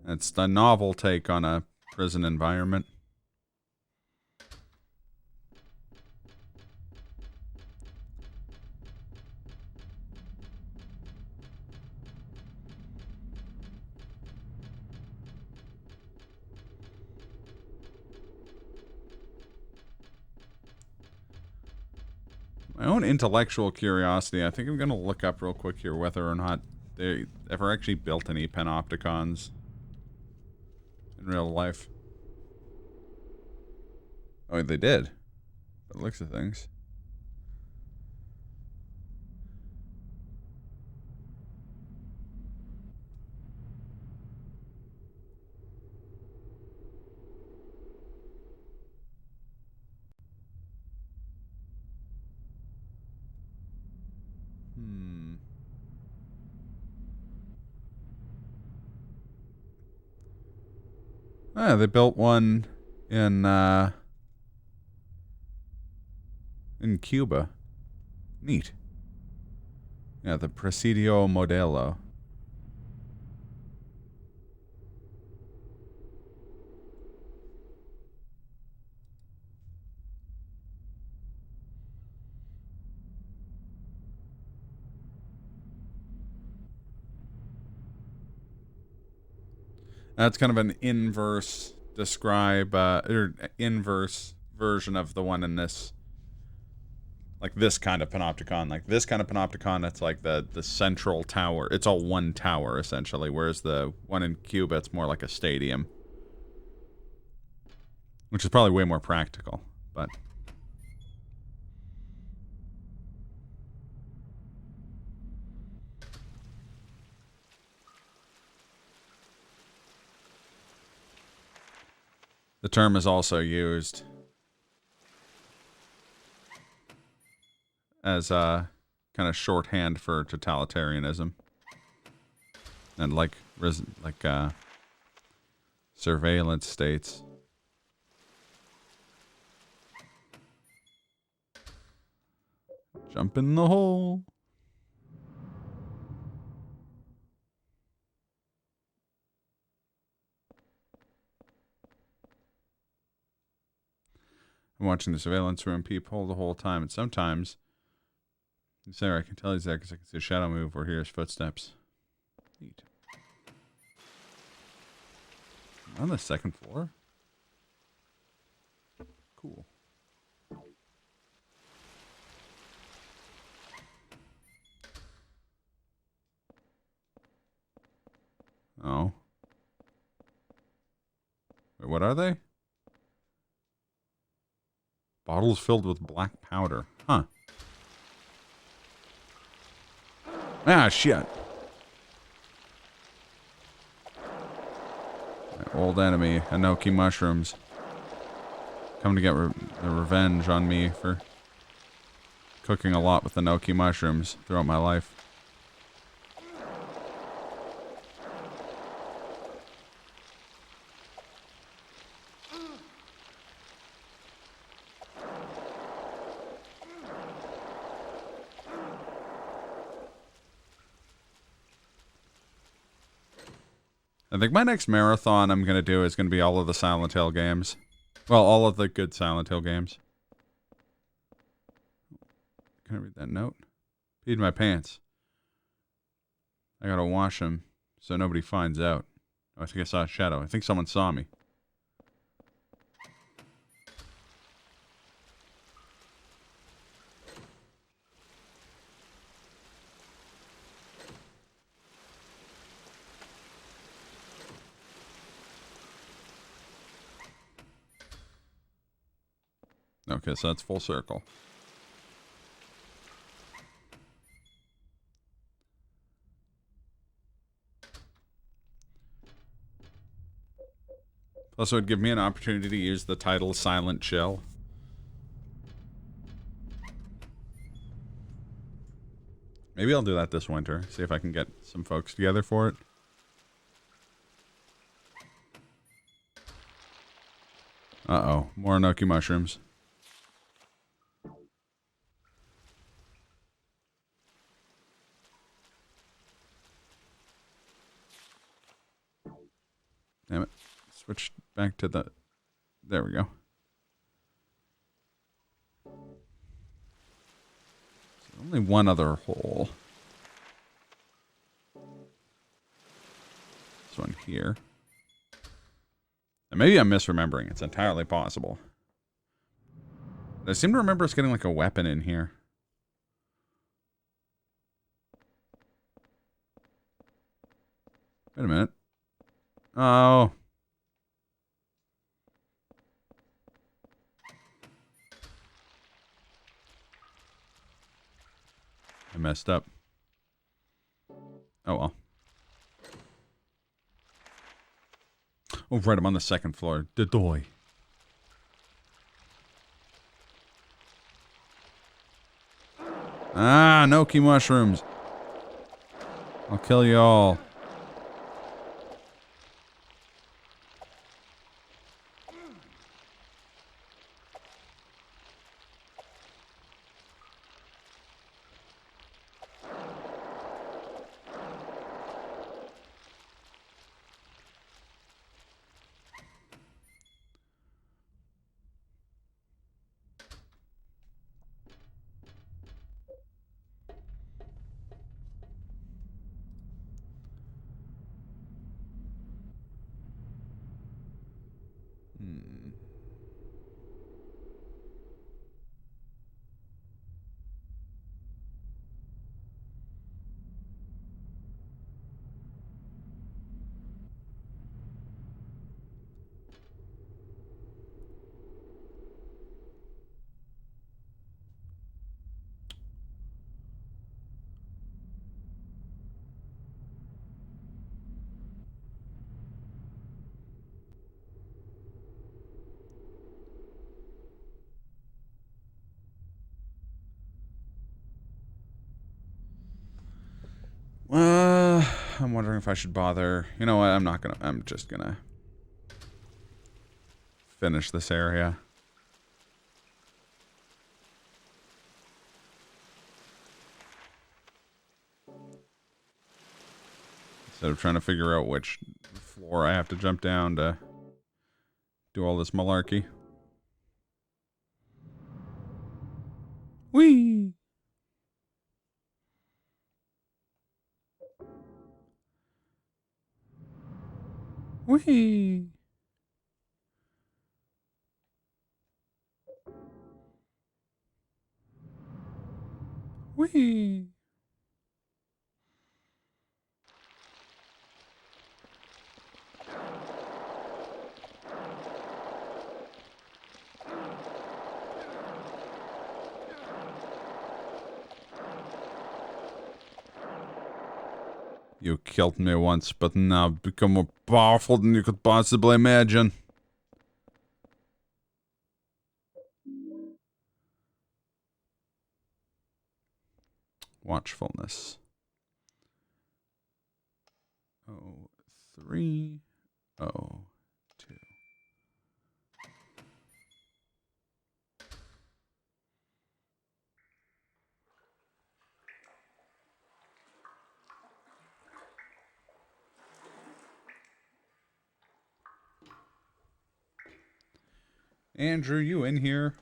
It's the novel take on a prison environment. My own intellectual curiosity, I think I'm going to look up real quick here whether or not they ever actually built any panopticons in real life. Oh, they did. By the looks of things. Ah, they built one in Cuba. Neat. Yeah, the Presidio Modelo. That's kind of an inverse or inverse version of the one in this. Like this kind of panopticon. Like this kind of panopticon, it's like the central tower. It's all one tower, essentially. Whereas the one in Cuba, it's more like a stadium. Which is probably way more practical, but... the term is also used as a kind of shorthand for totalitarianism and like surveillance states. Jump in the hole. I'm watching the surveillance room peephole the whole time, and sometimes, Sarah, I can tell he's there because I can see a shadow move or hear his footsteps. Neat. On the 2nd floor? Cool. Oh. Wait, what are they? Bottles filled with black powder. Huh. Ah, shit. Old enemy, Anoki mushrooms. Come to get the revenge on me for cooking a lot with the gnocchi mushrooms throughout my life. I think my next marathon I'm going to do is going to be all of the Silent Hill games. Well, all of the good Silent Hill games. Can I read that note? Peed my pants. I gotta wash them so nobody finds out. Oh, I think I saw a shadow. I think someone saw me. Okay, so that's full circle. Plus, it would give me an opportunity to use the title Silent Chill. Maybe I'll do that this winter. See if I can get some folks together for it. Uh-oh. More gnocchi mushrooms. Damn it. Switch back to the... There we go. So only one other hole. This one here. And maybe I'm misremembering. It's entirely possible. But I seem to remember us getting like a weapon in here. Wait a minute. Oh. I messed up. Oh well. Oh, right, I'm on the second floor. Dedoy. Ah, gnocchi mushrooms. I'll kill you all. I'm wondering if I should bother. You know what? I'm not gonna. I'm just gonna finish this area. Instead of trying to figure out which floor I have to jump down to do all this malarkey. Whee! Whee! Whee! You killed me once, but now I've become more powerful than you could possibly imagine. watchfulness. 0302. Andrew, you in here?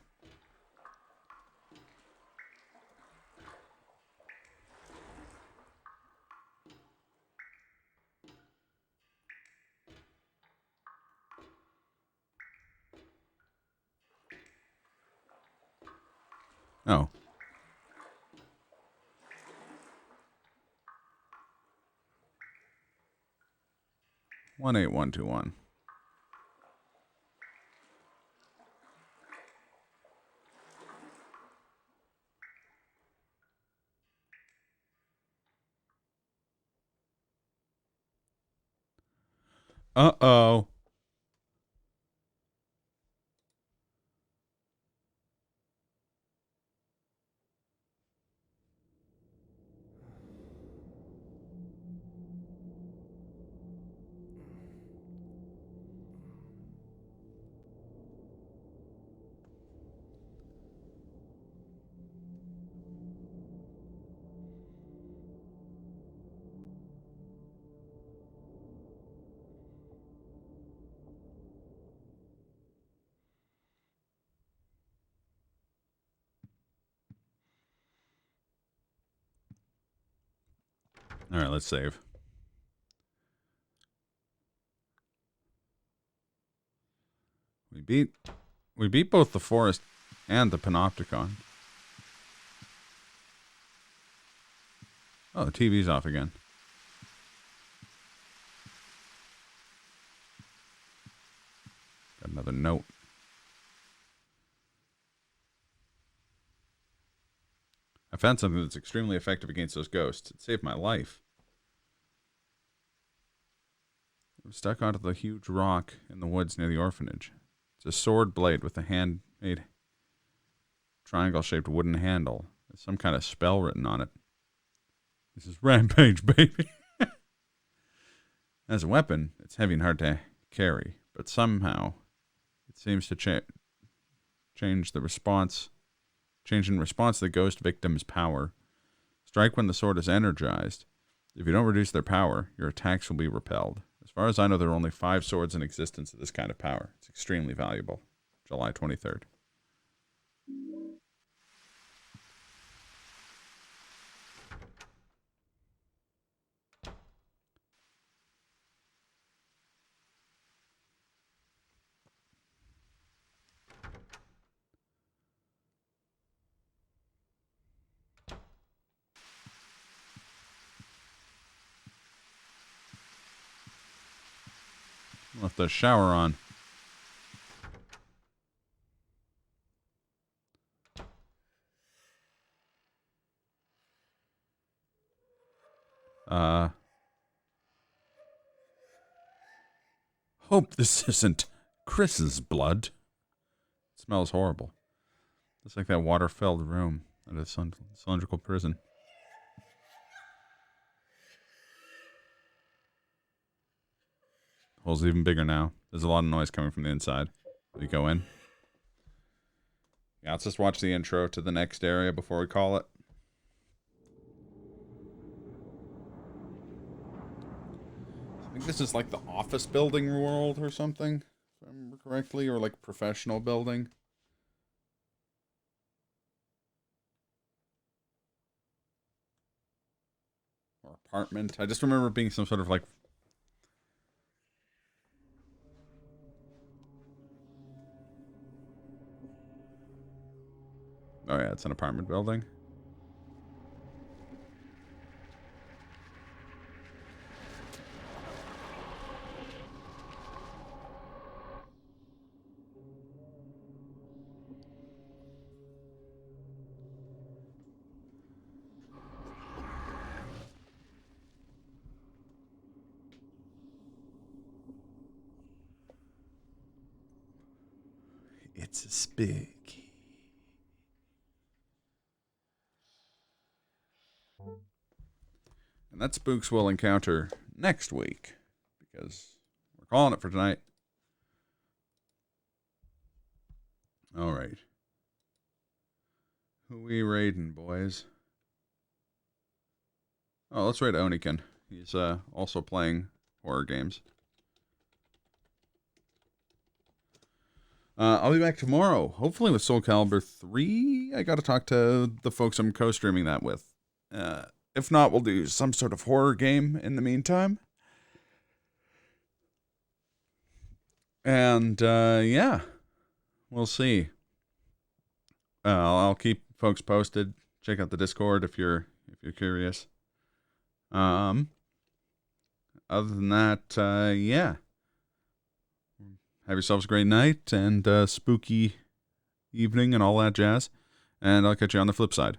Oh. One 8121. Uh-oh. All right, let's save. We beat both the forest and the panopticon. Oh, the TV's off again. Got another note. I found something that's extremely effective against those ghosts. It saved my life. I'm stuck onto the huge rock in the woods near the orphanage. It's a sword blade with a handmade triangle-shaped wooden handle. There's some kind of spell written on it. This is Rampage, baby. As a weapon, it's heavy and hard to carry, but somehow it seems to change in response to the ghost victim's power. Strike when the sword is energized. If you don't reduce their power, your attacks will be repelled. As far as I know, there are only 5 swords in existence of this kind of power. It's extremely valuable. July 23rd. Left the shower on. Hope this isn't Chris's blood. It smells horrible. It's like that water-filled room at a cylindrical prison. The hole's even bigger now. There's a lot of noise coming from the inside. We go in. Yeah, let's just watch the intro to the next area before we call it. I think this is like the office building world or something, if I remember correctly, or like professional building. Or apartment. I just remember being some sort of like... Oh yeah, it's an apartment building. It's spooky. that spooks we'll encounter next week, because we're calling it for tonight. All right. Who we raiding, boys? Oh, let's raid Oniken. He's also playing horror games. I'll be back tomorrow, hopefully with Soul Calibur 3. I got to talk to the folks I'm co-streaming that with. If not, we'll do some sort of horror game in the meantime. And, yeah, we'll see. I'll keep folks posted. Check out the Discord if you're curious. Other than that, yeah. Have yourselves a great night and spooky evening and all that jazz. And I'll catch you on the flip side.